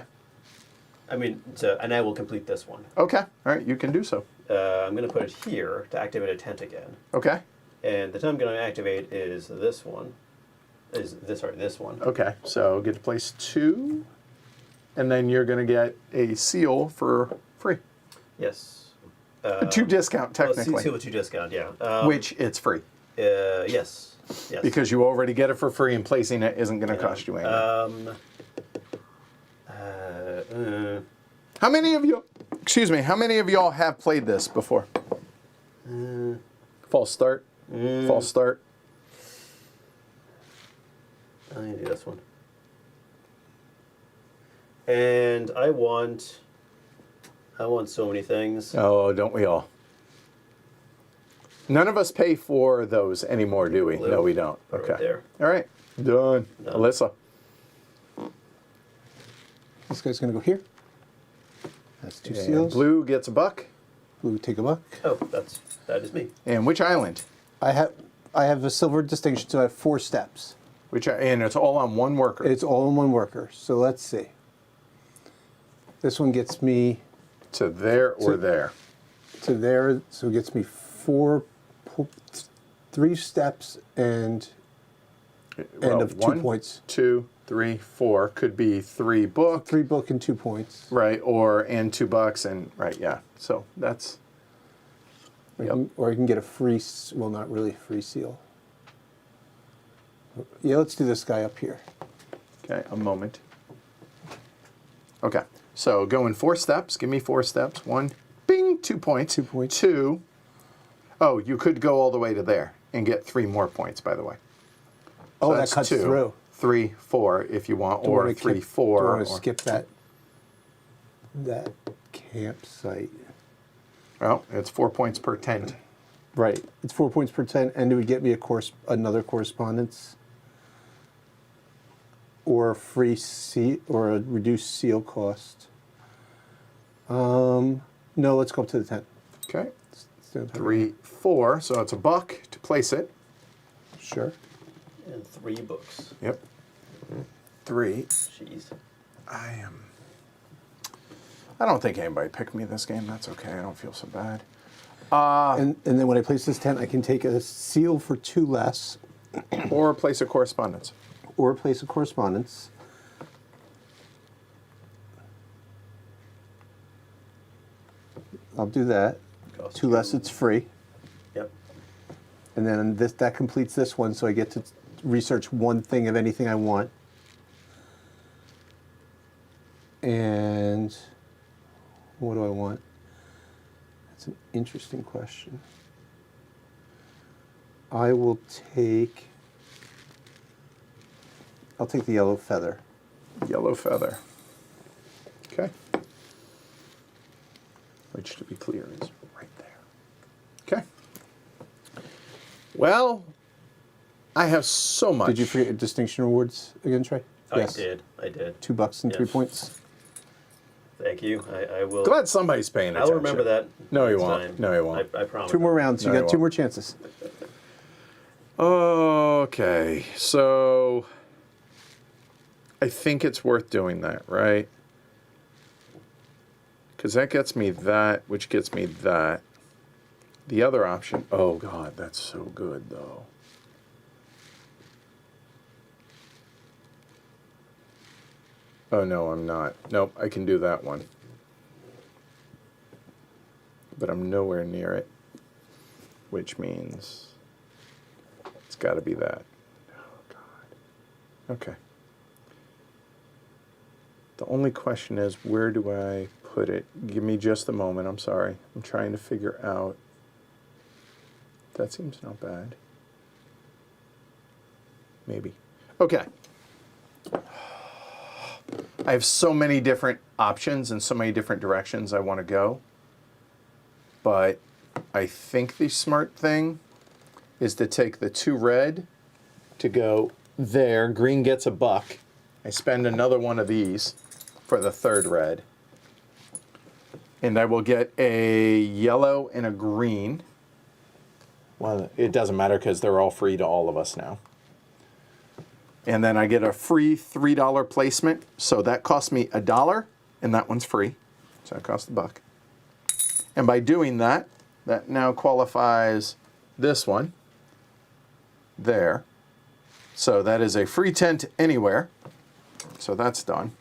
Speaker 2: I mean, so and I will complete this one.
Speaker 1: Okay. All right. You can do so.
Speaker 2: I'm going to put it here to activate a tent again.
Speaker 1: Okay.
Speaker 2: And the tent I'm going to activate is this one. This one.
Speaker 1: Okay. So get to place 2, and then you're going to get a seal for free.
Speaker 2: Yes.
Speaker 1: 2 discount technically,
Speaker 2: Seal with 2 discount, yeah.
Speaker 1: which it's free
Speaker 2: Yes. Yes.
Speaker 1: because you already get it for free, and placing it isn't going to cost you anything. How many of you? Excuse me. How many of y'all have played this before? False start. False start.
Speaker 2: I'm going to do this one. And I want so many things.
Speaker 1: Oh, don't we all? None of us pay for those anymore, do we?
Speaker 2: Blue.
Speaker 1: No, we don't.
Speaker 2: Put it
Speaker 1: Okay.
Speaker 2: right there.
Speaker 1: All right. Done.
Speaker 2: Done.
Speaker 1: Alyssa.
Speaker 3: This guy's going to go here. That's 2
Speaker 1: And
Speaker 3: seals.
Speaker 1: Blue gets a buck.
Speaker 3: Blue, take a buck.
Speaker 2: Oh, that is me.
Speaker 1: And which island?
Speaker 3: I have a silver distinction, so I have 4 steps.
Speaker 1: And it's all on one worker.
Speaker 3: It's all in one worker. So let's see. This one gets me
Speaker 1: to there or there.
Speaker 3: to there, so it gets me 3 steps and
Speaker 1: Well,
Speaker 3: of 2
Speaker 1: 1,
Speaker 3: points.
Speaker 1: 2, 3, 4 could be 3 book,
Speaker 3: 3 book and 2 points.
Speaker 1: right? And 2 bucks, and right, yeah. So that's
Speaker 3: Or I can get a free, well, not really free seal. Yeah, let's do this guy up here.
Speaker 1: okay. A moment. Okay, so go in 4 steps. Give me 4 steps. 1, bing, 2 points.
Speaker 3: 2 points.
Speaker 1: 2. Oh, you could go all the way to there and get 3 more points, by the way.
Speaker 3: Oh,
Speaker 1: So
Speaker 3: that
Speaker 1: that's
Speaker 3: cuts
Speaker 1: 2,
Speaker 3: through.
Speaker 1: 3, 4 if you want,
Speaker 3: Don't
Speaker 1: or
Speaker 3: wanna
Speaker 1: 3,
Speaker 3: don't
Speaker 1: 4.
Speaker 3: want to skip that campsite.
Speaker 1: Well, it's 4 points per tent.
Speaker 3: Right. It's 4 points per 10, and it would get me another correspondence. or a free seal or a reduced seal cost. No, let's go up to the 10.
Speaker 1: Okay.
Speaker 3: Stay on top of
Speaker 1: 3, 4. So it's a buck to place it.
Speaker 3: it. Sure.
Speaker 2: And 3 books.
Speaker 1: Yep. 3.
Speaker 2: Jeez.
Speaker 1: I don't think anybody picked me this game. That's okay. I don't feel so bad.
Speaker 3: And then when I place this 10, I can take a seal for 2 less,
Speaker 1: Or place a correspondence.
Speaker 3: or place a correspondence. I'll do that.
Speaker 2: Cost
Speaker 3: 2 less, it's free.
Speaker 2: Yep.
Speaker 3: And then that completes this one, so I get to research one thing of anything I want. And what do I want? That's an interesting question. I'll take the yellow feather.
Speaker 1: Yellow feather. Okay. Which, to be clear, is right there. Okay. Well, I have so much.
Speaker 3: Did you forget your distinction rewards again, Trey?
Speaker 2: I did.
Speaker 3: $2 and 3
Speaker 2: Yes.
Speaker 3: points.
Speaker 2: Thank you. I will.
Speaker 1: Glad somebody's paying attention.
Speaker 2: I'll remember that.
Speaker 1: No, you
Speaker 2: next
Speaker 1: won't.
Speaker 2: time.
Speaker 1: No, you won't.
Speaker 2: I promise.
Speaker 3: 2 more rounds. You
Speaker 1: No,
Speaker 3: got
Speaker 1: you
Speaker 3: 2
Speaker 1: won't.
Speaker 3: more chances.
Speaker 1: Okay, so I think it's worth doing that, right? Because that gets me that, which gets me that. The other option, oh God, that's so good though. Oh no, I'm not. Nope, I can do that one. But I'm nowhere near it, which means it's got to be that. Oh God. Okay. The only question is, where do I put it? Give me just a moment. I'm sorry. I'm trying to figure out. That seems not bad. Maybe. Okay. I have so many different options and so many different directions I want to go. But I think the smart thing is to take the 2 red to go there. Green gets a buck. I spend another one of these for the 3rd red. And I will get a yellow and a green. Well, it doesn't matter because they're all free to all of us now. And then I get a free $3 placement. So that cost me $1, and that one's free. So it costs $1. And by doing that, that now qualifies this one there. So that is a free tent anywhere. So that's done.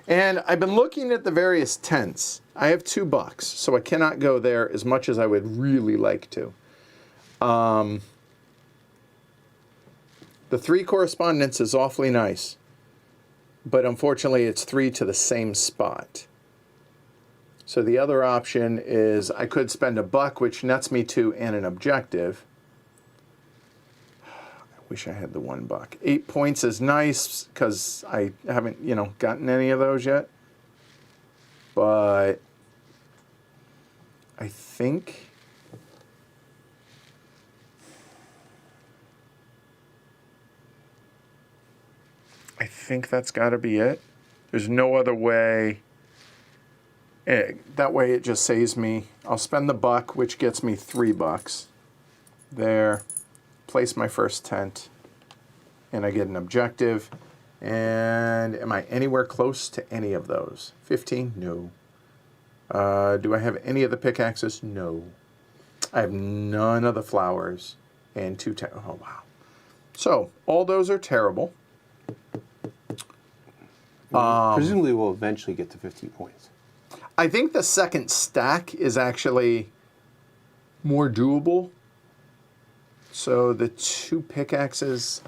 Speaker 1: And I've been looking at the various tents. I have $2, so I cannot go there as much as I would really like to. The 3 correspondence is awfully nice, but unfortunately it's 3 to the same spot. So the other option is I could spend $1, which nets me 2 and an objective. I wish I had the $1. 8 points is nice because I haven't, gotten any of those yet. But I think that's got to be it. There's no other way. That way it just saves me. I'll spend the $1, which gets me $3. There. Place my first tent. And I get an objective. And am I anywhere close to any of those? 15? No. Do I have any of the pickaxes? No. I have none of the flowers. And 2 oh, wow. So, all those are terrible.
Speaker 3: Presumably we'll eventually get to 15 points.
Speaker 1: I think the second stack is actually more doable. So the 2 pickaxes,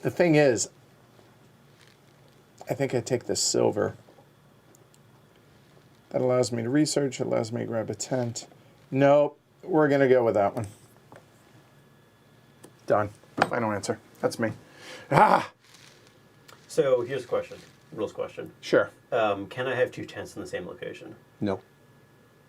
Speaker 1: the thing is, I think I take the silver. That allows me to research, it allows me to grab a tent. Nope, we're going to go with that one. Done. Final answer. That's me. Ah!
Speaker 2: So here's a question. Rules question.
Speaker 1: Sure.
Speaker 2: Can I have 2 tents in the same location?
Speaker 3: No.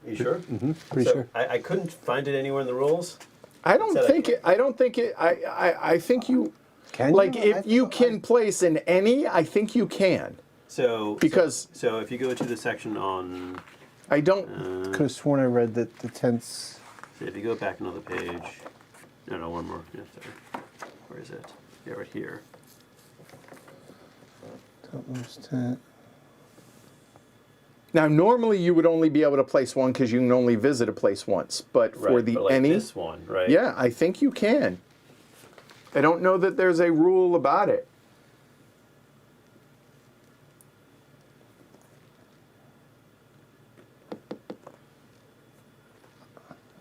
Speaker 2: You sure?
Speaker 3: Mm-hmm. Pretty
Speaker 2: So
Speaker 3: sure.
Speaker 2: I couldn't find it anywhere in the rules.
Speaker 1: I don't
Speaker 2: Said I
Speaker 1: think
Speaker 2: can't.
Speaker 1: it, I don't think it, I think you,
Speaker 3: Can
Speaker 1: Like,
Speaker 3: you?
Speaker 1: if you can place in any, I think you can.
Speaker 2: So
Speaker 1: Because-
Speaker 2: so if you go to the section on,
Speaker 1: I don't.
Speaker 3: could have sworn I read that the tents.
Speaker 2: so if you go back another page, no, one more. Yeah, sorry. Where is it? Yeah, right here.
Speaker 3: Topmost tent.
Speaker 1: Now, normally you would only be able to place one because you can only visit a place once. But for
Speaker 2: Right,
Speaker 1: the
Speaker 2: but like
Speaker 1: any,
Speaker 2: this one, right?
Speaker 1: yeah, I think you can. I don't know that there's a rule about it.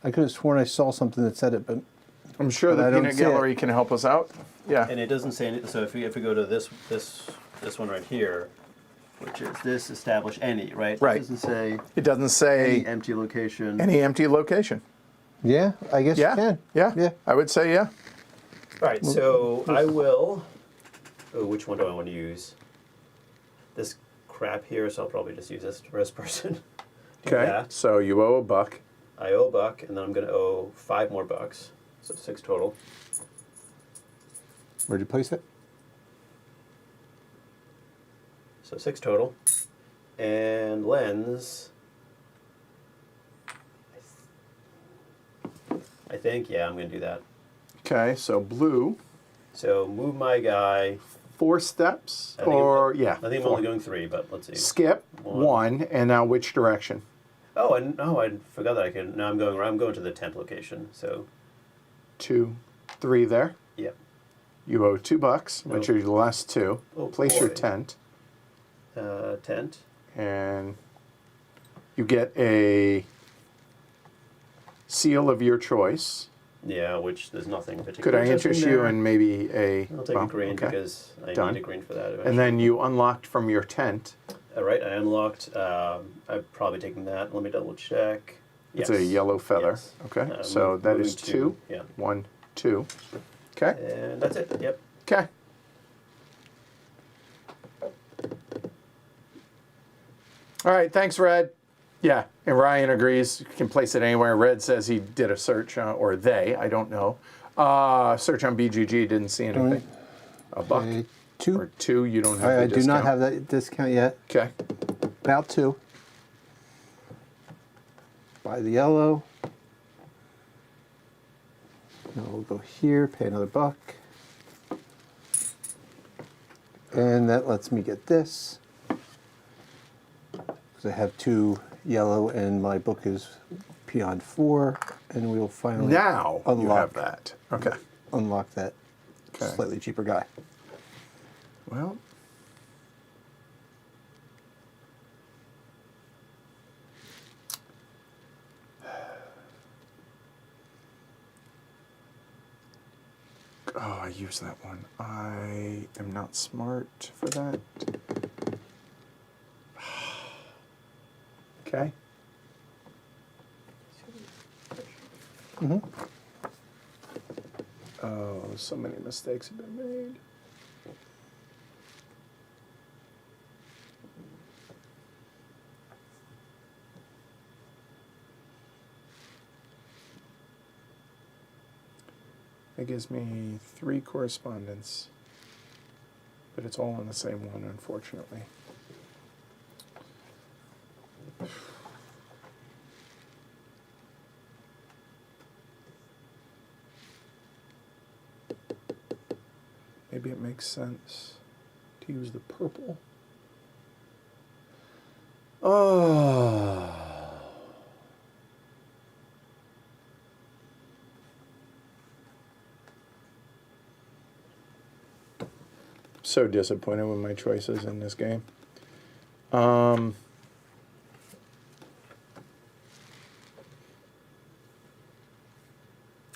Speaker 3: I could have sworn I saw something that said it, but
Speaker 1: I'm sure
Speaker 3: But I
Speaker 1: the
Speaker 3: don't
Speaker 1: peanut
Speaker 3: see it.
Speaker 1: gallery can help us out. Yeah.
Speaker 2: And it doesn't say any, so if we go to this one right here, which is this establish any, right?
Speaker 1: Right.
Speaker 2: It doesn't say
Speaker 1: It doesn't
Speaker 2: any
Speaker 1: say
Speaker 2: empty location.
Speaker 1: any empty location.
Speaker 3: yeah, I guess
Speaker 1: Yeah.
Speaker 3: you can.
Speaker 1: Yeah.
Speaker 3: Yeah.
Speaker 1: I would say yeah.
Speaker 2: All right, so I will. Oh, which one do I want to use? This crap here, so I'll probably just use this first person. Do
Speaker 1: Okay.
Speaker 2: that.
Speaker 1: So you owe $1.
Speaker 2: I owe $1, and then I'm going to owe $5 more, so 6 total.
Speaker 3: Where'd you place it?
Speaker 2: So 6 total. And lens. I think, yeah, I'm going to do that.
Speaker 1: Okay. So blue,
Speaker 2: So move my guy.
Speaker 1: 4 steps,
Speaker 2: I think
Speaker 1: or yeah.
Speaker 2: I think I'm
Speaker 1: 4.
Speaker 2: only going 3, but let's see.
Speaker 1: Skip 1, and now which direction?
Speaker 2: Oh, and no, I forgot that I can. No, I'm going to the 10th location. So
Speaker 1: 2, 3 there.
Speaker 2: yep.
Speaker 1: You owe $2, which
Speaker 2: Oh.
Speaker 1: are your last 2.
Speaker 2: Oh,
Speaker 1: Place your
Speaker 2: boy.
Speaker 1: tent,
Speaker 2: Tent.
Speaker 1: and you get a seal of your choice.
Speaker 2: Yeah, which there's nothing particular.
Speaker 1: Could I
Speaker 2: interesting
Speaker 1: interest you
Speaker 2: there.
Speaker 1: in maybe a?
Speaker 2: I'll take
Speaker 1: well,
Speaker 2: a green
Speaker 1: okay.
Speaker 2: because I
Speaker 1: Done.
Speaker 2: need a green for that. Eventually.
Speaker 1: And then you unlocked from your tent.
Speaker 2: All right, I unlocked. I'm probably taking that. Let me double check.
Speaker 1: It's a yellow feather.
Speaker 2: Yes.
Speaker 1: Okay, so that
Speaker 2: moving
Speaker 1: is 2.
Speaker 2: Yeah.
Speaker 1: 1, 2. Okay.
Speaker 2: And that's it. Yep.
Speaker 1: Okay. All right. Thanks, Red. Yeah, and Ryan agrees. You can place it anywhere. Red says he did a search, or they. I don't know. Search on BGG. Didn't see anything. $1
Speaker 3: Okay, 2.
Speaker 1: or 2. You don't have.
Speaker 3: I
Speaker 1: the
Speaker 3: do not
Speaker 1: discount.
Speaker 3: have that discount yet.
Speaker 1: Okay.
Speaker 3: About 2. Buy the yellow. Now we'll go here, pay another $1. And that lets me get this. Because I have 2 yellow and my book is peon 4. And we will finally
Speaker 1: Now you have
Speaker 3: unlock
Speaker 1: that. Okay.
Speaker 3: unlock that
Speaker 1: Okay.
Speaker 3: slightly cheaper guy.
Speaker 1: Well. Oh, I use that one. I am not smart for that. Okay. Oh, so many mistakes have been made. That gives me 3 correspondence, but it's all on the same one, unfortunately. Maybe it makes sense to use the purple. Oh. So disappointed with my choices in this game.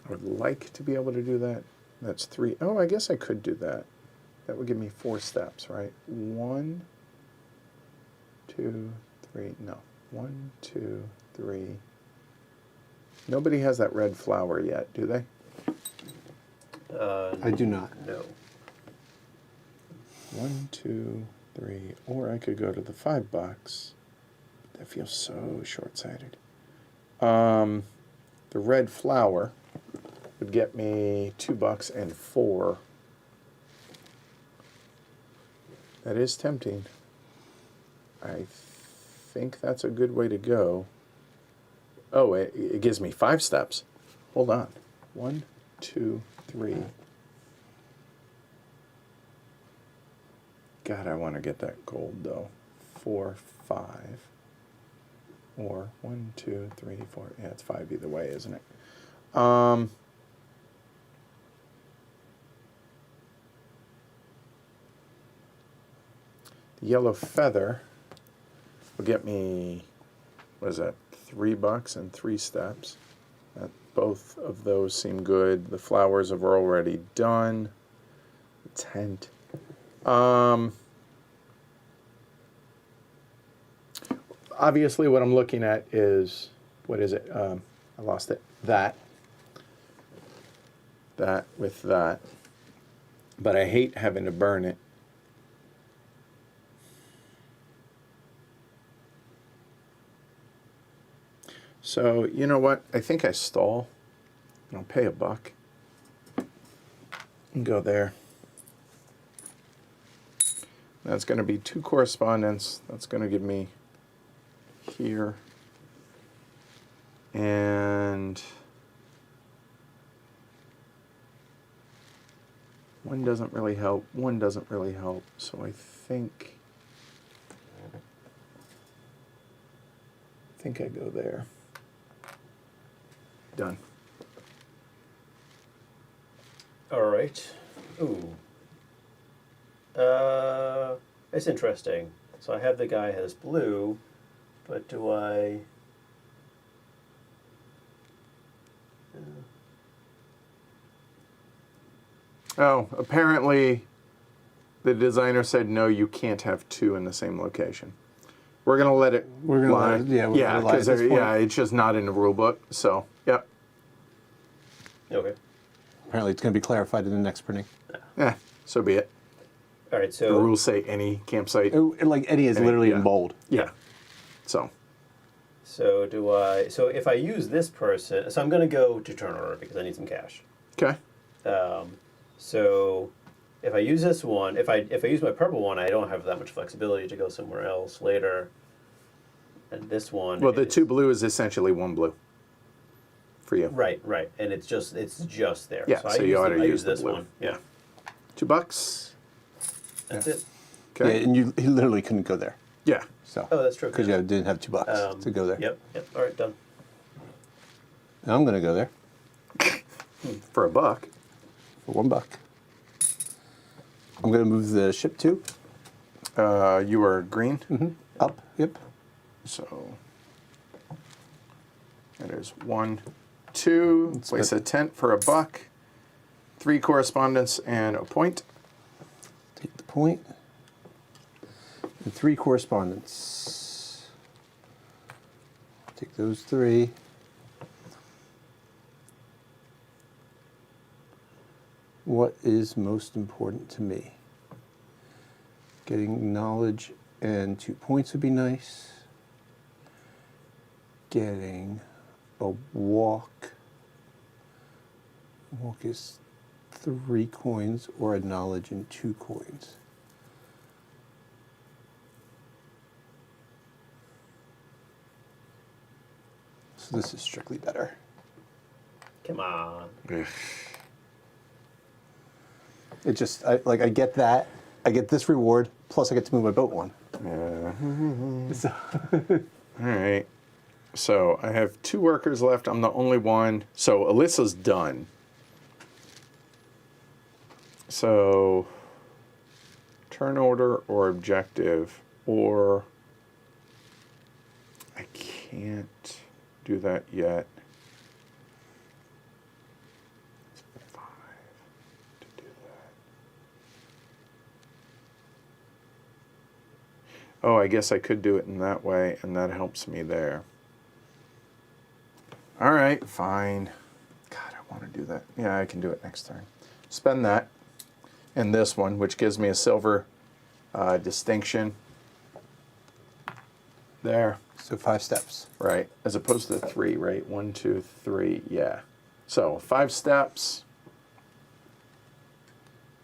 Speaker 1: I would like to be able to do that. That's 3. Oh, I guess I could do that. That would give me 4 steps, right? 1, 2, 3. No. 1, 2, 3. Nobody has that red flower yet, do they?
Speaker 3: I do not.
Speaker 2: No.
Speaker 1: 1, 2, 3. Or I could go to the $5. That feels so short-sighted. The red flower would get me $2 and 4 That is tempting. I think that's a good way to go. Oh, it gives me 5 steps. Hold on. 1, 2, 3. God, I want to get that gold though. 4, 5. Or 1, 2, 3, 4. Yeah, it's 5 either way, isn't it? The yellow feather will get me, what is that, $3 and 3 steps. Both of those seem good. The flowers are already done. The tent. Obviously, what I'm looking at is, what is it? I lost it. That with that. But I hate having to burn it. So, you know what? I think I stall. I'll pay $1 and go there. That's going to be 2 correspondence. That's going to give me here. And one doesn't really help. One doesn't really help. So I think I go there. Done.
Speaker 2: All right. Ooh. It's interesting. So I have the guy has blue, but do I...
Speaker 1: Oh, apparently the designer said, no, you can't have 2 in the same location. We're going to let it lie.
Speaker 3: Yeah,
Speaker 1: because it's just not in the rule book. So, yep.
Speaker 2: Okay.
Speaker 3: Apparently, it's going to be clarified in the next printing.
Speaker 1: Yeah, so be it.
Speaker 2: All right,
Speaker 1: The
Speaker 2: so...
Speaker 1: rules say any campsite.
Speaker 3: Like Eddie is literally
Speaker 1: yeah.
Speaker 3: in bold.
Speaker 1: Yeah. So
Speaker 2: So if I use this person... So I'm going to go to turn order because I need some cash.
Speaker 1: okay.
Speaker 2: So if I use this one, if I use my purple one, I don't have that much flexibility to go somewhere else later. And this one...
Speaker 1: Well, the 2 blue is essentially 1 blue for you.
Speaker 2: Right, and it's just there.
Speaker 1: Yeah, so you ought to use the
Speaker 2: this
Speaker 1: blue.
Speaker 2: one. Yeah.
Speaker 1: $2.
Speaker 2: That's it.
Speaker 3: Yeah,
Speaker 1: Okay.
Speaker 3: and he literally couldn't go there.
Speaker 1: Yeah.
Speaker 3: So.
Speaker 2: Oh, that's true.
Speaker 3: Because you didn't have $2 to go there.
Speaker 2: Yep. All right, done.
Speaker 3: And I'm going to go there
Speaker 1: For $1.
Speaker 3: for $1. I'm going to move the ship too.
Speaker 1: You are green.
Speaker 3: Up. Yep.
Speaker 1: So that is 1, 2. Place a tent for $1. 3 correspondence and a point.
Speaker 3: Take the point. And 3 correspondence. Take those 3. What is most important to me? Getting knowledge and 2 points would be nice. Getting a walk. Walk is 3 coins, or a knowledge and 2 coins. So this is strictly better.
Speaker 2: Come on.
Speaker 3: It just, I get that. I get this reward, plus I get to move my boat 1. So,
Speaker 1: All right. So I have 2 workers left. I'm the only one. So Alyssa's done. So turn order or objective, or I can't do that yet. It's 5 to do that. Oh, I guess I could do it in that way, and that helps me there. All right, fine. God, I want to do that. Yeah, I can do it next turn. Spend that and this one, which gives me a silver distinction. There.
Speaker 3: so 5 steps.
Speaker 1: Right, as opposed to 3, right? 1, 2, 3, yeah. So 5 steps.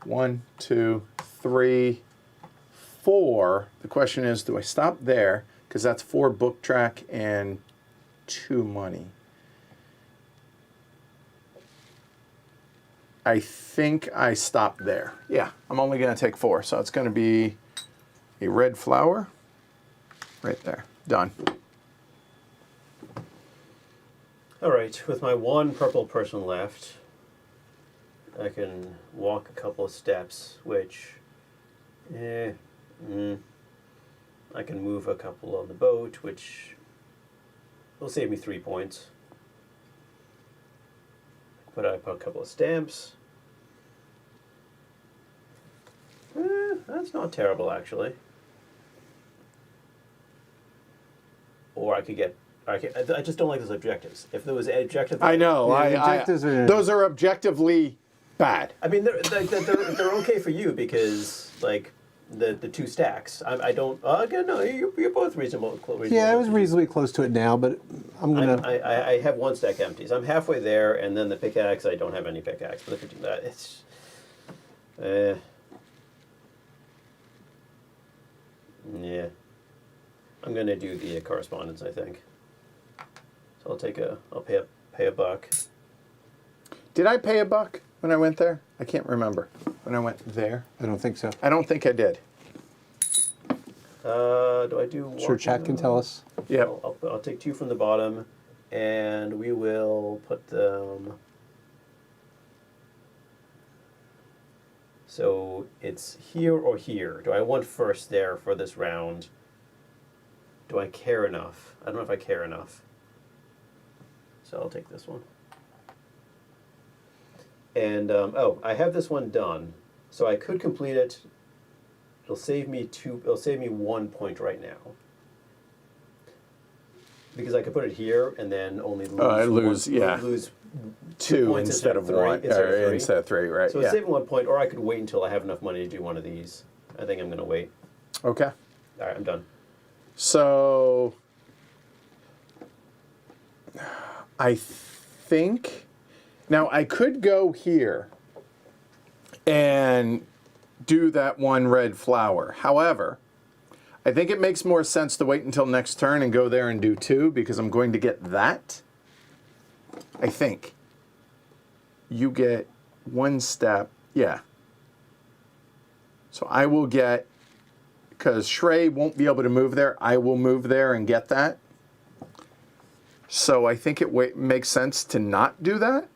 Speaker 1: 1, 2, 3, 4. The question is, do I stop there? Because that's 4 book track and 2 money. I think I stop there. Yeah, I'm only going to take 4. So it's going to be a red flower right there. Done.
Speaker 2: All right, with my 1 purple person left, I can walk a couple of steps, which, I can move a couple on the boat, which will save me 3 points. But I put a couple of stamps. That's not terrible, actually. Or I just don't like those objectives. If there was an objective,
Speaker 1: I know.
Speaker 3: Yeah, objectives are-
Speaker 1: those are objectively bad.
Speaker 2: I mean, they're okay for you because like the 2 stacks. I don't. Again, no, you're both reasonable.
Speaker 3: Yeah, I was reasonably close to it now, but I'm gonna.
Speaker 2: I have 1 stack empties. I'm halfway there, and then the pickaxe. I don't have any pickaxe. But if you do that, it's. Yeah. I'm gonna do the correspondence, I think. So I'll pay a buck.
Speaker 1: Did I pay a buck when I went there? I can't remember when I went there.
Speaker 3: I don't think so.
Speaker 1: I don't think I did.
Speaker 2: Do I do?
Speaker 3: Sure, chat can tell us.
Speaker 1: Yep.
Speaker 2: I'll take 2 from the bottom, and we will put them. So it's here or here. Do I want first there for this round? Do I care enough? I don't know if I care enough. So I'll take this one. And I have this one done, so I could complete it. It'll save me 2. It'll save me 1 point right now. Because I could put it here and then only lose.
Speaker 1: Lose 2
Speaker 2: points
Speaker 1: instead of
Speaker 2: 3,
Speaker 1: 1, or instead of 3, right?
Speaker 2: So it's saving 1 point, or I could wait until I have enough money to do one of these. I think I'm going to wait.
Speaker 1: Okay.
Speaker 2: All right, I'm done.
Speaker 1: So I think now I could go here and do that 1 red flower. However, I think it makes more sense to wait until next turn and go there and do 2 because I'm going to get that. I think. You get 1 step. Yeah. So I will get, because Shrey won't be able to move there, I will move there and get that. So I think it makes sense to not do that.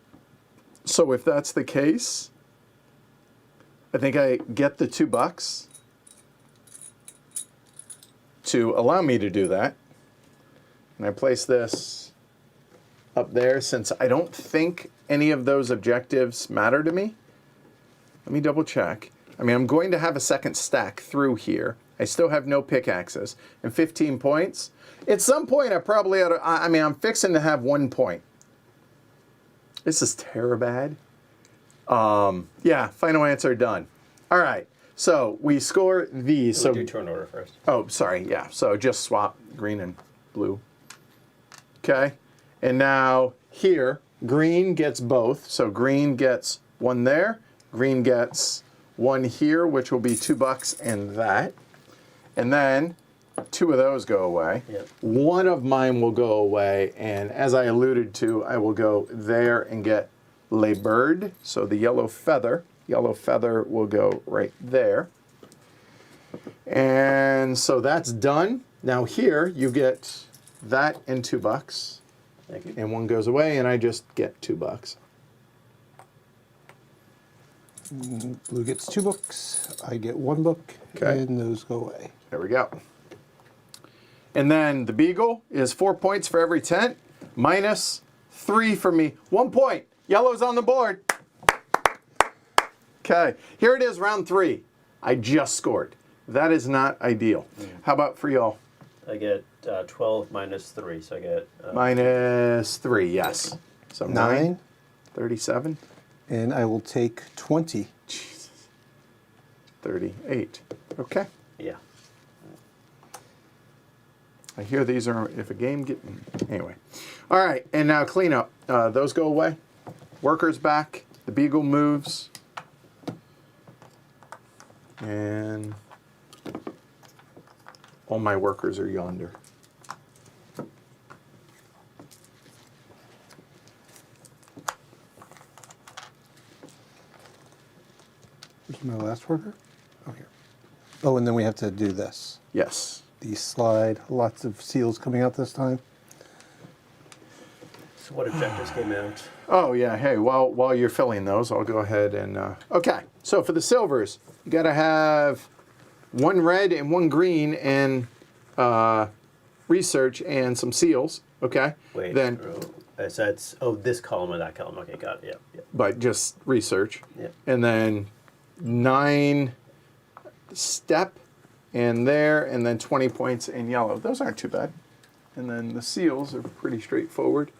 Speaker 1: So if that's the case, I think I get the $2 to allow me to do that. And I place this up there since I don't think any of those objectives matter to me. Let me double check. I mean, I'm going to have a second stack through here. I still have no pickaxes and 15 points. At some point, I probably ought to, I mean, I'm fixing to have 1 point. This is terrible. Yeah, final answer done. All right, so we score these.
Speaker 2: We'll do turn order first.
Speaker 1: Oh, sorry, yeah. So just swap green and blue. Okay, and now here, green gets both. So green gets 1 there. Green gets 1 here, which will be $2 and that. And then 2 of those go away.
Speaker 2: Yep.
Speaker 1: 1 of mine will go away, and as I alluded to, I will go there and get Le Bird, so the yellow feather. Yellow feather will go right there. And so that's done. Now here you get that and $2.
Speaker 2: Thank you.
Speaker 1: And 1 goes away, and I just get $2.
Speaker 3: Blue gets 2 books. I get 1 book,
Speaker 1: Okay.
Speaker 3: and those go away.
Speaker 1: There we go. And then the beagle is 4 points for every tent, minus 3 for me. 1 point. Yellow's on the board. Okay, here it is, round 3. I just scored. That is not ideal. How about for y'all?
Speaker 2: I get 12 minus 3, so I get...
Speaker 1: Minus 3, yes. So
Speaker 3: 9.
Speaker 1: 37.
Speaker 3: And I will take 20.
Speaker 1: Jesus. 38. Okay.
Speaker 2: Yeah.
Speaker 1: I hear these are, if a game get, anyway. All right, and now cleanup. Those go away. Workers back. The beagle moves. And All my workers are yonder.
Speaker 3: Where's my last worker? Oh, here. Oh, and then we have to do this.
Speaker 1: Yes.
Speaker 3: The slide. Lots of seals coming out this time.
Speaker 2: So what objectives came out?
Speaker 1: Oh yeah. Hey, while you're filling those, I'll go ahead and okay. So for the silvers, you got to have one red and one green and research and some seals. Okay.
Speaker 2: Wait.
Speaker 1: Then,
Speaker 2: So it's this column or that column. Okay, got it. Yeah.
Speaker 1: but just research.
Speaker 2: Yeah.
Speaker 1: And then 9 step and there, and then 20 points in yellow. Those aren't too bad. And then the seals are pretty straightforward.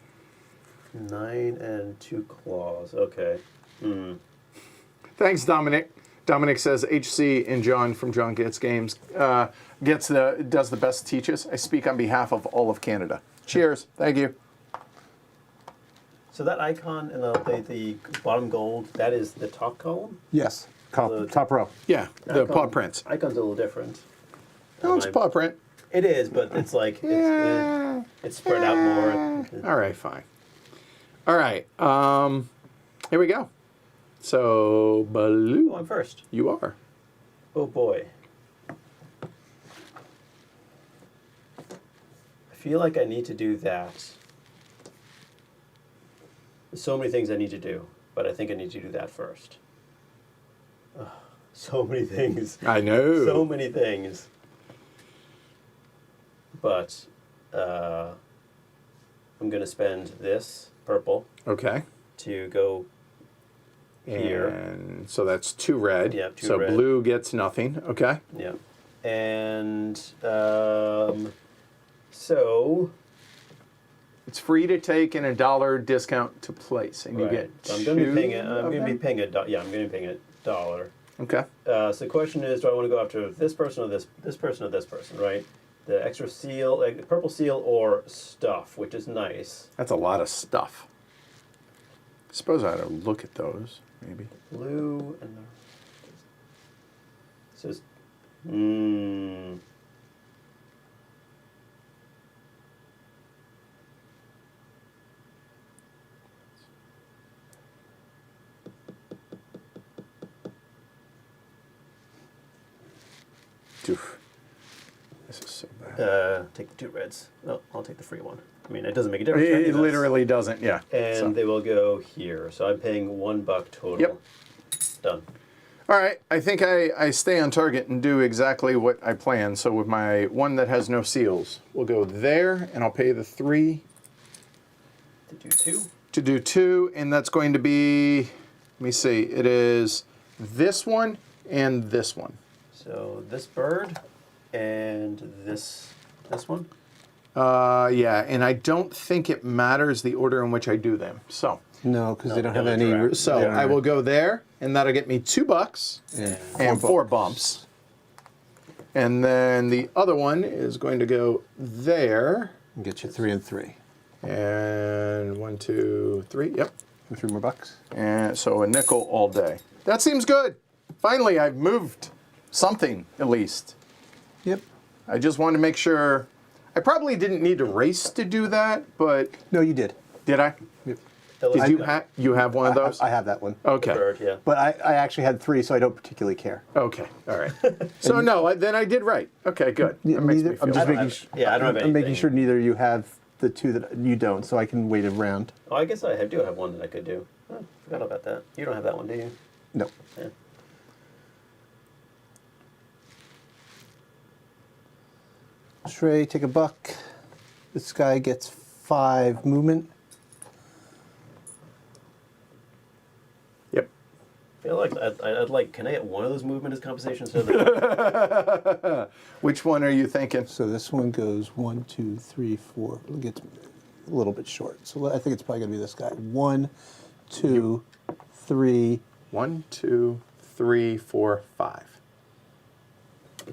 Speaker 2: 9 and 2 claws. Okay.
Speaker 1: Thanks, Dominic. Dominic says HC and John from John Gets Games does the best teaches. I speak on behalf of all of Canada. Cheers. Thank you.
Speaker 2: So that icon in the bottom gold, that is the top column?
Speaker 3: Yes. Top row.
Speaker 1: Yeah, the
Speaker 2: Icon-
Speaker 1: paw prints.
Speaker 2: Icon's a little different.
Speaker 1: No, it's a paw print.
Speaker 2: It is, but it's like, it's spread out more.
Speaker 1: All right, fine. All right. Here we go. So, Baloo,
Speaker 2: Oh, I'm first.
Speaker 1: you are.
Speaker 2: Oh boy. I feel like I need to do that. There's so many things I need to do, but I think I need to do that first. Ugh, so many things.
Speaker 1: I know.
Speaker 2: So many things. But I'm going to spend this purple
Speaker 1: Okay.
Speaker 2: to go here.
Speaker 1: And so that's 2 red.
Speaker 2: Yeah, 2
Speaker 1: so
Speaker 2: red.
Speaker 1: blue gets nothing. Okay.
Speaker 2: Yeah. And so
Speaker 1: It's free to take and $1 discount to place, and you
Speaker 2: right.
Speaker 1: get
Speaker 2: So I'm going to be paying
Speaker 1: $2
Speaker 2: I'm
Speaker 1: of
Speaker 2: going to be
Speaker 1: them?
Speaker 2: paying I'm going to be paying $1.
Speaker 1: Okay.
Speaker 2: So the question is, do I want to go after this person or this person or this person, right? The extra seal, like the purple seal or stuff, which is nice.
Speaker 1: That's a lot of stuff. I suppose I ought to look at those, maybe.
Speaker 2: Blue and the says
Speaker 1: Oof. This is so bad.
Speaker 2: take the 2 reds. No, I'll take the free one. I mean, it doesn't make a difference.
Speaker 1: It literally doesn't, yeah.
Speaker 2: And
Speaker 1: So.
Speaker 2: they will go here. So I'm paying $1 total.
Speaker 1: Yep.
Speaker 2: Done.
Speaker 1: All right, I think I stay on target and do exactly what I planned. So with my one that has no seals, we'll go there, and I'll pay the 3
Speaker 2: To do 2.
Speaker 1: to do 2, and that's going to be, let me see, it is this one and this one.
Speaker 2: So this bird and this one.
Speaker 1: Yeah, and I don't think it matters the order in which I do them. So
Speaker 3: No, because they don't have
Speaker 2: no
Speaker 3: any.
Speaker 2: interact.
Speaker 1: So
Speaker 3: they don't
Speaker 1: I
Speaker 3: have-
Speaker 1: will go there, and that'll get me $2 and 4 bumps. And then the other one is going to go there.
Speaker 3: And get you 3 and 3.
Speaker 1: And 1, 2, 3. Yep.
Speaker 3: And 3 more bucks.
Speaker 1: And so a nickel all day. That seems good. Finally, I've moved something at least.
Speaker 3: Yep.
Speaker 1: I just wanted to make sure. I probably didn't need to race to do that, but
Speaker 3: No, you did.
Speaker 1: did I?
Speaker 3: Yep.
Speaker 1: Did you have one of those?
Speaker 3: I have that one.
Speaker 1: Okay.
Speaker 2: Bird, yeah.
Speaker 3: But I actually had 3, so I don't particularly care.
Speaker 1: Okay. All right. So no, then I did right. Okay, good. That makes me
Speaker 3: Neither,
Speaker 1: feel
Speaker 3: I'm just
Speaker 1: better.
Speaker 3: making.
Speaker 2: Yeah, I don't have
Speaker 3: I'm making
Speaker 2: anything.
Speaker 3: sure neither of you have the 2 that you don't, so I can wait a round.
Speaker 2: Oh, I guess I do have one that I could do. Oh, forgot about that. You don't have that one, do you?
Speaker 3: No.
Speaker 2: Yeah.
Speaker 3: Shrey, take a buck. This guy gets 5 movement.
Speaker 1: Yep.
Speaker 2: I feel like I'd like. Can I get one of those movement as compensation instead of the
Speaker 1: Which one are you thinking?
Speaker 3: So this one goes 1, 2, 3, 4. It gets a little bit short. So I think it's probably going to be this guy. 1, 2, 3.
Speaker 1: 1, 2, 3, 4, 5.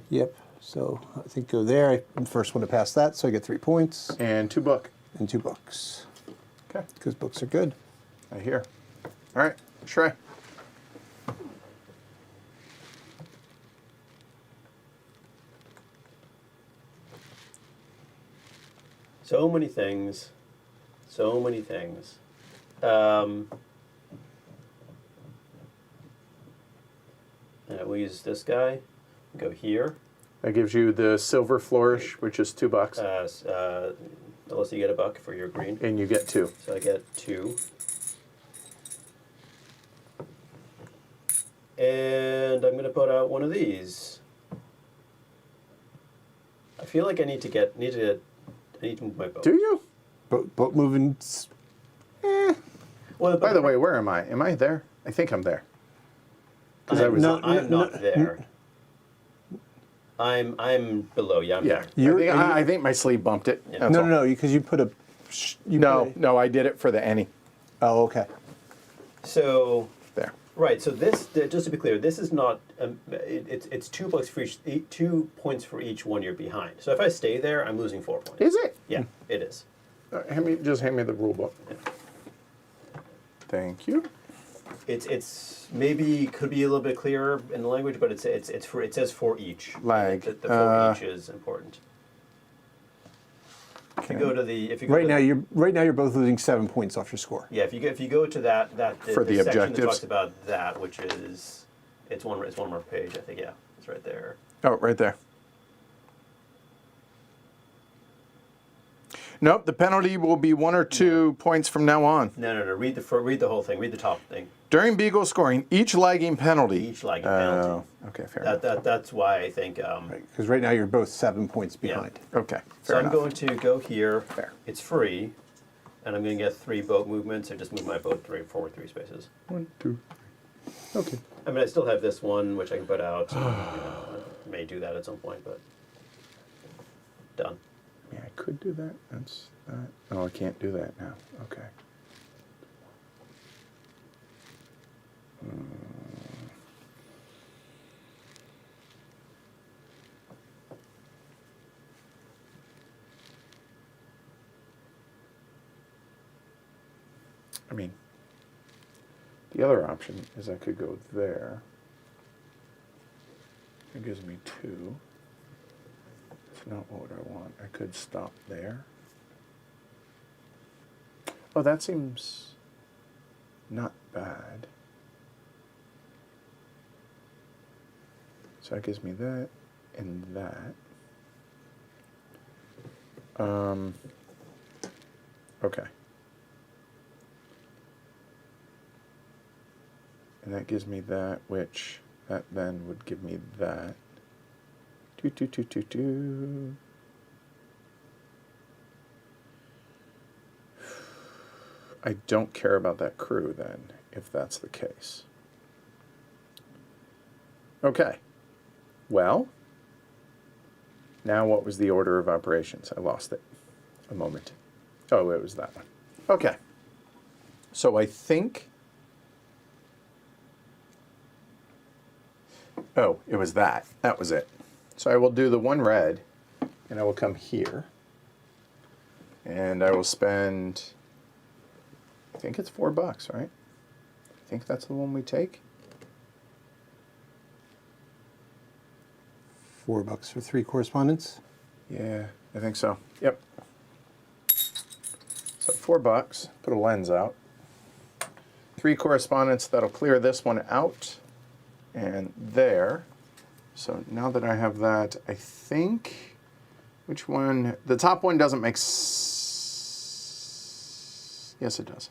Speaker 3: Yep. So I think go there. I'm the first one to pass that, so I get 3 points
Speaker 1: And 2 book.
Speaker 3: and 2 books.
Speaker 1: Okay.
Speaker 3: Because books are good.
Speaker 1: I hear. All right. Shrey.
Speaker 2: So many things. So many things. We'll use this guy. Go here.
Speaker 1: That gives you the silver flourish, which is $2,
Speaker 2: Unless you get $1 for your green.
Speaker 1: and you get 2.
Speaker 2: So I get 2. And I'm going to put out one of these. I feel like I need to move my boat.
Speaker 1: Do you?
Speaker 3: Boat moving.
Speaker 2: Well,
Speaker 1: By the way, where am I? Am I there? I think I'm there. Because I was.
Speaker 2: I'm not there. I'm below. Yeah, I'm
Speaker 1: Yeah.
Speaker 2: there.
Speaker 1: I think my sleeve bumped it.
Speaker 2: Yeah.
Speaker 1: That's all.
Speaker 3: No, because you put a.
Speaker 1: No, I did it for the any.
Speaker 3: Oh, okay.
Speaker 2: So
Speaker 1: There.
Speaker 2: right. So this, just to be clear, this is not. It's $2 for each. 2 points for each one you're behind. So if I stay there, I'm losing 4 points.
Speaker 1: Is it?
Speaker 2: Yeah, it is.
Speaker 1: Hand me the rule book.
Speaker 2: Yeah.
Speaker 1: Thank you.
Speaker 2: It's maybe could be a little bit clearer in the language, but it says for each.
Speaker 1: Lag.
Speaker 2: The for each is important. If you go to the
Speaker 3: Right now you're both losing 7 points off your score.
Speaker 2: yeah, if you go to that
Speaker 1: For the
Speaker 2: section that
Speaker 1: objectives?
Speaker 2: talks about that, which is it's one more page, I think. Yeah, it's right there.
Speaker 1: Oh, right there. Nope, the penalty will be 1 or 2 points from now on.
Speaker 2: No. Read the whole thing. Read the top thing.
Speaker 1: During Beagle scoring, each lagging penalty.
Speaker 2: Each lagging penalty.
Speaker 1: Oh, okay, fair enough.
Speaker 2: That's why I think.
Speaker 3: Because right now you're both 7 points behind.
Speaker 1: Okay,
Speaker 2: So
Speaker 1: fair
Speaker 2: I'm
Speaker 1: enough.
Speaker 2: going to go here.
Speaker 1: Fair.
Speaker 2: It's free, and I'm going to get 3 boat movements. I just move my boat forward 3 spaces.
Speaker 1: 1, 2. Okay.
Speaker 2: I mean, I still have this one, which I can put out. I may do that at some point, but done.
Speaker 1: Yeah, I could do that. That's that. Oh, I can't do that now. Okay. I mean, the other option is I could go there. It gives me 2. It's not what I want. I could stop there. Oh, that seems not bad. So that gives me that and that. Okay. And that gives me that, which that then would give me that. Do. I don't care about that crew then, if that's the case. Okay. Well, now what was the order of operations? I lost it a moment. Oh, it was that one. Okay. So I think... Oh, it was that. That was it. So I will do the 1 red, and I will come here. And I will spend... I think it's $4, right? I think that's the one we take.
Speaker 3: $4 for 3 correspondents.
Speaker 1: Yeah, I think so. Yep. So $4. Put a lens out. 3 correspondents. That'll clear this one out. And there. So now that I have that, I think... Which one? The top one doesn't make... Yes, it does.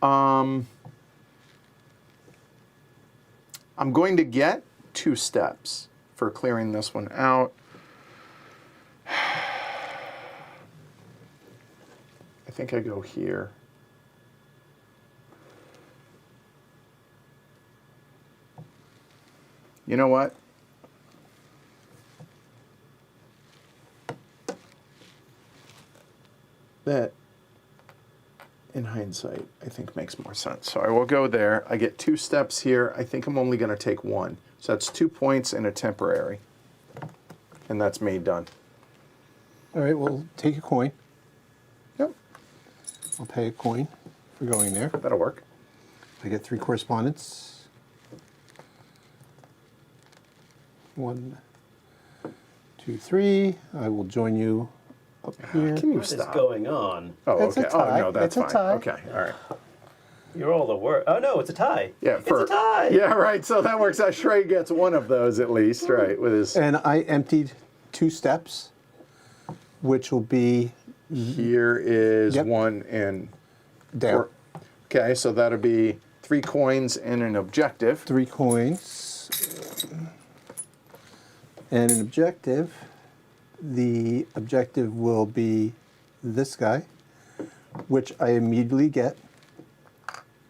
Speaker 1: I'm going to get 2 steps for clearing this one out. I think I go here. You know what? That, in hindsight, I think makes more sense. So I will go there. I get 2 steps here. I think I'm only going to take 1. So that's 2 points and a temporary. And that's me done.
Speaker 3: All right, we'll take a coin.
Speaker 1: Yep,
Speaker 3: I'll pay a coin for going there.
Speaker 1: that'll work.
Speaker 3: I get 3 correspondents. 1, 2, 3. I will join you up here.
Speaker 1: Can you
Speaker 2: What is
Speaker 1: stop?
Speaker 2: going on?
Speaker 1: Oh,
Speaker 3: It's a
Speaker 1: okay.
Speaker 3: tie.
Speaker 1: Oh, no, that's
Speaker 3: It's a
Speaker 1: fine.
Speaker 3: tie.
Speaker 1: Okay, all right.
Speaker 2: You're all the worst. Oh no, it's a tie.
Speaker 1: Yeah,
Speaker 2: it's a tie.
Speaker 1: Yeah, right. So that works out. Shrey gets one of those at least, right? With his.
Speaker 3: And I emptied 2 steps, which will be
Speaker 1: Here is
Speaker 3: Yep.
Speaker 1: 1 and
Speaker 3: down.
Speaker 1: 4. Okay, so that'll be 3 coins and an objective.
Speaker 3: 3 coins. And an objective. The objective will be this guy, which I immediately get.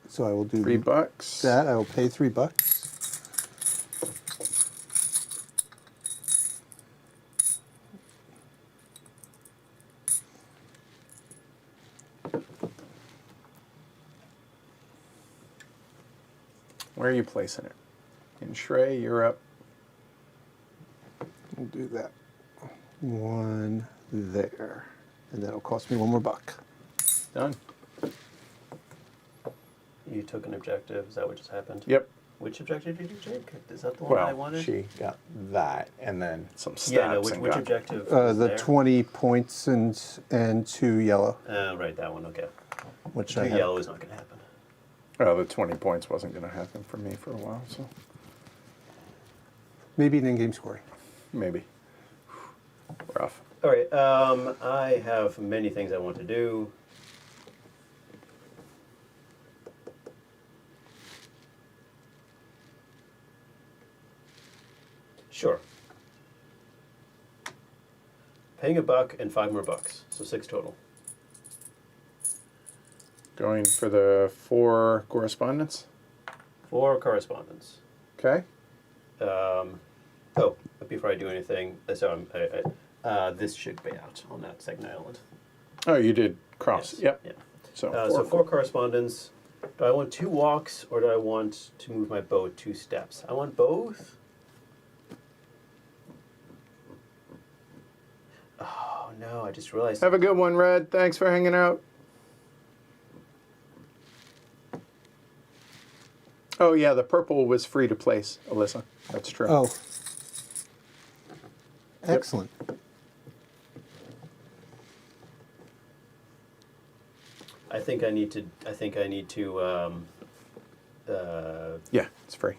Speaker 3: So I will do
Speaker 1: $3.
Speaker 3: that. I will pay $3.
Speaker 1: Where are you placing it? And Shrey, you're up.
Speaker 3: We'll do that. 1 there. And that'll cost me 1 more buck.
Speaker 1: Done.
Speaker 2: You took an objective. Is that what just happened?
Speaker 1: Yep.
Speaker 2: Which objective did you take? Is that the one I
Speaker 1: Well,
Speaker 2: wanted?
Speaker 1: she got that, and then some stats.
Speaker 2: Yeah, no.
Speaker 1: and
Speaker 2: Which
Speaker 1: got-
Speaker 2: objective? Was
Speaker 3: The
Speaker 2: there?
Speaker 3: 20 points and 2 yellow,
Speaker 2: Right, that one. Okay.
Speaker 3: which
Speaker 2: 2
Speaker 3: I have.
Speaker 2: yellow is not going to happen.
Speaker 1: Oh, the 20 points wasn't going to happen for me for a while, so
Speaker 3: Maybe an in-game scoring.
Speaker 1: maybe. Rough.
Speaker 2: All right. I have many things I want to do. Sure. Paying $1 and 5 more bucks, so 6 total.
Speaker 1: Going for the 4 correspondence.
Speaker 2: 4 correspondence.
Speaker 1: Okay.
Speaker 2: Oh, but before I do anything, so this should be out on that second island.
Speaker 1: Oh, you did cross.
Speaker 2: Yes,
Speaker 1: Yep.
Speaker 2: Yeah.
Speaker 1: So,
Speaker 2: So 4 correspondence. Do I want 2 walks or do I want to move my boat 2 steps? I want both. Oh no! I just realized.
Speaker 1: Have a good one, Red. Thanks for hanging out. Oh, yeah, the purple was free to place, Alyssa. That's true.
Speaker 3: Oh. Excellent.
Speaker 2: I think I need to.
Speaker 1: Yeah, it's free.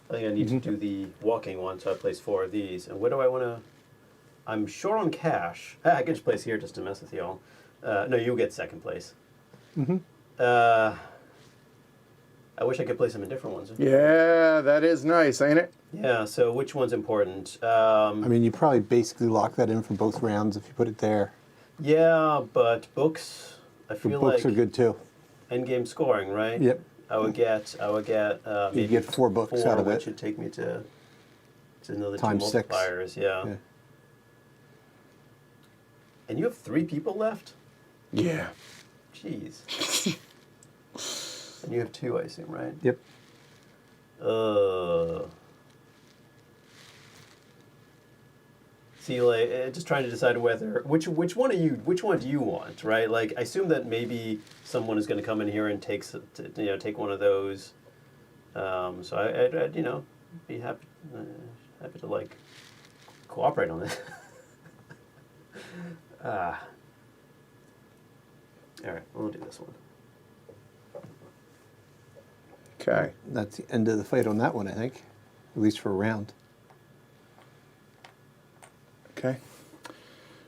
Speaker 2: I think I need to do the walking one. So I place 4 of these. And what do I want to? I'm short on cash. I can just place here just to mess with y'all. No, you'll get second place. I wish I could place them in different ones.
Speaker 1: Yeah, that is nice, ain't it?
Speaker 2: Yeah. So which one's important?
Speaker 3: I mean, you probably basically lock that in for both rounds if you put it there.
Speaker 2: Yeah, but books. I
Speaker 3: The
Speaker 2: feel
Speaker 3: books
Speaker 2: like
Speaker 3: are good too.
Speaker 2: end game scoring, right?
Speaker 3: Yep.
Speaker 2: I would get. Maybe
Speaker 3: You get 4 books
Speaker 2: 4,
Speaker 3: out of
Speaker 2: which
Speaker 3: it.
Speaker 2: would take me to another 2
Speaker 3: Times 6.
Speaker 2: multipliers. Yeah. And you have 3 people left.
Speaker 1: Yeah.
Speaker 2: Jeez. And you have 2, I assume, right?
Speaker 3: Yep.
Speaker 2: See, like, just trying to decide whether which one do you want, right? Like, I assume that maybe someone is going to come in here and take one of those. So I'd be happy to like cooperate on it. All right, we'll do this one.
Speaker 1: Okay.
Speaker 3: That's the end of the fight on that one, I think. At least for a round.
Speaker 1: Okay.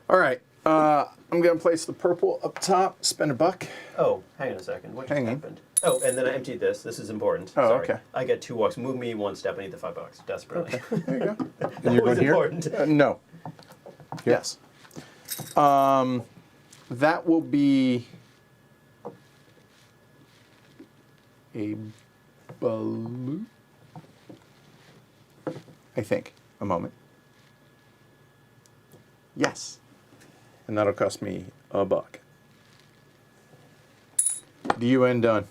Speaker 1: All right. I'm going to place the purple up top, spend $1.
Speaker 2: Oh, hang on a second. What just
Speaker 1: Hang on.
Speaker 2: happened? Oh, and then I emptied this. This is important.
Speaker 1: Oh,
Speaker 2: Sorry.
Speaker 1: okay.
Speaker 2: I get 2 walks. Move me 1 step. I need the $5 desperately.
Speaker 1: There you go.
Speaker 2: That
Speaker 3: And you're
Speaker 2: was
Speaker 3: going here?
Speaker 2: important.
Speaker 1: No. Yes. That will be a blue. I think. A moment. Yes. And that'll cost me $1. The UN done.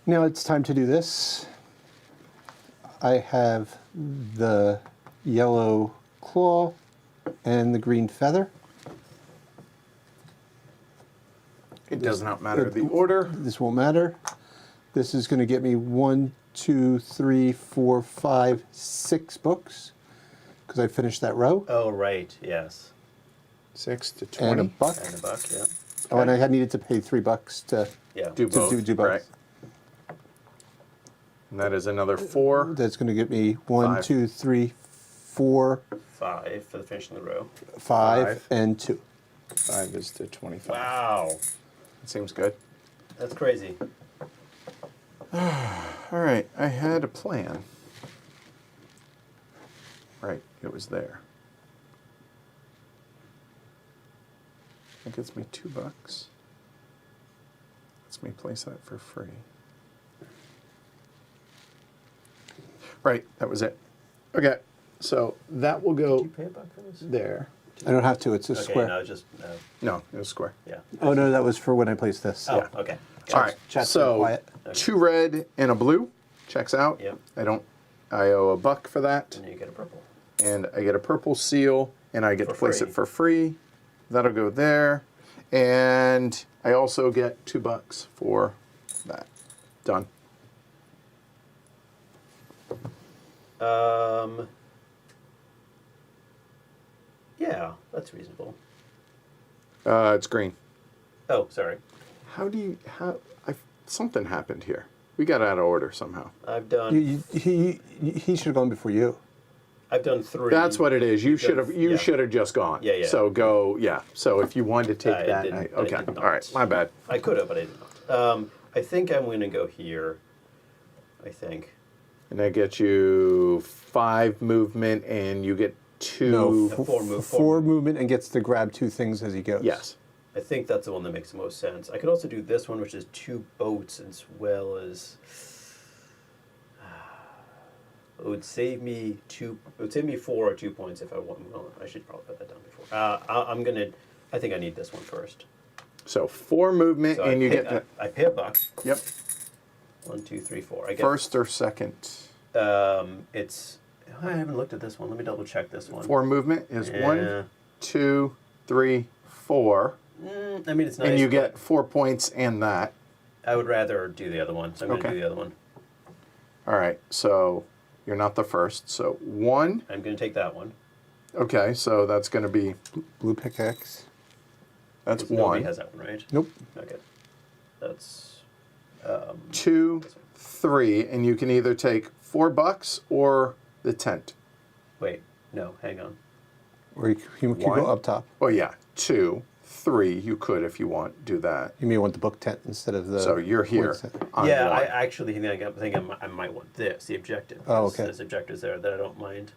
Speaker 3: Now it's time to do this. I have the yellow claw and the green feather.
Speaker 1: It does not matter the order.
Speaker 3: This won't matter. This is going to get me 1, 2, 3, 4, 5, 6 books because I finished that row.
Speaker 2: Oh, right. Yes.
Speaker 1: 6 to
Speaker 3: And a
Speaker 1: 20.
Speaker 3: buck.
Speaker 2: And a buck, yeah.
Speaker 3: Oh, and I had needed to pay $3 to
Speaker 2: Yeah.
Speaker 1: Do
Speaker 3: to
Speaker 1: both.
Speaker 3: do both.
Speaker 1: Right. And that is another 4.
Speaker 3: That's going to get me 1,
Speaker 1: 5.
Speaker 3: 2, 3, 4,
Speaker 2: 5 for the finish in the row.
Speaker 3: 5,
Speaker 1: Five.
Speaker 3: and 2.
Speaker 1: 5 is to 25.
Speaker 2: Wow.
Speaker 1: That seems good.
Speaker 2: That's crazy.
Speaker 1: All right, I had a plan. Right, it was there. That gets me $2. Lets me place that for free. Right, that was it. Okay, so that will
Speaker 2: Did
Speaker 1: go
Speaker 2: you pay a buck for this?
Speaker 1: there.
Speaker 3: I don't have to. It's a
Speaker 2: Okay,
Speaker 3: square.
Speaker 2: no, just,
Speaker 1: No, it was square.
Speaker 2: yeah.
Speaker 3: Oh, no, that was for when I placed this.
Speaker 2: Oh,
Speaker 1: Yeah.
Speaker 2: okay.
Speaker 1: All right,
Speaker 3: Chat's
Speaker 1: so
Speaker 3: quiet.
Speaker 1: 2 red and a blue checks out.
Speaker 2: Yep.
Speaker 1: I owe a buck for that.
Speaker 2: And then you get a purple.
Speaker 1: And I get a purple seal, and I get
Speaker 2: For
Speaker 1: to place
Speaker 2: free.
Speaker 1: it for free. That'll go there. And I also get $2 for that. Done.
Speaker 2: Yeah, that's reasonable.
Speaker 1: It's green.
Speaker 2: Oh, sorry.
Speaker 1: Something happened here. We got out of order somehow.
Speaker 2: I've done
Speaker 3: He should have gone before you.
Speaker 2: I've done 3.
Speaker 1: That's what it is. You should
Speaker 2: Yeah.
Speaker 1: have just gone.
Speaker 2: Yeah, yeah.
Speaker 1: So go, yeah. So if you wanted to take
Speaker 2: I
Speaker 1: that,
Speaker 2: didn't- I
Speaker 1: okay.
Speaker 2: did not.
Speaker 1: All right, my bad.
Speaker 2: I could have, but I did not. I think I'm going to go here. I think.
Speaker 1: And that gets you 5 movement, and you get 2.
Speaker 3: No,
Speaker 2: Four
Speaker 3: movement and gets to grab 2 things as he goes.
Speaker 1: Yes.
Speaker 2: I think that's the one that makes the most sense. I could also do this one, which is 2 boats, as well as. It would save me 2. It would save me 4 or 2 points if I want. Well, I should probably put that down before. I'm gonna. I think I need this one first.
Speaker 1: So 4 movement,
Speaker 2: So
Speaker 1: and you get to.
Speaker 2: I pay a buck.
Speaker 1: Yep.
Speaker 2: 1, 2, 3, 4. I get
Speaker 1: First or second?
Speaker 2: It's. I haven't looked at this one. Let me double check this one.
Speaker 1: 4 movement is
Speaker 2: Yeah.
Speaker 1: 1, 2, 3, 4.
Speaker 2: I mean, it's nice.
Speaker 1: And you
Speaker 2: but
Speaker 1: get 4 points and that.
Speaker 2: I would rather do the other one, so I'm going to
Speaker 1: Okay.
Speaker 2: do the other one.
Speaker 1: All right, so you're not the first. So 1.
Speaker 2: I'm going to take that one.
Speaker 1: Okay, so that's going to be,
Speaker 3: Blue pickaxe.
Speaker 1: that's
Speaker 2: Because nobody
Speaker 1: 1.
Speaker 2: has that one, right?
Speaker 3: Nope.
Speaker 2: Okay. That's
Speaker 1: 2, 3, and you can either take $4 or the tent.
Speaker 2: wait. No, hang on.
Speaker 3: Or you could
Speaker 1: One.
Speaker 3: go up top.
Speaker 1: Oh yeah, 2, 3. You could, if you want, do that.
Speaker 3: You may want the book tent instead of the.
Speaker 1: So you're here.
Speaker 3: wood tent.
Speaker 1: On
Speaker 2: Yeah,
Speaker 1: 1.
Speaker 2: I actually think I might want this, the objective.
Speaker 3: Oh, okay.
Speaker 2: There's objectives there that I don't mind.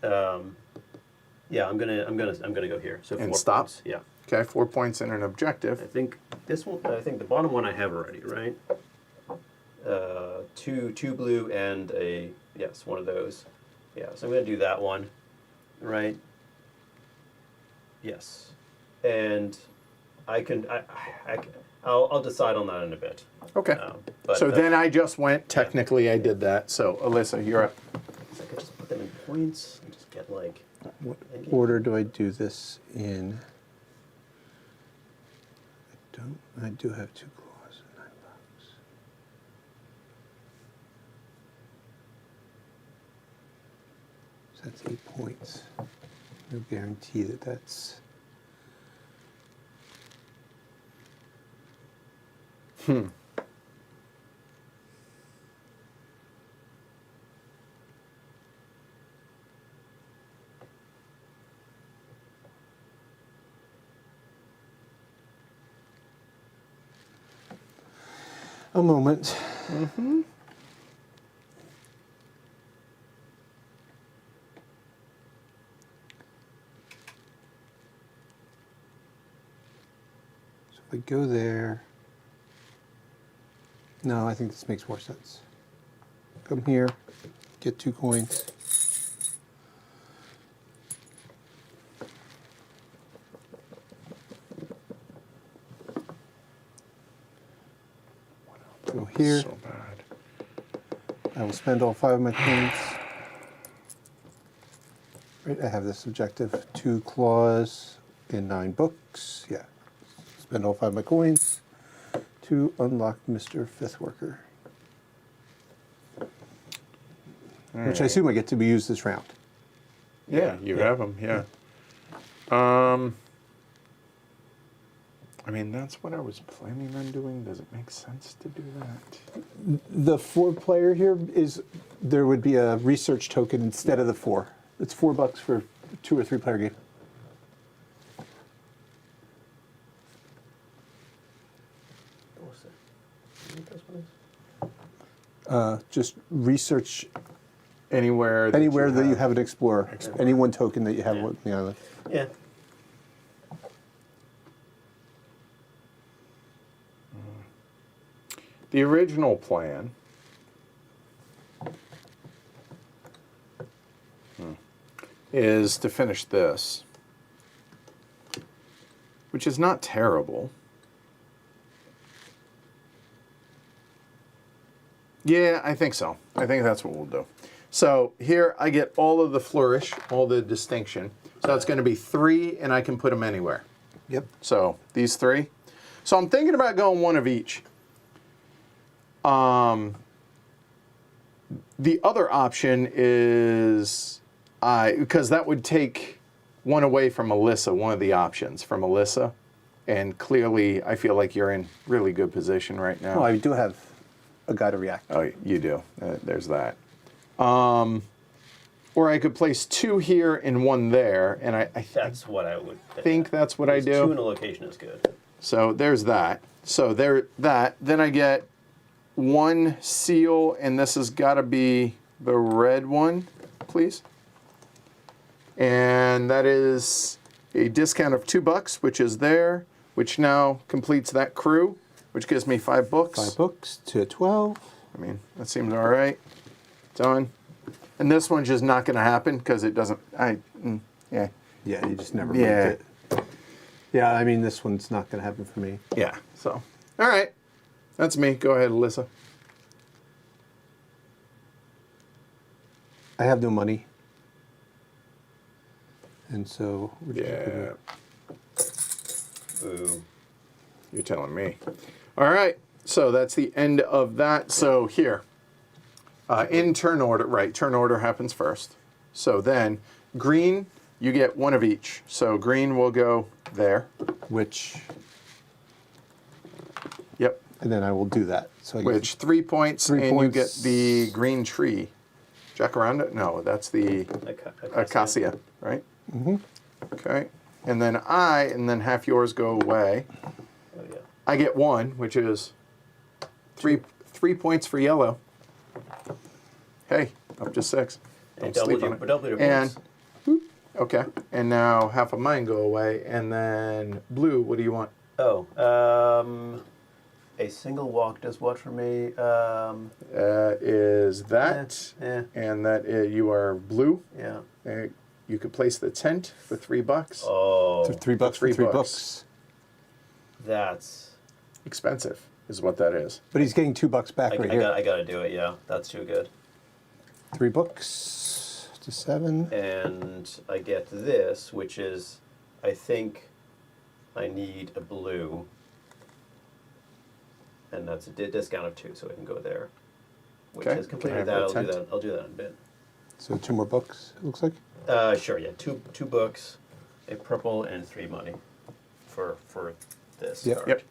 Speaker 2: Yeah, I'm gonna go here. So
Speaker 1: And
Speaker 2: 4
Speaker 1: stop?
Speaker 2: points. Yeah.
Speaker 1: Okay, 4 points and an
Speaker 2: I
Speaker 1: objective.
Speaker 2: think this one. I think the bottom one I have already, right? Two blue and a one of those. Yeah, so I'm gonna do that one, right? Yes, and I'll decide on that in a bit.
Speaker 1: Okay.
Speaker 2: But
Speaker 1: So then I just went, technically I did that. So Alyssa, you're up.
Speaker 2: I could just put them in points and just get like.
Speaker 3: What order do I do this in? I do have 2 claws and $9. So that's 8 points. No guarantee that that's. A moment. So if I go there. No, I think this makes more sense. Come here, get 2 coins. Go here.
Speaker 1: So bad.
Speaker 3: I will spend all 5 of my coins. Right, I have this objective: 2 claws and 9 books. Yeah. Spend all 5 of my coins to unlock Mr. Fifth Worker. Which I assume I get to be used this round.
Speaker 1: Yeah, you have them, yeah. I mean, that's what I was planning on doing. Does it make sense to do that?
Speaker 3: The 4-player here is there would be a research token instead of the 4. It's $4 for 2 or 3-player game.
Speaker 2: What's that? You think this one is?
Speaker 3: Just research
Speaker 1: Anywhere
Speaker 3: anywhere that you have an explorer. Any one token that you have on the island.
Speaker 2: Yeah.
Speaker 1: The original plan is to finish this, which is not terrible. Yeah, I think so. I think that's what we'll do. So here I get all of the flourish, all the distinction. So that's going to be 3, and I can put them anywhere.
Speaker 3: Yep.
Speaker 1: So these 3. So I'm thinking about going one of each. The other option is because that would take one away from Alyssa, one of the options from Alyssa. And clearly, I feel like you're in really good position right now.
Speaker 3: Well, I do have a guy to react.
Speaker 1: Oh, you do. There's that. Or I could place 2 here and 1 there, and I
Speaker 2: That's what I would
Speaker 1: think that's what I do.
Speaker 2: 2 in a location is good.
Speaker 1: So there's that. So there that. Then I get 1 seal, and this has got to be the red one, please. And that is a discount of $2, which is there, which now completes that crew, which gives me 5 books.
Speaker 3: 5 books to 12.
Speaker 1: I mean, that seems all right. Done. And this one's just not going to happen because it doesn't. Yeah.
Speaker 3: Yeah, you just never
Speaker 1: Yeah.
Speaker 3: make it. Yeah, I mean, this one's not going to happen for me.
Speaker 1: Yeah. So, all right. That's me. Go ahead, Alyssa.
Speaker 3: I have no money. And so... we're just
Speaker 1: Yeah.
Speaker 3: gonna-
Speaker 2: Ooh.
Speaker 1: You're telling me. All right. So that's the end of that. So here, in turn order, right? Turn order happens first. So then, green, you get 1 of each. So green will go there.
Speaker 3: Which...
Speaker 1: Yep.
Speaker 3: And then I will do that. So I get
Speaker 1: Which 3 points,
Speaker 3: 3
Speaker 1: and you get
Speaker 3: points.
Speaker 1: the green tree. Jacaranda? No, that's the acacia, right? Mm-hmm. Okay. And then and then half yours go away.
Speaker 2: Oh, yeah.
Speaker 1: I get 1, which is 3 points for yellow. Hey, up to 6.
Speaker 2: And
Speaker 1: Don't sleep on it.
Speaker 2: double your
Speaker 1: And
Speaker 2: points.
Speaker 1: okay, and now half of mine go away, and then blue. What do you want?
Speaker 2: Oh, a single walk does what for me?
Speaker 1: Is that and that you are blue?
Speaker 2: Yeah.
Speaker 1: You could place the tent for $3.
Speaker 2: Oh,
Speaker 3: $3 for 3
Speaker 1: $3.
Speaker 3: books.
Speaker 2: that's.
Speaker 1: Expensive is what that is.
Speaker 3: But he's getting $2 back right here.
Speaker 2: I gotta do it. Yeah, that's too good.
Speaker 3: 3 books to 7.
Speaker 2: And I get this, which is, I think, I need a blue, and that's a discount of 2, so I can go there. Which
Speaker 1: Okay.
Speaker 2: has
Speaker 1: Can I
Speaker 2: completed
Speaker 1: have
Speaker 2: that.
Speaker 1: that
Speaker 2: I'll do
Speaker 1: tent?
Speaker 2: that. I'll do that in a bit.
Speaker 3: So 2 more books, it looks like.
Speaker 2: Sure. Yeah, two books, a purple, and 3 money, for this.
Speaker 3: Yep.
Speaker 2: card.
Speaker 1: Yep.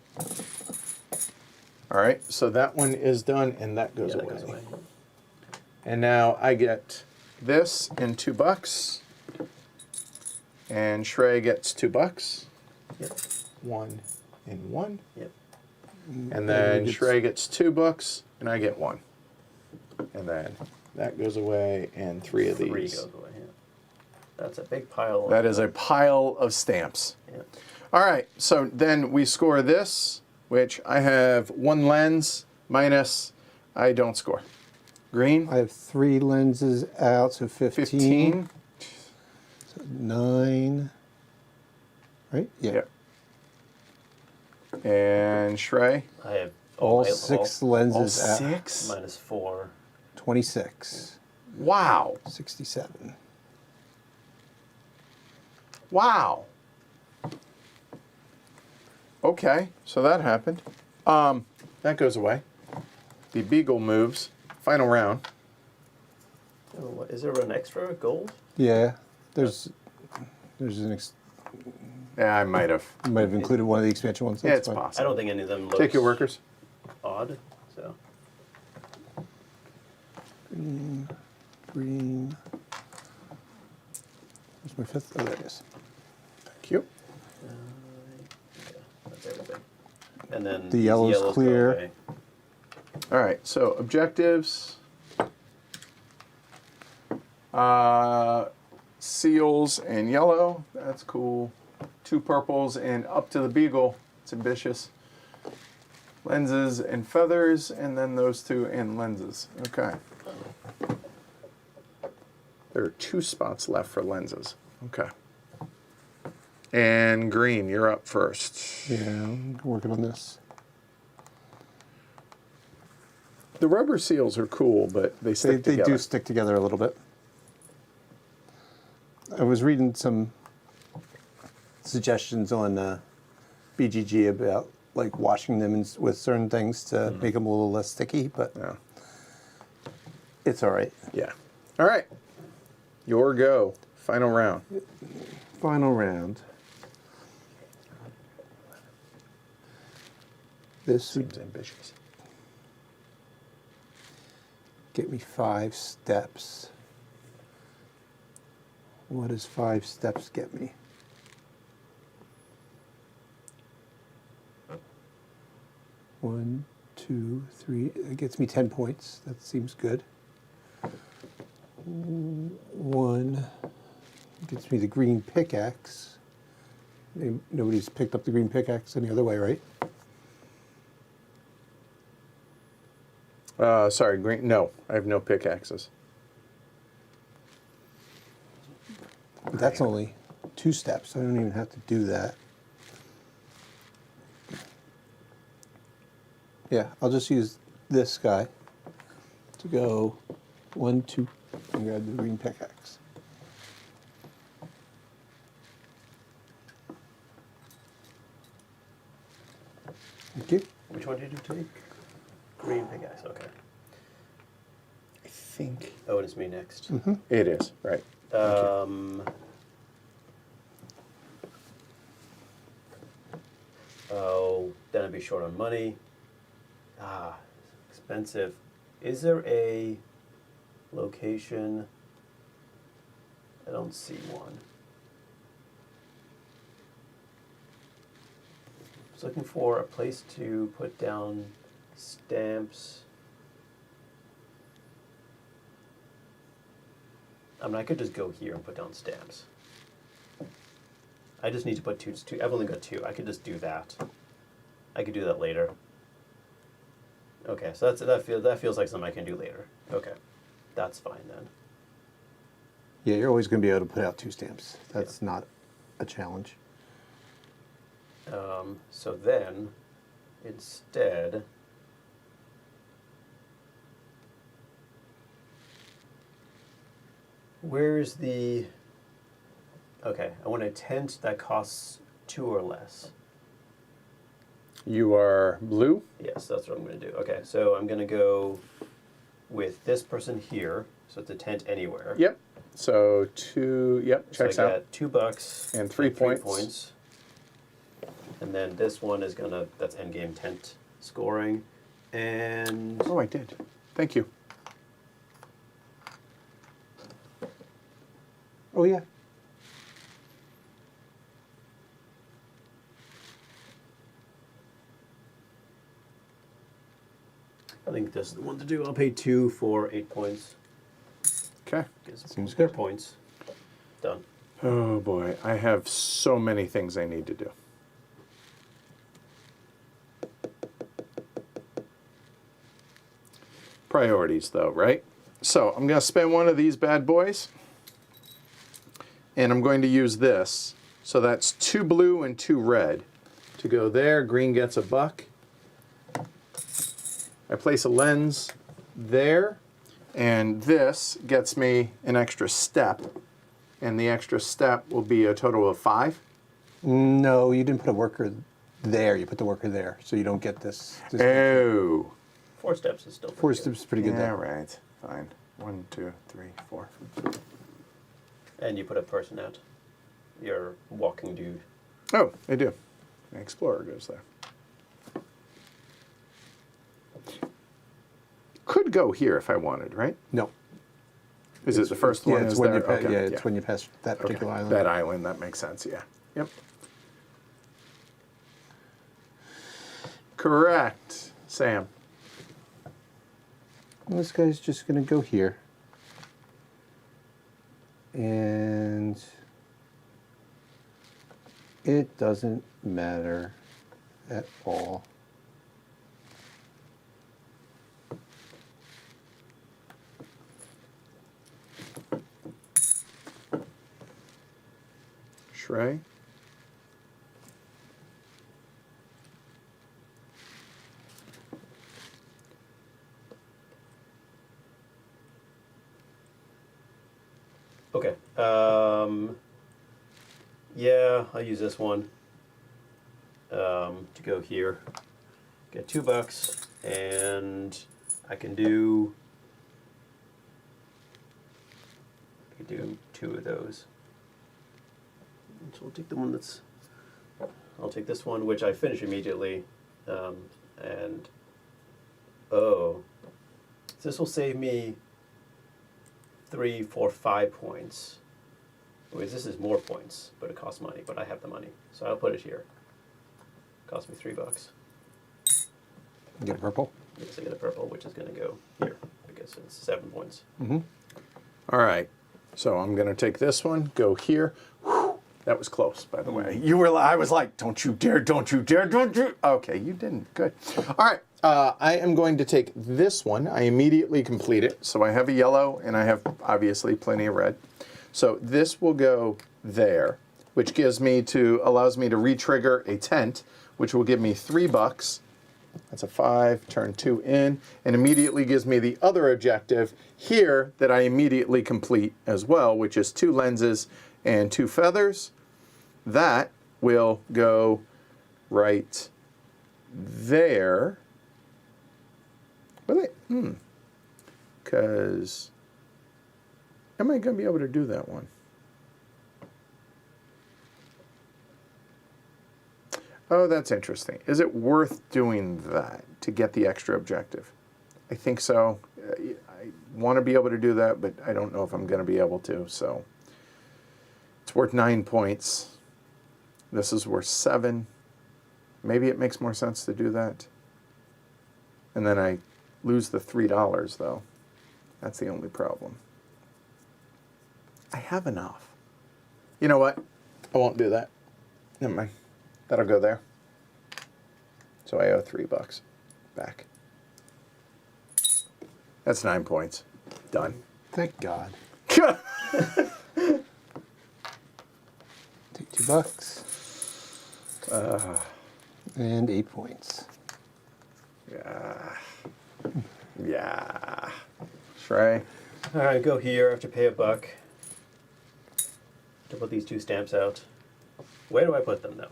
Speaker 1: All right, so that one is done, and that goes
Speaker 2: Yeah, that
Speaker 1: away.
Speaker 2: goes away.
Speaker 1: And now I get this and $2, and Shrey gets $2.
Speaker 2: Yep.
Speaker 1: 1 and 1,
Speaker 2: Yep.
Speaker 1: and then
Speaker 3: gets-
Speaker 1: Shrey gets $2, and I get 1, and then that goes away, and 3 of
Speaker 2: 3
Speaker 1: these.
Speaker 2: goes away. Yeah. That's a big pile.
Speaker 1: That is a pile of stamps.
Speaker 2: Yeah.
Speaker 1: All right, so then we score this, which I have 1 lens minus I don't score. Green,
Speaker 3: I have 3 lenses out, so 15.
Speaker 1: 15.
Speaker 3: So 9. Right? Yeah.
Speaker 1: Yep. And Shrey,
Speaker 2: I have
Speaker 3: All 6 lenses
Speaker 1: all
Speaker 3: out.
Speaker 1: 6.
Speaker 2: minus 4.
Speaker 3: 26.
Speaker 1: Wow.
Speaker 3: 67.
Speaker 1: Wow. Okay, so that happened. That goes away. The beagle moves. Final round.
Speaker 2: Oh, what, is there an extra gold?
Speaker 3: Yeah. There's an
Speaker 1: Yeah, I might have.
Speaker 3: You might have included one of the expansion ones.
Speaker 1: Yeah,
Speaker 3: That's
Speaker 1: it's
Speaker 3: fine.
Speaker 1: possible.
Speaker 2: I don't think any of them look
Speaker 1: Take your workers.
Speaker 2: odd. So
Speaker 3: Green. Where's my fifth? Oh, there it is.
Speaker 1: Thank you.
Speaker 2: that's everything. And then
Speaker 3: The
Speaker 2: these
Speaker 3: yellow's
Speaker 2: yellows go
Speaker 3: clear.
Speaker 2: away.
Speaker 1: All right, so objectives. Seals and yellow. That's cool. 2 purples and up to the beagle. It's ambitious. Lenses and feathers, and then those 2 and lenses. Okay. There are 2 spots left for lenses. Okay. And green, you're up first.
Speaker 3: Yeah, I'm working on this.
Speaker 1: The rubber seals are cool, but they
Speaker 3: They,
Speaker 1: stick
Speaker 3: they
Speaker 1: together.
Speaker 3: do stick together a little bit. I was reading some suggestions on BGG about like washing them with certain things to make them a little less sticky, but
Speaker 1: Yeah.
Speaker 3: it's all right.
Speaker 1: Yeah. All right. Your go. Final round.
Speaker 3: Final round. This would
Speaker 1: Seems ambitious.
Speaker 3: get me 5 steps. What does 5 steps get me? One, 2, 3. It gets me 10 points. That seems good. 1 gets me the green pickaxe. Nobody's picked up the green pickaxe any other way, right?
Speaker 1: Sorry, green. No, I have no pickaxes.
Speaker 3: But that's only 2 steps. I don't even have to do that. Yeah, I'll just use this guy to go 1, 2, and grab the green pickaxe. Thank you.
Speaker 2: Which one did you take? Green pickaxe. Okay.
Speaker 1: I think
Speaker 2: Oh, and it's me next.
Speaker 1: it is. Right.
Speaker 2: Oh, then I'd be short on money. Expensive. Is there a location? I don't see one. I was looking for a place to put down stamps. I mean, I could just go here and put down stamps. I just need to put two. I've only got 2. I could just do that. I could do that later. Okay, so that feels like something I can do later. Okay, that's fine then.
Speaker 3: Yeah, you're always going to be able to put out 2 stamps. That's not a challenge.
Speaker 2: So then, instead, where's the? Okay, I want a tent that costs 2 or less.
Speaker 1: You are blue.
Speaker 2: Yes, that's what I'm going to do. Okay, so I'm going to go with this person here. So it's a tent anywhere.
Speaker 1: Yep. So 2. Yep. Checks
Speaker 2: so I
Speaker 1: out.
Speaker 2: got $2
Speaker 1: And 3 points.
Speaker 2: points. And then this one is that's endgame tent scoring. And
Speaker 1: Oh, I did. Thank you.
Speaker 3: Oh, yeah.
Speaker 2: I think this is the one to do. I'll pay 2 for 8 points.
Speaker 1: Okay.
Speaker 3: Seems
Speaker 2: Their
Speaker 3: good.
Speaker 2: points. Done.
Speaker 1: Oh boy, I have so many things I need to do. Priorities, though, right? So I'm going to spend one of these bad boys, and I'm going to use this. So that's 2 blue and 2 red to go there. Green gets a buck. I place a lens there, and this gets me an extra step, and the extra step will be a total of 5.
Speaker 3: No, you didn't put a worker there. You put the worker there, so you don't get this.
Speaker 1: Oh.
Speaker 2: 4 steps is still pretty
Speaker 3: 4
Speaker 2: good.
Speaker 3: steps is pretty good
Speaker 1: Yeah,
Speaker 3: there.
Speaker 1: right. Fine. 1, 2, 3, 4.
Speaker 2: And you put a person out. Your walking dude.
Speaker 1: Oh, I do. The Explorer goes there. Could go here if I wanted, right?
Speaker 3: No.
Speaker 1: Is it the first one?
Speaker 3: Yeah, it's
Speaker 1: is
Speaker 3: when
Speaker 1: there?
Speaker 3: you pass.
Speaker 1: Okay,
Speaker 3: Yeah, it's when you pass that particular island.
Speaker 1: That island, that makes sense. Yeah. Yep. Correct, Sam.
Speaker 3: And this guy's just going to go here. And it doesn't matter at all.
Speaker 1: Shrey.
Speaker 2: Okay. Yeah, I'll use this one to go here. Get $2, and I can do 2 of those. So we'll take the one that's. I'll take this one, which I finish immediately, and oh, so this will save me 3, 4, 5 points. Whereas this is more points, but it costs money. But I have the money, so I'll put it here. Cost me $3.
Speaker 3: You get a purple.
Speaker 2: Yes, I get a purple, which is going to go here because it's 7 points.
Speaker 3: Mm-hmm.
Speaker 1: All right. So I'm going to take this one, go here. Whew, that was close, by the way. You were. I was like, don't you dare, don't you dare, don't you. Okay, you didn't. Good. All right. I am going to take this one. I immediately complete it. So I have a yellow, and I have obviously plenty of red. So this will go there, which allows me to re-trigger a tent, which will give me $3. That's a 5, turn 2 in, and immediately gives me the other objective here that I immediately complete as well, which is 2 lenses and 2 feathers. That will go right there. Because am I going to be able to do that one? Oh, that's interesting. Is it worth doing that to get the extra objective? I think so. I want to be able to do that, but I don't know if I'm going to be able to. So it's worth 9 points. This is worth 7. Maybe it makes more sense to do that. And then I lose the $3, though. That's the only problem. I have enough. You know what? I won't do that. Never mind. That'll go there. So I owe $3 back. That's 9 points. Done.
Speaker 3: Thank God. Take $2. And 8 points.
Speaker 1: Yeah. Yeah. Shrey.
Speaker 2: All right, go here. I have to pay $1 to put these 2 stamps out. Where do I put them, though?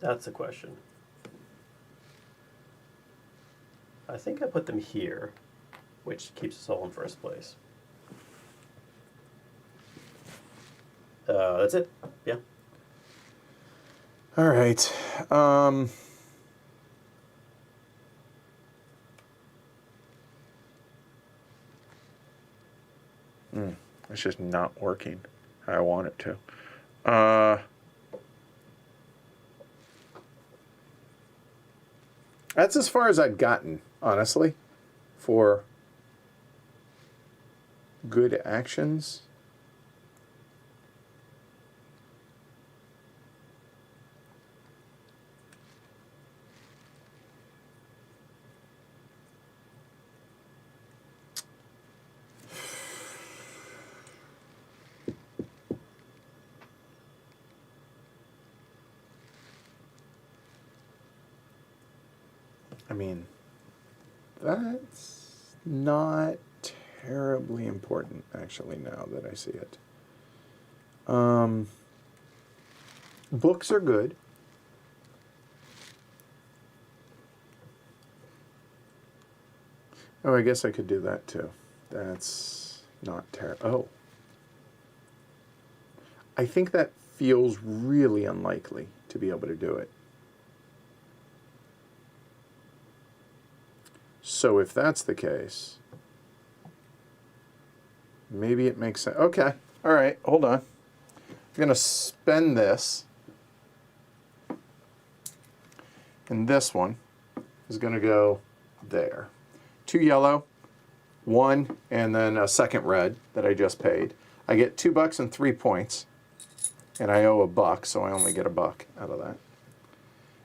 Speaker 2: That's the question. I think I put them here, which keeps us all in first place. That's it. Yeah.
Speaker 1: All right. It's just not working how I want it to. That's as far as I've gotten, honestly, for good actions. I mean, that's not terribly important, actually, now that I see it. Books are good. Oh, I guess I could do that, too. That's not terrible. Oh. I think that feels really unlikely. to be able to do it. So if that's the case, maybe it makes sense. Okay, all right, hold on. I'm going to spend this. And this one is going to go there. 2 yellow, 1, and then a second red that I just paid. I get $2 and 3 points. And I owe $1, so I only get $1 out of that.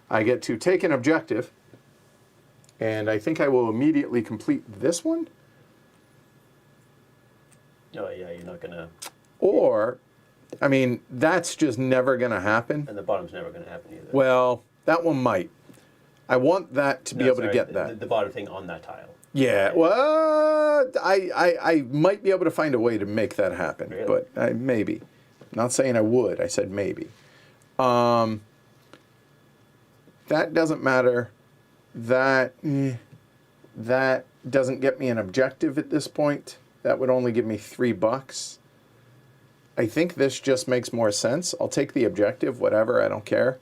Speaker 1: I get to take an objective. And I think I will immediately complete this one.
Speaker 2: Oh yeah, you're not gonna.
Speaker 1: Or, I mean, that's just never going to happen.
Speaker 2: And the bottom's never gonna happen either.
Speaker 1: Well, that one might. I want that to be able to get that.
Speaker 2: The bottom thing on that tile.
Speaker 1: Yeah, well, I might be able to find a way to make that happen,
Speaker 2: Really?
Speaker 1: but maybe. Not saying I would. I said maybe. That doesn't matter. That doesn't get me an objective at this point. That would only give me $3. I think this just makes more sense. I'll take the objective, whatever, I don't care.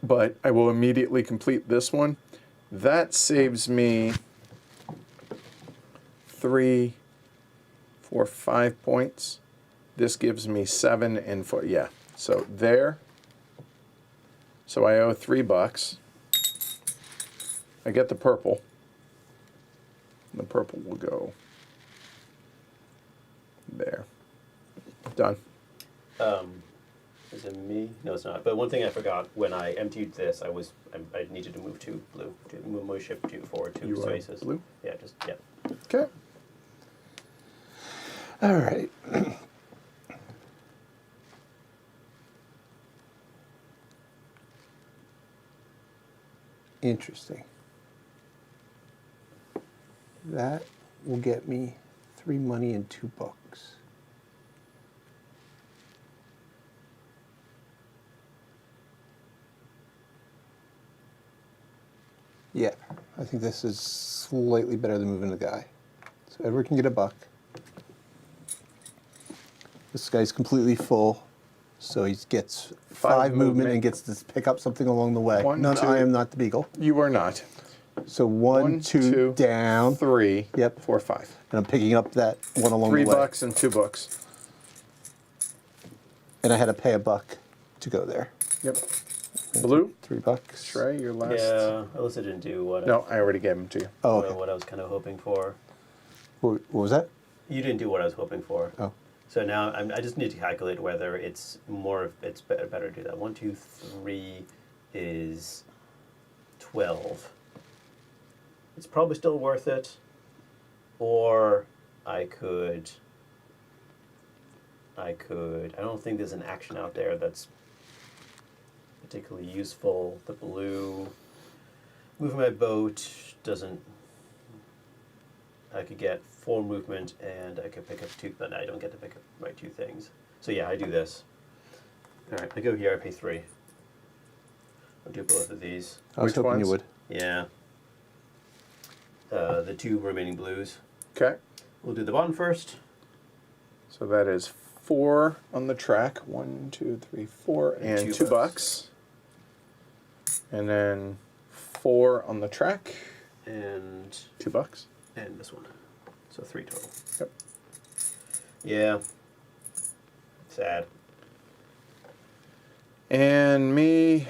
Speaker 1: But I will immediately complete this one. That saves me 3, 4, 5 points. This gives me 7 and 4. Yeah, so there. So I owe $3. I get the purple. The purple will go there. Done.
Speaker 2: Is it me? No, it's not. But one thing I forgot when I emptied this, I needed to move 2 blue to move my ship forward 2
Speaker 1: You are
Speaker 2: spaces.
Speaker 1: blue?
Speaker 2: Yeah, just yeah.
Speaker 1: Okay.
Speaker 3: All right. Interesting. That will get me 3 money and $2. Yeah, I think this is slightly better than moving the guy. So Edward can get $1. This guy's completely full, so he gets 5 movement and gets to pick up something along the way.
Speaker 1: One,
Speaker 3: No,
Speaker 1: two.
Speaker 3: I am not the beagle.
Speaker 1: You are not.
Speaker 3: So one, two, down.
Speaker 1: 3.
Speaker 3: Yep.
Speaker 1: 4, 5.
Speaker 3: And I'm picking up that one along the way.
Speaker 1: $3 and $2.
Speaker 3: And I had to pay $1 to go there.
Speaker 1: Yep. Blue.
Speaker 3: $3.
Speaker 1: Trey, your last.
Speaker 2: Yeah, Alyssa didn't do what
Speaker 1: No, I already gave them to you.
Speaker 3: Oh, okay.
Speaker 2: what I was kind of hoping for.
Speaker 3: What was that?
Speaker 2: You didn't do what I was hoping for.
Speaker 3: Oh.
Speaker 2: So now I just need to calculate whether it's better to do that. 1, 2, 3 is 12. It's probably still worth it, or I could. I don't think there's an action out there that's particularly useful. The blue moving my boat doesn't. I could get 4 movement and I could pick up 2, but I don't get to pick up my 2 things. So yeah, I do this. All right, I go here. I pay 3. I'll do both of these.
Speaker 3: I was
Speaker 1: Which
Speaker 3: hoping
Speaker 1: ones?
Speaker 3: you would.
Speaker 2: Yeah. The 2 remaining blues.
Speaker 1: Okay.
Speaker 2: We'll do the bottom first.
Speaker 1: So that is 4 on the track. 1, 2, 3, 4, and $2. And then 4 on the track.
Speaker 2: And
Speaker 1: $2.
Speaker 2: and this one. So 3 total.
Speaker 1: Yep.
Speaker 2: Yeah. Sad.
Speaker 1: And me,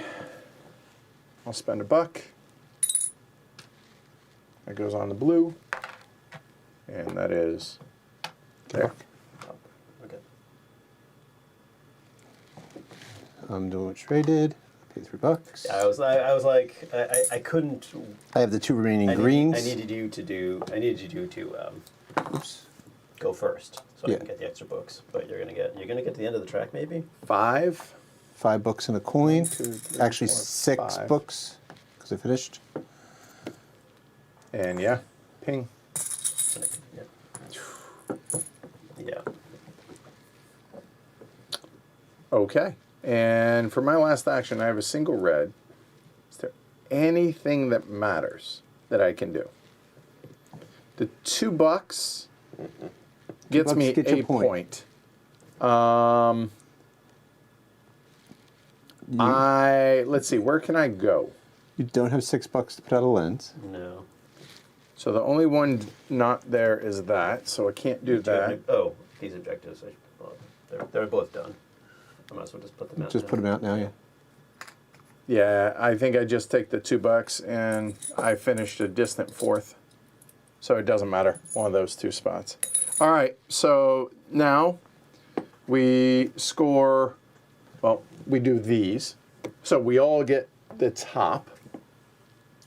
Speaker 1: I'll spend $1. That goes on the blue. And that is there.
Speaker 2: Oh, okay.
Speaker 3: I'm doing what Trey did. Pay $3.
Speaker 2: I was like, I couldn't.
Speaker 3: I have the 2 remaining
Speaker 2: I
Speaker 3: greens.
Speaker 2: needed you to
Speaker 3: Oops.
Speaker 2: go first, so I
Speaker 3: Yeah.
Speaker 2: can get the extra books. But you're gonna get to the end of the track, maybe.
Speaker 1: 5.
Speaker 3: $5 and a coin.
Speaker 1: 2, 3,
Speaker 3: Actually,
Speaker 1: 4,
Speaker 3: 6
Speaker 1: 5.
Speaker 3: books because I finished.
Speaker 1: And yeah, ping.
Speaker 2: Yeah. Yeah.
Speaker 1: Okay. And for my last action, I have a single red. Is there anything that matters that I can do? The $2 gets
Speaker 3: $2
Speaker 1: me
Speaker 3: gets you
Speaker 1: a
Speaker 3: a point.
Speaker 1: point. Let's see, where can I go?
Speaker 3: You don't have $6 to put out a lens.
Speaker 2: No.
Speaker 1: So the only one not there is that, so I can't do that.
Speaker 2: Oh, these objectives. They're both done. I might as well just put them out.
Speaker 3: Just put them out now, yeah.
Speaker 1: Yeah, I think I just take the $2 and I finished a distant fourth. So it doesn't matter, one of those two spots. All right, so now we score, well, we do these. So we all get the top.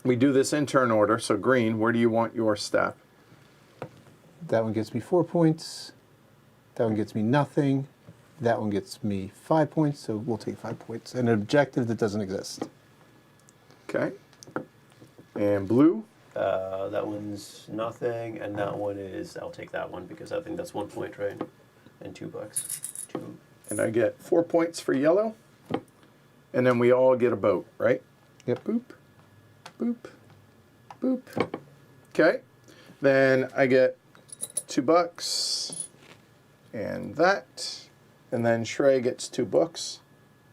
Speaker 1: We do this in turn order. So green, where do you want your step?
Speaker 3: That one gets me 4 points. That one gets me nothing. That one gets me 5 points, so we'll take 5 points. An objective that doesn't exist.
Speaker 1: Okay. And blue?
Speaker 2: That one's nothing, and that one is, I'll take that one because I think that's 1 point, right? And $2. Two.
Speaker 1: And I get 4 points for yellow. And then we all get a boat, right?
Speaker 3: Yep.
Speaker 1: Boop, boop, boop. Okay. Then I get $2 and that. And then Shrey gets 2 books,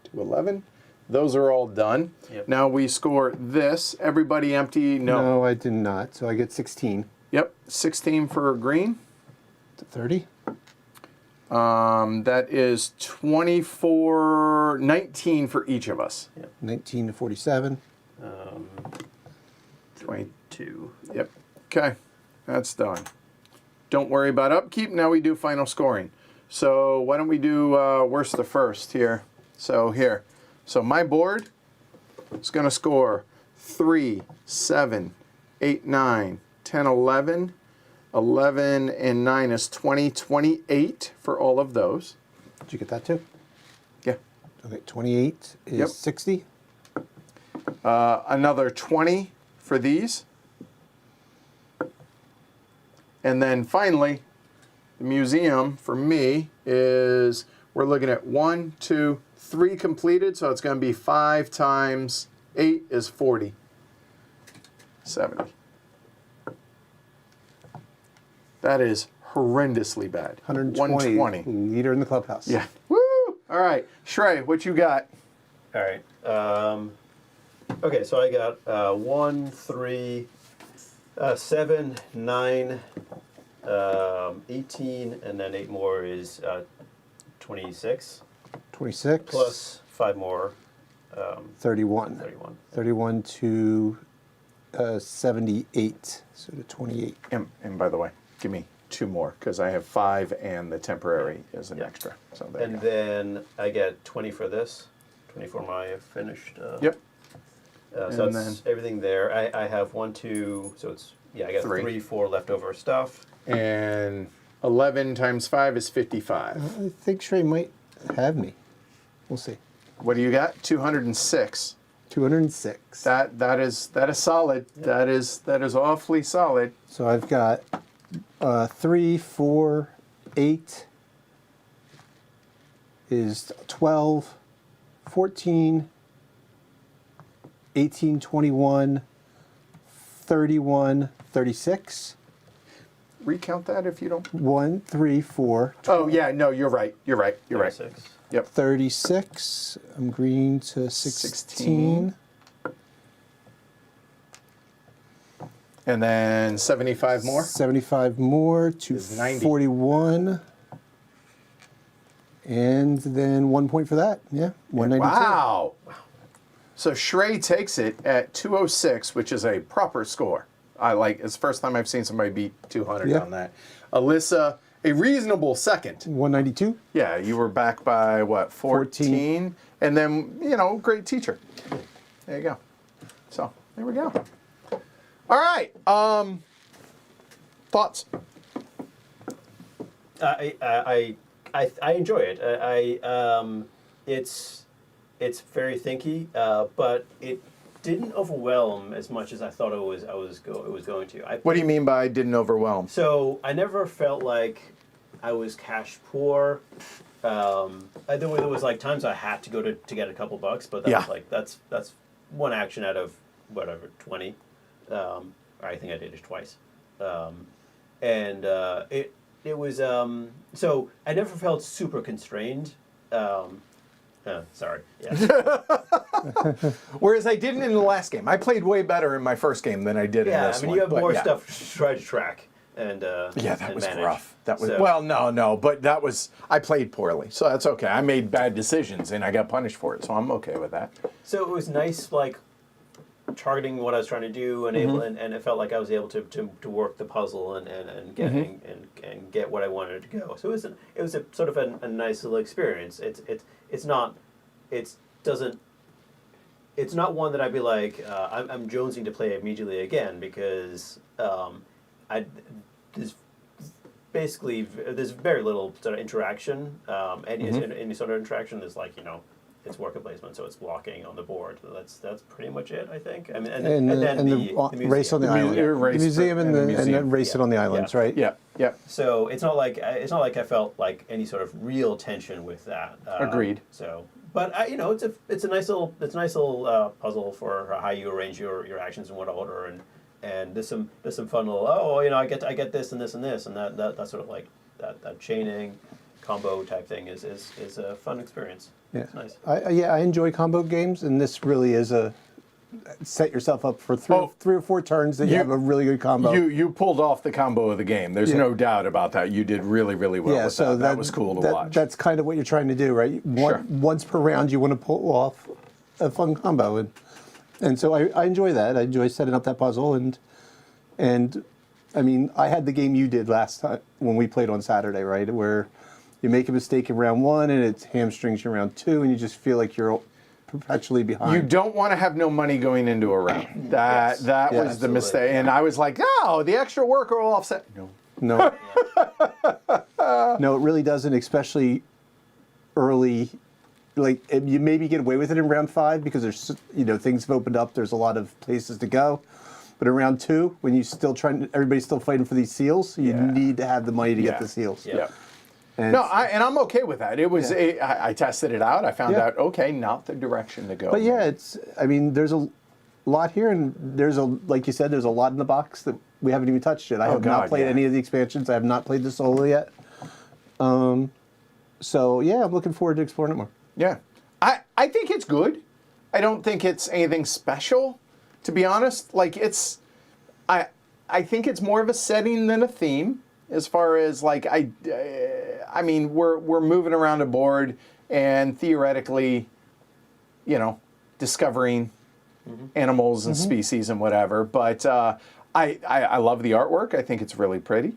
Speaker 1: 211. Those are all done.
Speaker 2: Yep.
Speaker 1: Now we score this. Everybody empty? No.
Speaker 3: No, I did not. So I get 16.
Speaker 1: Yep. 16 for green.
Speaker 3: To 30.
Speaker 1: That is 24, 19 for each of us.
Speaker 3: 19 to 47.
Speaker 1: 22. Yep. Okay. That's done. Don't worry about upkeep. Now we do final scoring. So why don't we do worst to first here? So here. So my board is going to score 3, 7, 8, 9, 10, 11. 11 and 9 is 20, 28 for all of those.
Speaker 3: Did you get that too?
Speaker 1: Yeah.
Speaker 3: Okay, 28 is
Speaker 1: Yep.
Speaker 3: 60.
Speaker 1: Another 20 for these. And then finally, the museum for me is, we're looking at 1, 2, 3 completed. So it's going to be 5 times 8 is 40. 70. That is horrendously bad.
Speaker 3: 120. Leader in the clubhouse.
Speaker 1: Yeah. Woo! All right. Shrey, what you got?
Speaker 2: All right. Okay, so I got 1, 3, 7, 9, 18, and then 8 more is 26.
Speaker 3: 26.
Speaker 2: Plus 5 more.
Speaker 3: 31.
Speaker 2: 31.
Speaker 3: 31 to 78. So to 28.
Speaker 1: And by the way, give me 2 more because I have 5 and the temporary is an
Speaker 2: Yeah.
Speaker 1: extra. So there you
Speaker 2: And
Speaker 1: go.
Speaker 2: then I get 20 for this. 20 for my finished.
Speaker 1: Yep.
Speaker 2: So
Speaker 1: And
Speaker 2: that's everything there. I have 1, 2, so it's, yeah, I got
Speaker 1: 3.
Speaker 2: 3, 4 leftover stuff.
Speaker 1: And 11 times 5 is 55.
Speaker 3: I think Shrey might have me. We'll see.
Speaker 1: What do you got? 206.
Speaker 3: 206.
Speaker 1: That is solid. That is awfully solid.
Speaker 3: So I've got 3, 4, 8 is 12, 14, 18, 21, 31, 36.
Speaker 1: Recount that if you don't.
Speaker 3: 1, 3, 4,
Speaker 1: Oh yeah, no, you're right. You're right. You're right.
Speaker 2: 36.
Speaker 1: Yep.
Speaker 3: 36. I'm green to 16.
Speaker 1: And then 75 more.
Speaker 3: 75 more to
Speaker 1: Is 90.
Speaker 3: 41. And then 1 point for that. Yeah, 192.
Speaker 1: Wow. So Shrey takes it at 206, which is a proper score. It's the first time I've seen somebody beat 200
Speaker 3: Yeah.
Speaker 1: on that. Alyssa, a reasonable second.
Speaker 3: 192.
Speaker 1: Yeah, you were back by what, 14? And then, great teacher. There you go. So, there we go. All right. Thoughts?
Speaker 2: I enjoy it. It's very thinky, but it didn't overwhelm as much as I thought it was going to.
Speaker 1: What do you mean by didn't overwhelm?
Speaker 2: So I never felt like I was cash poor. There was like times I had to go to get a couple bucks, but that was like that's one action out of whatever 20. Or I think I did it twice, and it was so I never felt super constrained. Sorry. Yeah.
Speaker 1: Whereas I didn't in the last game. I played way better in my first game than I did in
Speaker 2: Yeah,
Speaker 1: this
Speaker 2: I mean,
Speaker 1: one.
Speaker 2: you have
Speaker 1: but
Speaker 2: more
Speaker 1: yeah.
Speaker 2: stuff to try to track and
Speaker 1: Yeah, that
Speaker 2: and
Speaker 1: was
Speaker 2: manage.
Speaker 1: rough. That was
Speaker 2: So-
Speaker 1: well, no, but that was I played poorly, so that's okay. I made bad decisions and I got punished for it, so I'm okay with that.
Speaker 2: So it was nice, like targeting what I was trying to do, and able, and it felt like I was able to work the puzzle and get and get what I wanted to go. So it was a sort of a nice little experience. It's not one that I'd be like I'm jonesing to play immediately again because there's basically there's very little sort of interaction. Any sort of interaction is like it's worker placement, so it's blocking on the board. That's pretty much it, I think. I mean, and then the
Speaker 3: race on the
Speaker 2: museum.
Speaker 3: island,
Speaker 1: Yeah,
Speaker 3: the
Speaker 1: race
Speaker 3: museum,
Speaker 1: and
Speaker 3: and
Speaker 1: the
Speaker 3: and
Speaker 1: museum.
Speaker 3: then race it on the islands,
Speaker 2: Yeah.
Speaker 3: right?
Speaker 1: Yeah.
Speaker 2: So it's not like I felt like any sort of real tension with that.
Speaker 1: Agreed.
Speaker 2: So, but it's a nice little puzzle for how you arrange your actions in what order, and there's some fun little I get this and this and this, and that sort of like that chaining combo type thing is a fun experience.
Speaker 3: Yeah.
Speaker 2: It's nice.
Speaker 3: I enjoy combo games, and this really is a set yourself up for three or four turns that you have a really good combo.
Speaker 1: You pulled off the combo of the game. There's no doubt about that. You did really, really well with
Speaker 3: so
Speaker 1: that. That was cool to watch.
Speaker 3: That's kind of what you're trying to do, right?
Speaker 1: Sure.
Speaker 3: Once per round, you want to pull off a fun combo, and so I enjoy that. I enjoy setting up that puzzle, and I mean, I had the game you did last time when we played on Saturday, right? Where you make a mistake in round one and it hamstrings you in round two, and you just feel like you're perpetually behind.
Speaker 1: You don't want to have no money going into a round. That was the
Speaker 2: absolutely.
Speaker 1: mistake. And I was like, the extra worker will offset. No.
Speaker 3: No, it really doesn't, especially early. Like you maybe get away with it in round 5 because there's things have opened up. There's a lot of places to go. But in round 2, when you still everybody's still fighting for these seals, you need to have the money to get the seals.
Speaker 2: Yeah.
Speaker 3: And
Speaker 1: No, I'm okay with that. It was I tested it out. I found out not the direction to go.
Speaker 3: But yeah, there's a lot here, and like you said, there's a lot in the box that we haven't even touched yet. I have not played any of the expansions. I have not played the solo yet. So yeah, I'm looking forward to exploring it more.
Speaker 1: Yeah, I think it's good. I don't think it's anything special, to be honest. Like I think it's more of a setting than a theme. As far as like I mean, we're moving around a board and theoretically, discovering animals and species and whatever. But I love the artwork. I think it's really pretty.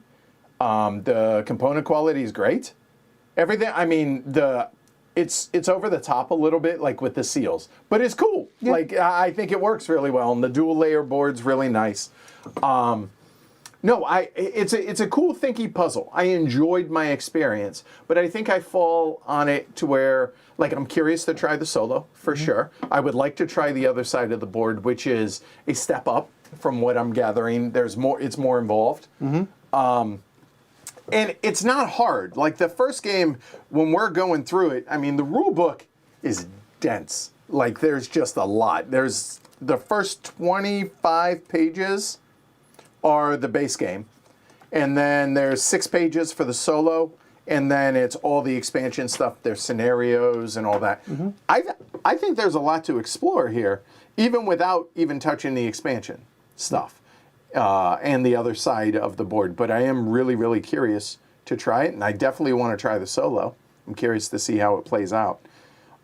Speaker 1: The component quality is great. Everything. I mean, it's over the top a little bit, like with the seals, but it's cool.
Speaker 3: Yeah.
Speaker 1: Like I think it works really well, and the dual layer board's really nice. No, it's a cool thinky puzzle. I enjoyed my experience, but I think I fall on it to where, like, I'm curious to try the solo for sure. I would like to try the other side of the board, which is a step up from what I'm gathering. There's more. It's more involved. And it's not hard. Like the first game, when we're going through it, I mean, the rule book is dense. Like there's just a lot. There's the first 25 pages are the base game. And then there's 6 pages for the solo. And then it's all the expansion stuff. There's scenarios and all that. I think there's a lot to explore here, even without even touching the expansion stuff. And the other side of the board. But I am really, really curious to try it, and I definitely want to try the solo. I'm curious to see how it plays out.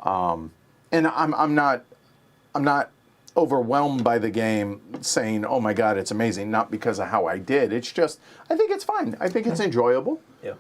Speaker 1: And I'm not overwhelmed by the game saying, oh my God, it's amazing, not because of how I did. It's just, I think it's fine. I think it's enjoyable.
Speaker 2: Yeah.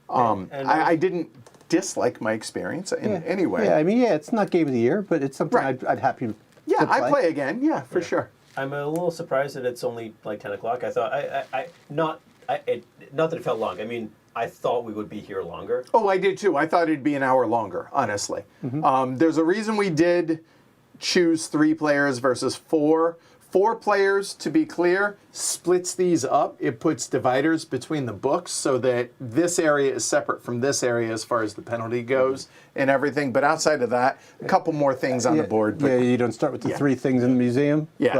Speaker 1: I didn't dislike my experience in any way.
Speaker 3: Yeah, I mean, it's not game of the year, but it's something I'd happy to
Speaker 1: Yeah,
Speaker 3: play.
Speaker 1: I'd play again. Yeah, for sure.
Speaker 2: I'm a little surprised that it's only like 10 o'clock. I thought not that it felt long. I mean, I thought we would be here longer.
Speaker 1: Oh, I did too. I thought it'd be an hour longer, honestly. There's a reason we did choose 3 players versus 4. 4 players, to be clear, splits these up. It puts dividers between the books so that this area is separate from this area as far as the penalty goes and everything. But outside of that, a couple more things on the board. But
Speaker 3: you don't start with the 3 things in the museum.
Speaker 1: Yeah.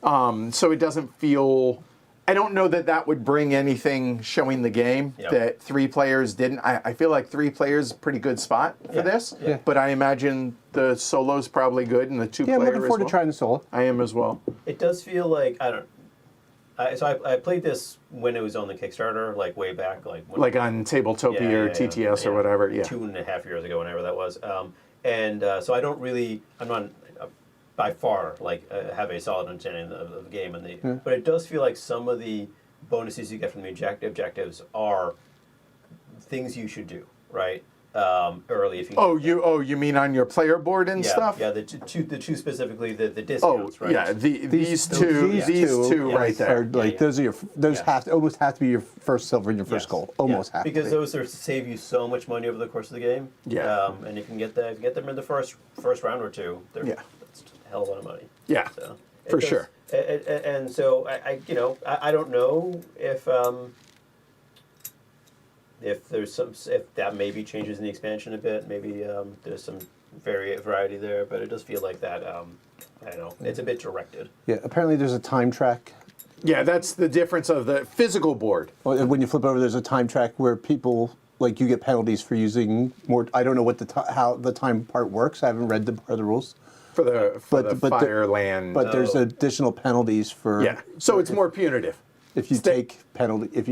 Speaker 3: But
Speaker 1: so it doesn't feel I don't know that that would bring anything showing the game
Speaker 2: Yeah.
Speaker 1: that 3 players didn't. I feel like 3 players is a pretty good spot for
Speaker 2: Yeah.
Speaker 1: this.
Speaker 2: Yeah.
Speaker 1: But I imagine the solo's probably good and the 2
Speaker 3: Yeah, I'm
Speaker 1: player
Speaker 3: looking
Speaker 1: as
Speaker 3: forward
Speaker 1: well.
Speaker 3: to trying the solo.
Speaker 1: I am as well.
Speaker 2: It does feel like I played this when it was on the Kickstarter, like way back, like when,
Speaker 1: Like on Tabletopia or TTS or whatever. Yeah.
Speaker 2: 2.5 years ago, whenever that was. So I don't really, I'm not by far have a solid understanding of the game, but it does feel like some of the bonuses you get from the objectives are things you should do, right? Early if you
Speaker 1: You mean on your player board and stuff?
Speaker 2: Yeah, the two specifically, the discounts, right?
Speaker 1: Yeah, these
Speaker 3: These
Speaker 1: two right there.
Speaker 3: Are like those are those almost have to be your first silver and your first gold. Almost have
Speaker 2: because
Speaker 3: to be.
Speaker 2: those are save you so much money over the course of the game.
Speaker 1: Yeah.
Speaker 2: And you can get if you get them in the first round or two. That's a hell of a lot of money.
Speaker 1: Yeah,
Speaker 2: So
Speaker 1: for sure.
Speaker 2: And so I don't know if that maybe changes in the expansion a bit. Maybe there's some variety there, but it does feel like that. I don't know. It's a bit directed.
Speaker 3: Yeah, apparently there's a time track.
Speaker 1: Yeah, that's the difference of the physical board.
Speaker 3: When you flip over, there's a time track where people, like, you get penalties for using more. I don't know what how the time part works. I haven't read the part of the rules.
Speaker 1: For the fire land.
Speaker 3: But there's additional penalties for.
Speaker 1: Yeah, so it's more punitive.
Speaker 3: If you take penalty, if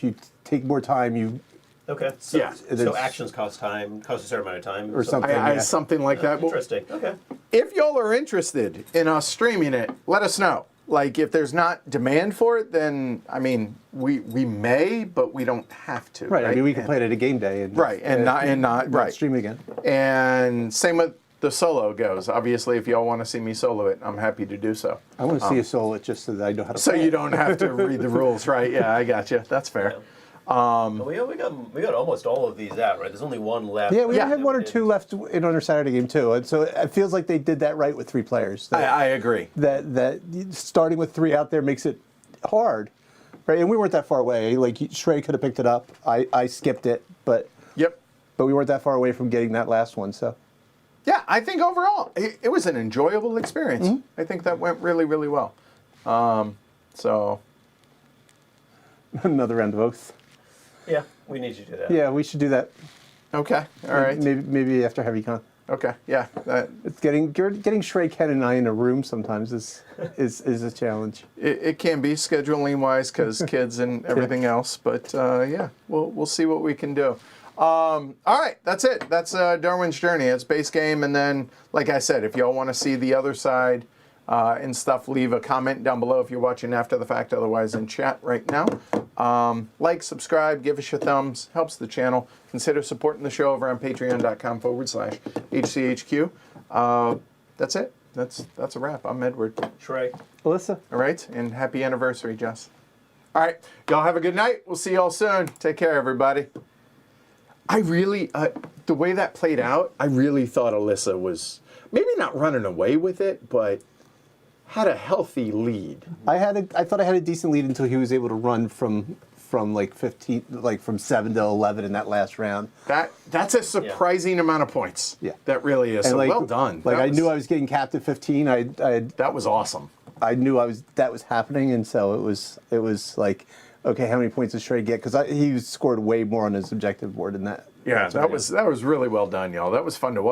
Speaker 3: you take more time, you.
Speaker 2: Okay. So,
Speaker 1: Yeah.
Speaker 2: So actions cost time, cost a certain amount of time,
Speaker 3: Or something.
Speaker 1: Something like that.
Speaker 2: Interesting. Okay.
Speaker 1: If y'all are interested in us streaming it, let us know. Like, if there's not demand for it, then, I mean, we may, but we don't have to.
Speaker 3: Right. I mean, we can play it at a game day and.
Speaker 1: Not
Speaker 3: stream it again.
Speaker 1: And same with the solo goes. Obviously, if y'all want to see me solo it, I'm happy to do so.
Speaker 3: I want to see a solo it just so that I know how to.
Speaker 1: So
Speaker 3: play
Speaker 1: you
Speaker 3: it.
Speaker 1: don't have to read the rules, right? Yeah, I got you. That's fair.
Speaker 2: We got almost all of these out, right? There's only one left.
Speaker 3: Yeah, we had one or two left in on our Saturday game too, and so it feels like they did that right with 3 players.
Speaker 1: I agree.
Speaker 3: That starting with 3 out there makes it hard, right? And we weren't that far away. Like Shrey could have picked it up. I skipped it, but we weren't that far away from getting that last one. So
Speaker 1: yeah, I think overall it was an enjoyable experience. I think that went really, really well. So
Speaker 3: another round of oath.
Speaker 2: Yeah, we need you to do that.
Speaker 3: Yeah, we should do that.
Speaker 1: okay, all right.
Speaker 3: Maybe after HeavyCon.
Speaker 1: Okay, yeah.
Speaker 3: It's getting Shrey, Ken, and I in a room sometimes is a challenge.
Speaker 1: It can be scheduling wise because kids and everything else, but yeah, we'll see what we can do. All right, that's it. That's Darwin's Journey. It's base game, and then, like I said, if y'all want to see the other side and stuff, leave a comment down below if you're watching after the fact. Otherwise, in chat right now. Like, subscribe, give us your thumbs, helps the channel. Consider supporting the show over on patreon.com/HCHQ. That's it. That's a wrap. I'm Edward.
Speaker 2: Shrey.
Speaker 3: Alyssa.
Speaker 1: All right, and happy anniversary, Jess. All right, y'all have a good night. We'll see y'all soon. Take care, everybody. I really, the way that played out, I really thought Alyssa was maybe not running away with it, but had a healthy lead.
Speaker 3: I thought I had a decent lead until he was able to run from like 15, like from 7 to 11 in that last round.
Speaker 1: That's a surprising amount of points.
Speaker 3: Yeah,
Speaker 1: that really is.
Speaker 3: And
Speaker 1: So
Speaker 3: like,
Speaker 1: well done.
Speaker 3: Like I knew I was getting capped at 15.
Speaker 1: That was awesome.
Speaker 3: I knew that was happening, and so it was like, okay, how many points does Shrey get? Because he scored way more on his objective board than that.
Speaker 1: Yeah, that was really well done, y'all. That was fun to watch.